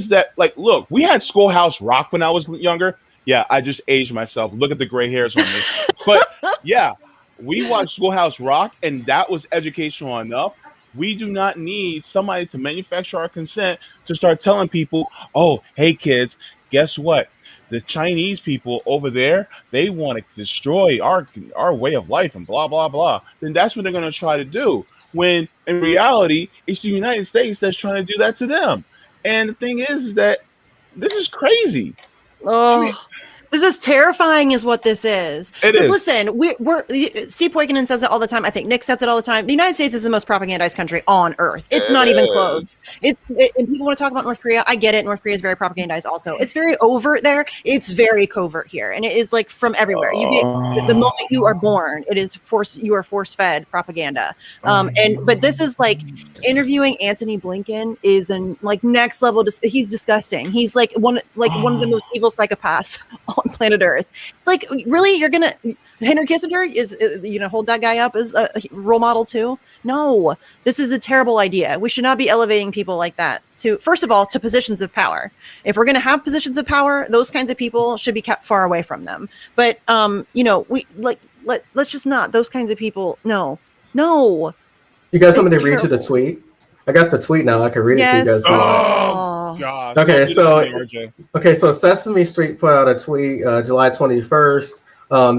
that like, look, we had Schoolhouse Rock when I was younger. Yeah, I just aged myself. Look at the gray hairs on me. But yeah, we watched Schoolhouse Rock and that was educational enough. We do not need somebody to manufacture our consent to start telling people, oh, hey, kids, guess what? The Chinese people over there, they want to destroy our way of life and blah, blah, blah. Then that's what they're going to try to do. When in reality, it's the United States that's trying to do that to them. And the thing is that this is crazy. This is terrifying is what this is. It is. Listen, we're Steve Poikonen says it all the time. I think Nick says it all the time. The United States is the most propagandized country on earth. It's not even close. And people want to talk about North Korea. I get it. North Korea is very propagandized also. It's very overt there. It's very covert here. And it is like from everywhere. You get the moment you are born, you are force-fed propaganda. But this is like interviewing Antony Blinken is an like next level. He's disgusting. He's like one of the most evil psychopaths planet Earth. It's like, really, you're gonna Henry Kissinger is you know, hold that guy up as a role model too? No, this is a terrible idea. We should not be elevating people like that to, first of all, to positions of power. If we're going to have positions of power, those kinds of people should be kept far away from them. But you know, we let's just not, those kinds of people. No. You guys want It's me to read you the terrible. tweet? I got the tweet now. I can read it to you Yes. guys. If you want. Oh gosh. Okay, Don't do so- this to me, RJ. Okay, so Sesame Street put out a tweet July 21st.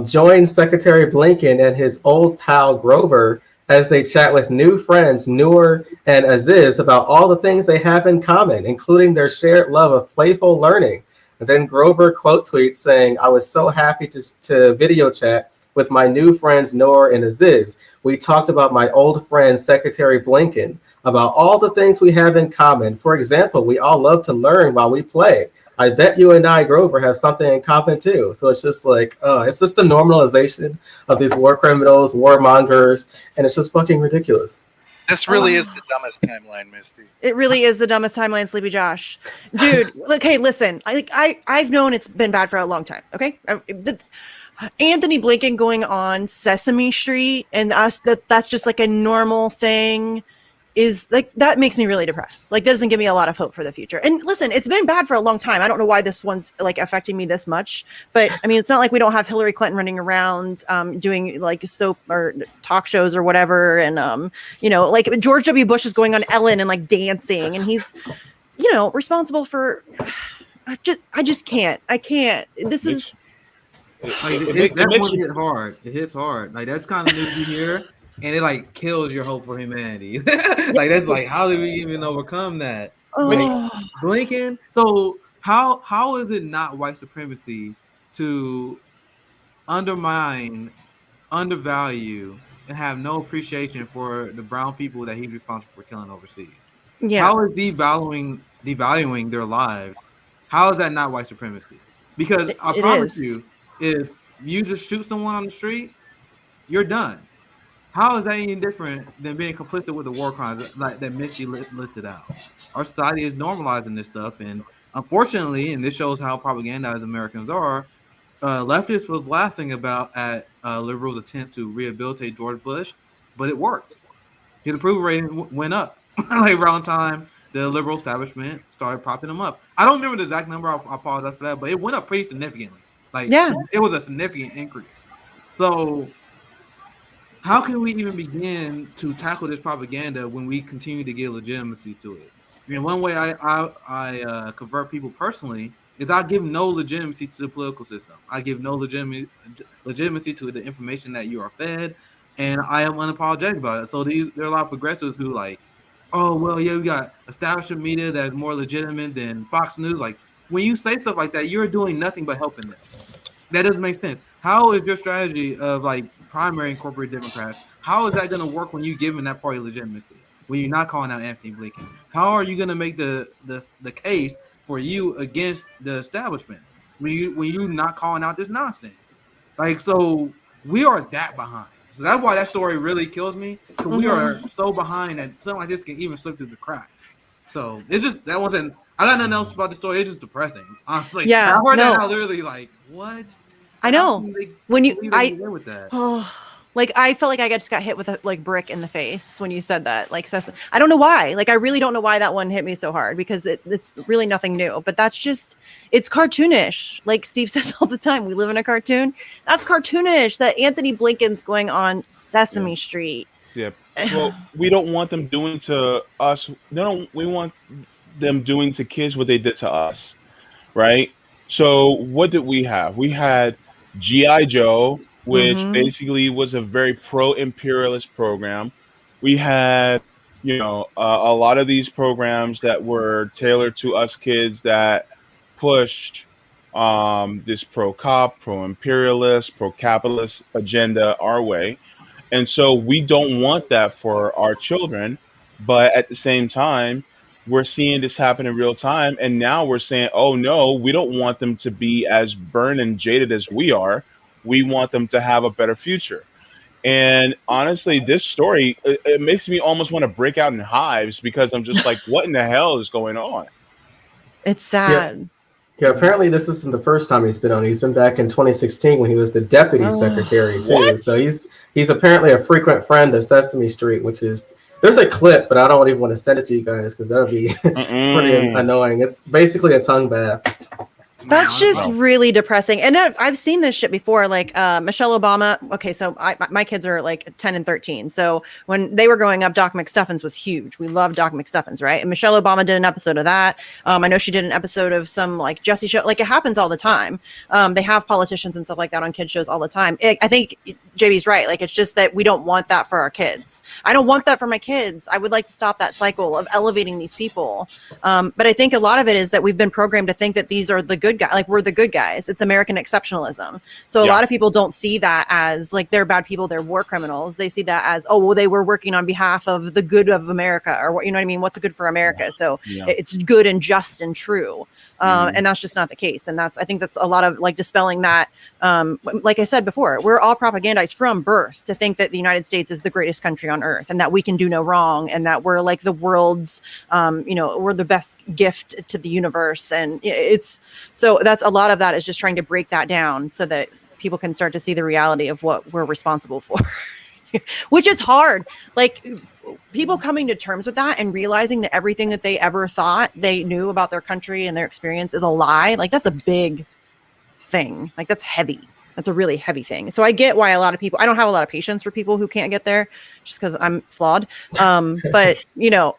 Join Secretary Blinken and his old pal Grover as they chat with new friends Noor and Aziz about all the things they have in common, including their shared love of playful learning. And then Grover quote tweets saying, "I was so happy to video chat with my new friends Noor and Aziz. We talked about my old friend Secretary Blinken, about all the things we have in common. For example, we all love to learn while we play. I bet you and I, Grover, have something in common too." So it's just like, it's just the normalization of these war criminals, warmongers, and it's just fucking ridiculous. This really is the dumbest timeline, Misty. It really is the dumbest timeline, Sleepy Josh. Dude, okay, listen. I've known it's been bad for a long time. Okay, Anthony Blinken going on Sesame Street and that's just like a normal thing is like, that makes me really depressed. Like, that doesn't give me a lot of hope for the future. And listen, it's been bad for a long time. I don't know why this one's like affecting me this much, but I mean, it's not like we don't have Hillary Clinton running around doing like soap or talk shows or whatever. And you know, like George W. Bush is going on Ellen and like dancing, and he's, you know, responsible for I just can't. I can't. This is Like that one hit hard. It hits hard. Like that's kind of news you hear, and it like kills your hope for humanity. Like that's like, how do we even overcome that? Blinken. So how is it not white supremacy to undermine, undervalue, and have no appreciation for the brown people that he's responsible for killing overseas? yeah. How is devaluing their lives? How is that not white supremacy? Because I It promise is. you, if you just shoot someone on the street, you're done. How is that any different than being complicit with the war crimes like that Misty listed out? Our society is normalizing this stuff, and unfortunately, and this shows how propagandized Americans are, leftists was laughing at liberals' attempt to rehabilitate George Bush, but it worked. His approval rating went up. Like around time the liberal establishment started propping him up. I don't remember the exact number. I apologize for that, but it went up pretty significantly. Like, Yeah. it was a significant increase. So how can we even begin to tackle this propaganda when we continue to give legitimacy to it? I mean, one way I convert people personally is I give no legitimacy to the political system. I give no legitimacy to the information that you are fed, and I am unapologetic about it. So there are a lot of progressives who like, oh, well, yeah, we got establishment media that's more legitimate than Fox News. Like, when you say stuff like that, you're doing nothing but helping them. That doesn't make sense. How is your strategy of like primary and corporate Democrats, how is that going to work when you give them that party legitimacy? When you're not calling out Anthony Blinken? How are you going to make the case for you against the establishment when you not calling out this nonsense? Like, so we are that behind. So that's why that story really kills me. So we are so behind that something like this can even slip through the cracks. So it's just, that wasn't, I got nothing else about the story. It's just depressing. Honestly, Yeah, I heard no. that, I literally like, what? I know. When you, with that. Like, I felt like I just got hit with a like brick in the face when you said that. Like, I don't know why. Like, I really don't know why that one hit me so hard, because it's really nothing new. But that's just, it's cartoonish. Like Steve says all the time, we live in a cartoon. That's cartoonish. That Anthony Blinken's going on Sesame Street. Yeah. Well, we don't want them doing to us. No, we want them doing to kids what they did to us, right? So what did we have? We had G.I. Joe, which basically was a very pro-imperialist program. We had, you know, a lot of these programs that were tailored to us kids that pushed this pro-cop, pro-imperialist, pro-capitalist agenda our way. And so we don't want that for our children. But at the same time, we're seeing this happen in real time. And now we're saying, oh, no, we don't want them to be as burned and jaded as we are. We want them to have a better future. And honestly, this story, it makes me almost want to break out in hives, because I'm just like, what in the hell is going on? It's sad. Yeah, apparently this isn't the first time he's been on. He's been back in 2016 when he was the deputy secretary too. What? So he's apparently a frequent friend of Sesame Street, which is there's a clip, but I don't even want to send it to you guys because that'll be pretty annoying. It's basically a tongue bath. That's just No. really depressing. And I've seen this shit before. Like Michelle Obama. Okay, so my kids are like 10 and 13. So when they were growing up, Doc McStuffins was huge. We loved Doc McStuffins, right? And Michelle Obama did an episode of that. I know she did an episode of some like Jesse show. Like it happens all the time. They have politicians and stuff like that on kids shows all the time. I think JB's right. Like it's just that we don't want that for our kids. I don't want that for my kids. I would like to stop that cycle of elevating these people. But I think a lot of it is that we've been programmed to think that these are the good guys, like we're the good guys. It's American exceptionalism. So a lot of people don't see that as like they're bad people, they're war criminals. They see that as, oh, well, they were working on behalf of the good of America, or what, you know what I mean? What's good for America? So it's good and just and true. And that's just not the case. And I think that's a lot of like dispelling that. Like I said before, we're all propagandized from birth to think that the United States is the greatest country on earth and that we can do no wrong and that we're like the world's, we're the best gift to the universe. And it's so that's a lot of that is just trying to break that down so that people can start to see the reality of what we're responsible for. Which is hard. Like people coming to terms with that and realizing that everything that they ever thought they knew about their country and their experience is a lie. Like that's a big thing. Like that's heavy. That's a really heavy thing. So I get why a lot of people, I don't have a lot of patience for people who can't get there just because I'm flawed. But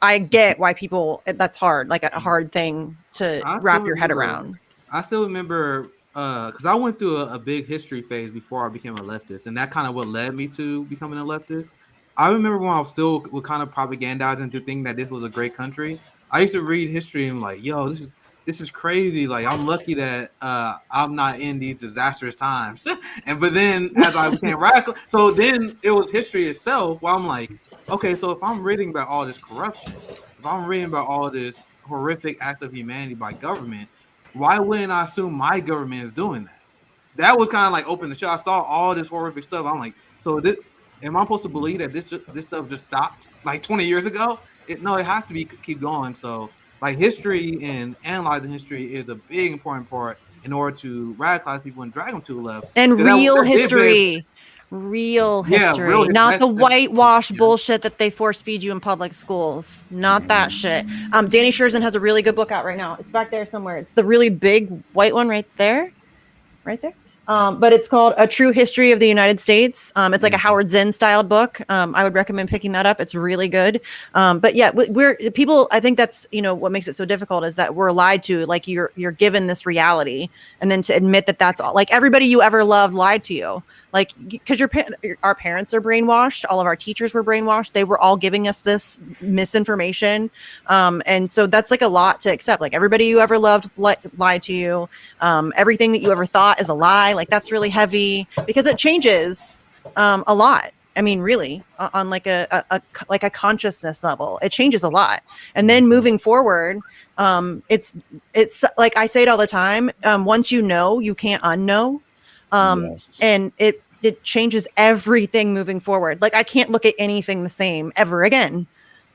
I get why that's hard, like a hard thing to wrap your head around. I still remember because I went through a big history phase before I became a leftist, and that kind of what led me to becoming a leftist. I remember when I was still kind of propagandizing to think that this was a great country. I used to read history and like, yo, this is crazy. Like, I'm lucky that I'm not in these disastrous times. But then as I became radical, so then it was history itself where I'm like, okay, so if I'm reading about all this corruption, if I'm reading about all this horrific act of humanity by government, why wouldn't I assume my government is doing that? That was kind of like open the show. I saw all this horrific stuff. I'm like, so am I supposed to believe that this stuff just stopped like 20 years ago? No, it has to keep going. So like history and analyzing history is a big important part in order to radicalize people and drag them to the left. And real history. Real history, not the whitewash bullshit that they force feed you in public schools. Not that shit. Danny Scherzen has a really good book out right now. It's back there somewhere. It's the really big white one right there. But it's called A True History of the United States. It's like a Howard Zinn styled book. I would recommend picking that up. It's really good. But yeah, we're people. I think that's what makes it so difficult is that we're lied to. Like you're given this reality, and then to admit that that's all. Like everybody you ever loved lied to you. Like, because our parents are brainwashed, all of our teachers were brainwashed. They were all giving us this misinformation, and so that's like a lot to accept. Like everybody you ever loved lied to you. Everything that you ever thought is a lie. Like that's really heavy because it changes a lot. I mean, really, on like a consciousness level, it changes a lot. And then moving forward, it's like I say it all the time. Once you know, you can't unknow. And it changes everything moving forward. Like I can't look at anything the same ever again.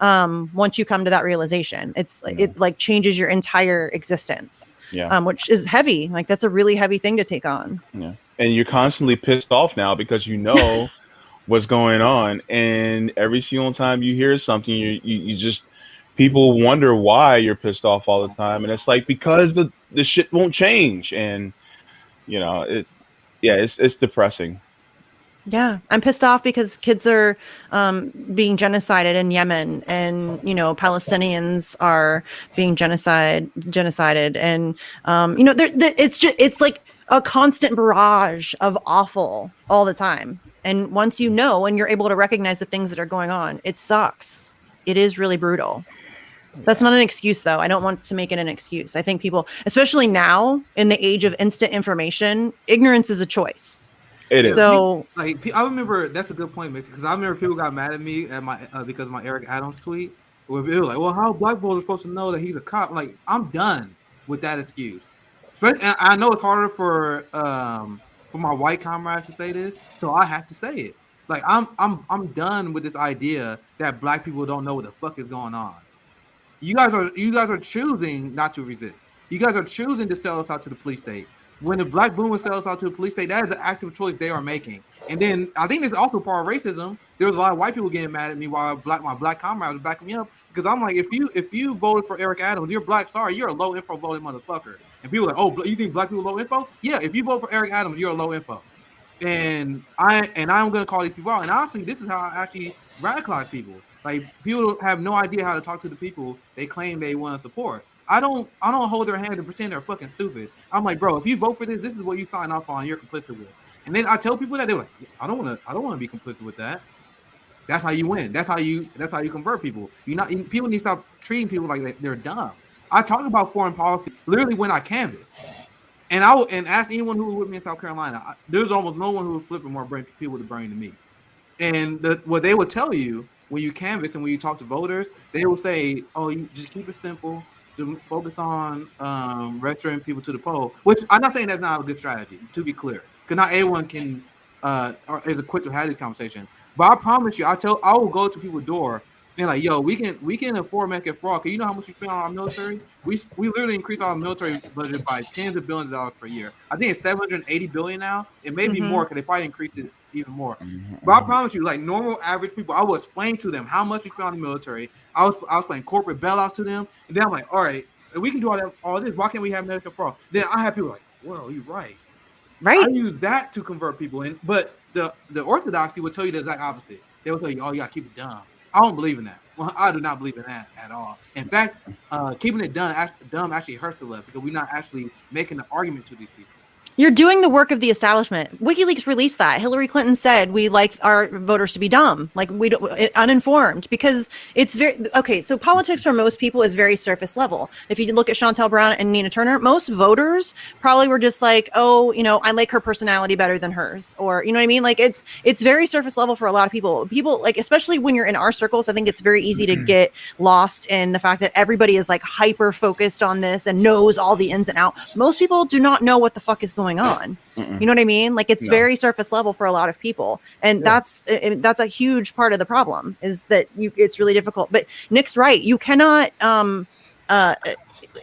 Once you come to that realization, it like changes your entire existence. Which is heavy. Like that's a really heavy thing to take on. Yeah. And you're constantly pissed off now because what's going on. And every single time you hear something, you just people wonder why you're pissed off all the time. And it's like because the shit won't change. And it's depressing. Yeah, I'm pissed off because kids are being genocided in Yemen, and Palestinians are being genocided, and it's like a constant barrage of awful all the time. And once you know, and you're able to recognize the things that are going on, it sucks. It is really brutal. That's not an excuse, though. I don't want to make it an excuse. I think people, especially now in the age of instant information, ignorance is a choice. It is. So, like, I remember that's a good point, Missy, because I remember people got mad at me at my because of my Eric Adams tweet. Where they were like, "Well, how black people are supposed to know that he's a cop?" Like, I'm done with that excuse. And I know it's harder for my white comrades to say this, so I have to say it. Like, I'm done with this idea that black people don't know what the fuck is going on. You guys are choosing not to resist. You guys are choosing to sell us out to the police state. When the black boomers sell us out to the police state, that is an active choice they are making. And then I think this is also part of racism. There was a lot of white people getting mad at me while my black comrades were backing me up because I'm like, if you voted for Eric Adams, you're black. Sorry, you're a low info voting motherfucker. And people are like, oh, you think black people are low info? Yeah, if you vote for Eric Adams, you're a low info. And I'm gonna call these people out. And honestly, this is how I actually radicalize people. Like people have no idea how to talk to the people they claim they want to support. I don't hold their hand and pretend they're fucking stupid. I'm like, bro, if you vote for this is what you sign off on. You're complicit with. And then I tell people that they're like, I don't want to be complicit with that. That's how you win. That's how you convert people. People need to stop treating people like they're dumb. I talk about foreign policy literally when I canvass. And ask anyone who was with me in South Carolina. There's almost no one who was flipping more people with the brain than me. And what they would tell you when you canvass and when you talk to voters, they will say, "Oh, you just keep it simple. Just focus on registering people to the poll." Which I'm not saying that's not a good strategy. To be clear, because not everyone can is equipped to have this conversation. But I promise you, I will go to people's door. And like, yo, we can afford Medicare for all. Cause you know how much we spend on our military? We literally increased our military budget by tens of billions of dollars per year. I think it's $780 billion now. It may be more because they probably increased it even more. But I promise you, like normal average people, I will explain to them how much we spend on the military. I was explaining corporate bailouts to them, and then I'm like, all right, if we can do all this, why can't we have Medicare for all? Then I have people like, whoa, you're right. Right. I use that to convert people in, but the orthodoxy will tell you the exact opposite. They will tell you, oh, you gotta keep it dumb. I don't believe in that. Well, I do not believe in that at all. In fact, keeping it dumb actually hurts the left because we're not actually making the argument to these people. You're doing the work of the establishment. WikiLeaks released that. Hillary Clinton said we like our voters to be dumb, like we don't uninformed, because it's okay. So politics for most people is very surface level. If you look at Chantel Brown and Nina Turner, most voters probably were just like, oh, I like her personality better than hers, or you know what I mean? Like it's very surface level for a lot of people. People like, especially when you're in our circles, I think it's very easy to get lost in the fact that everybody is like hyper focused on this and knows all the ins and outs. Most people do not know what the fuck is going on. You know what I mean? Like it's very surface level for a lot of people, and that's a huge part of the problem is that it's really difficult. But Nick's right. You cannot.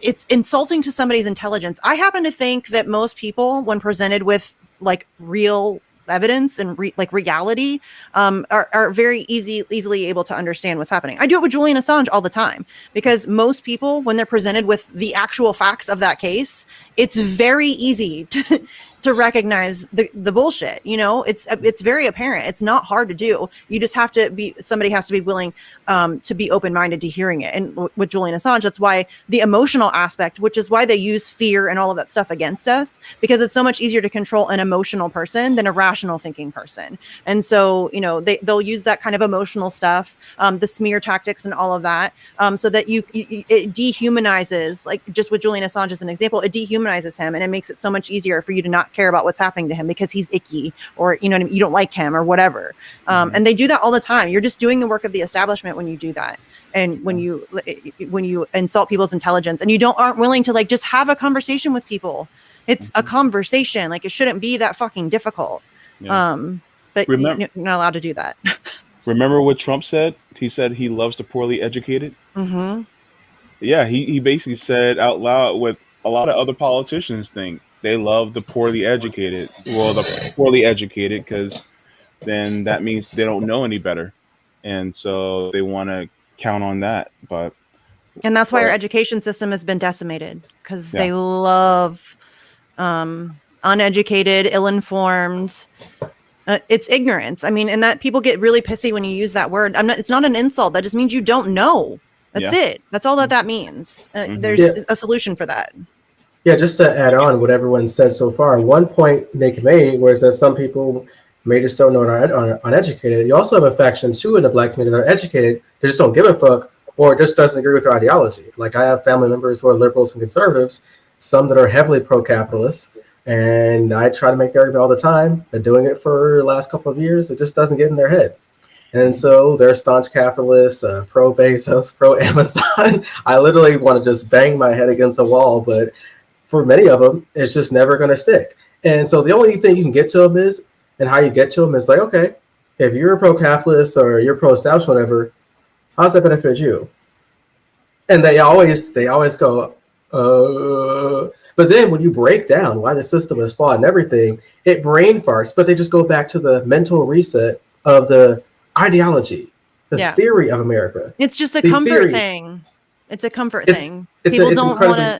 It's insulting to somebody's intelligence. I happen to think that most people, when presented with like real evidence and reality, are very easily able to understand what's happening. I do it with Julian Assange all the time because most people, when they're presented with the actual facts of that case, it's very easy to recognize the bullshit. It's very apparent. It's not hard to do. You just have to somebody has to be willing to be open-minded to hearing it. And with Julian Assange, that's why the emotional aspect, which is why they use fear and all of that stuff against us, because it's so much easier to control an emotional person than a rational thinking person. And so, they'll use that kind of emotional stuff, the smear tactics and all of that, so that it dehumanizes, like just with Julian Assange as an example, it dehumanizes him and it makes it so much easier for you to not care about what's happening to him because he's icky or, you don't like him or whatever. And they do that all the time. You're just doing the work of the establishment when you do that. And when you insult people's intelligence and you aren't willing to like just have a conversation with people. It's a conversation. Like it shouldn't be that fucking difficult. But you're not allowed to do that. Remember what Trump said? He said he loves the poorly educated. Mm-hmm. Yeah, he basically said out loud what a lot of other politicians think. They love the poorly educated. Well, the poorly educated because then that means they don't know any better. And so they want to count on that. And that's why our education system has been decimated because they love uneducated, ill-informed. It's ignorance. I mean, and that people get really pissy when you use that word. It's not an insult. That just means you don't know. That's it. That's all that means. There's a solution for that. Yeah, just to add on what everyone said so far, one point Nick made was that some people may just don't know and are uneducated. You also have a faction too in the black community that are educated, they just don't give a fuck or just doesn't agree with their ideology. Like I have family members who are liberals and conservatives, some that are heavily pro-capitalist, and I try to make the argument all the time. Been doing it for the last couple of years. It just doesn't get in their head. And so they're staunch capitalists, pro Bezos, pro Amazon. I literally want to just bang my head against a wall, but for many of them, it's just never going to stick. And so the only thing you can get to them is, and how you get to them is like, okay, if you're a pro-capitalist or you're pro-establishment, whatever, how's that benefit you? And they always go, But then when you break down why the system is flawed and everything, it brain farts, but they just go back to the mental reset of the ideology, the Yeah. theory of America. It's just a The comfort theory. thing. It's a comfort It's- thing. it's People it's don't want incredibly.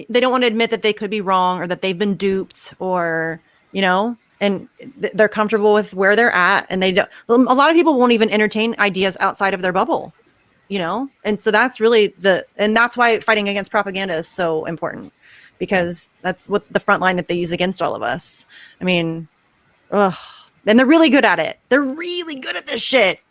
to, they don't want to admit that they could be wrong or that they've been duped or, you know, and they're comfortable with where they're at. And they don't, a lot of people won't even entertain ideas outside of their bubble, you know? And so that's really and that's why fighting against propaganda is so important, because that's what the front line that they use against all of us. I mean, ugh. And they're really good at it. They're really good at this shit.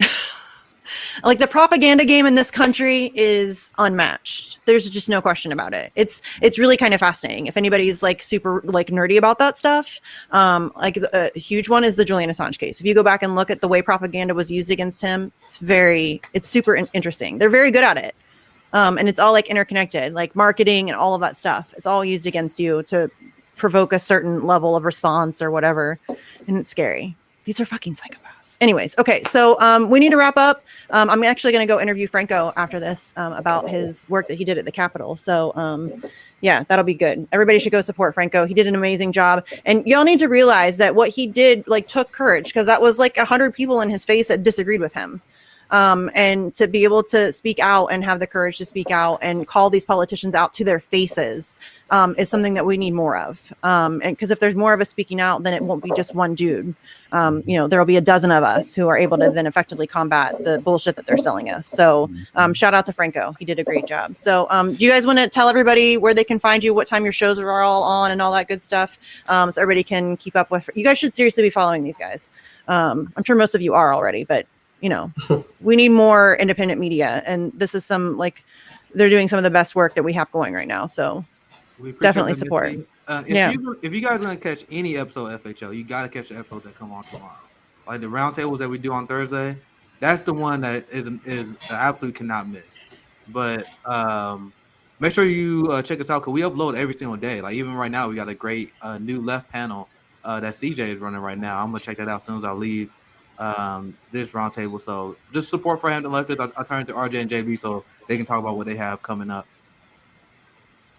Like, the propaganda game in this country is unmatched. There's just no question about it. It's really kind of fascinating. If anybody's like super like nerdy about that stuff, like a huge one is the Julian Assange case. If you go back and look at the way propaganda was used against him, it's super interesting. They're very good at it. And it's all like interconnected, like marketing and all of that stuff. It's all used against you to provoke a certain level of response or whatever. And it's scary. These are fucking psychopaths. Anyways, okay, so we need to wrap up. I'm actually going to go interview Franco after this about his work that he did at the Capitol. So yeah, that'll be good. Everybody should go support Franco. He did an amazing job. And y'all need to realize that what he did like took courage, because that was like 100 people in his face that disagreed with him. And to be able to speak out and have the courage to speak out and call these politicians out to their faces is something that we need more of. And because if there's more of us speaking out, then it won't be just one dude. You know, there'll be a dozen of us who are able to then effectively combat the bullshit that they're selling us. So shout out to Franco. He did a great job. So do you guys want to tell everybody where they can find you, what time your shows are all on and all that good stuff? So everybody can keep up with, you guys should seriously be following these guys. I'm sure most of you are already, but you know, we need more independent media, and this is they're doing some of the best work that we have going right now. So We appreciate definitely that, support. Missy. Yeah. If you guys are gonna catch any episode of FHL, you gotta catch the episode that come on tomorrow. Like the roundtables that we do on Thursday, that's the one that is absolutely cannot miss. But make sure you check us out, because we upload every single day. Like even right now, we got a great new left panel that CJ is running right now. I'm gonna check that out as soon as I leave this roundtable. So just support for him to left it. I turn to RJ and JB so they can talk about what they have coming up.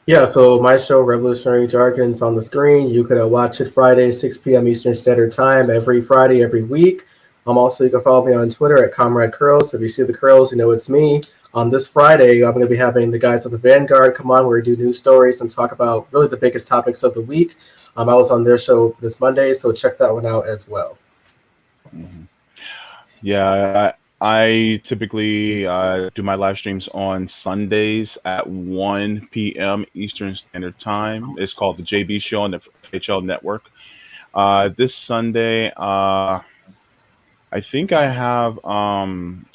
Yeah, so my show, Revolutionary Jargon's on the screen. You could watch it Friday, 6 p.m. Eastern Standard Time, every Friday, every week. Also, you can follow me on Twitter at Comrade Curls. If you see the curls, you know it's me. On this Friday, I'm going to be having the guys of the Vanguard come on where we do news stories and talk about really the biggest topics of the week. I was on their show this Monday, so check that one out as well. Yeah, I typically do my live streams on Sundays at 1 p.m. Eastern Standard Time. It's called the JB Show on the FHL Network. This Sunday, I think I have Alan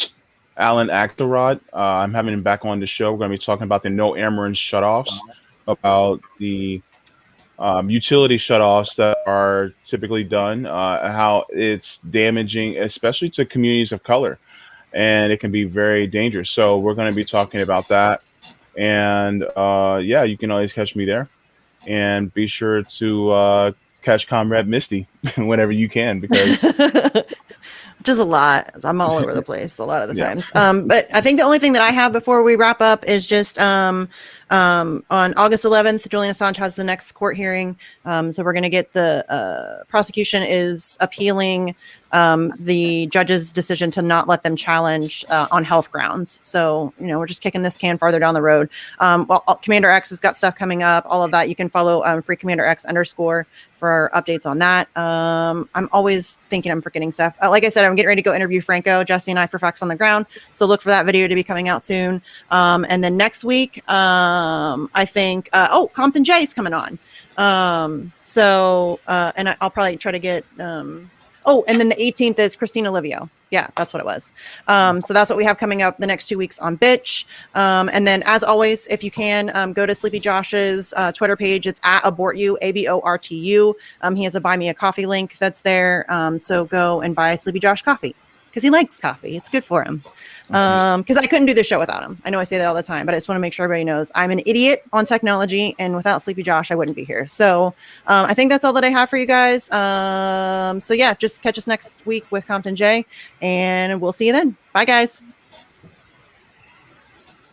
Axelrod. I'm having him back on the show. We're going to be talking about the no Ameren shutoffs, about the utility shutoffs that are typically done, how it's damaging, especially to communities of color, and it can be very dangerous. So we're going to be talking about that. And yeah, you can always catch me there. And be sure to catch Comrade Misty whenever you can, because which is a lot. I'm all over the place a lot of the Yeah. times. But I think the only thing that I have before we wrap up is just on August 11th, Julian Assange has the next court hearing. So we're going to get the prosecution is appealing the judge's decision to not let them challenge on health grounds. So, you know, we're just kicking this can farther down the road. Well, Commander X has got stuff coming up, all of that. You can follow free Commander X _ for updates on that. I'm always thinking I'm forgetting stuff. Like I said, I'm getting ready to go interview Franco, Jesse, and I for Facts on the Ground. So look for that video to be coming out soon. And then next week, I think, Compton J is coming on. And I'll probably try to get, and then the 18th is Christina Livio. Yeah, that's what it was. So that's what we have coming up the next 2 weeks on Bitch. And then, as always, if you can, go to Sleepy Josh's Twitter page. It's at AbortU, ABORTU. He has a Buy Me a Coffee link that's there. So go and buy Sleepy Josh coffee, because he likes coffee. It's good for him. Because I couldn't do this show without him. I know I say that all the time, but I just want to make sure everybody knows I'm an idiot on technology, and without Sleepy Josh, I wouldn't be here. So I think that's all that I have for you guys. So yeah, just catch us next week with Compton J, and we'll see you then. Bye, guys.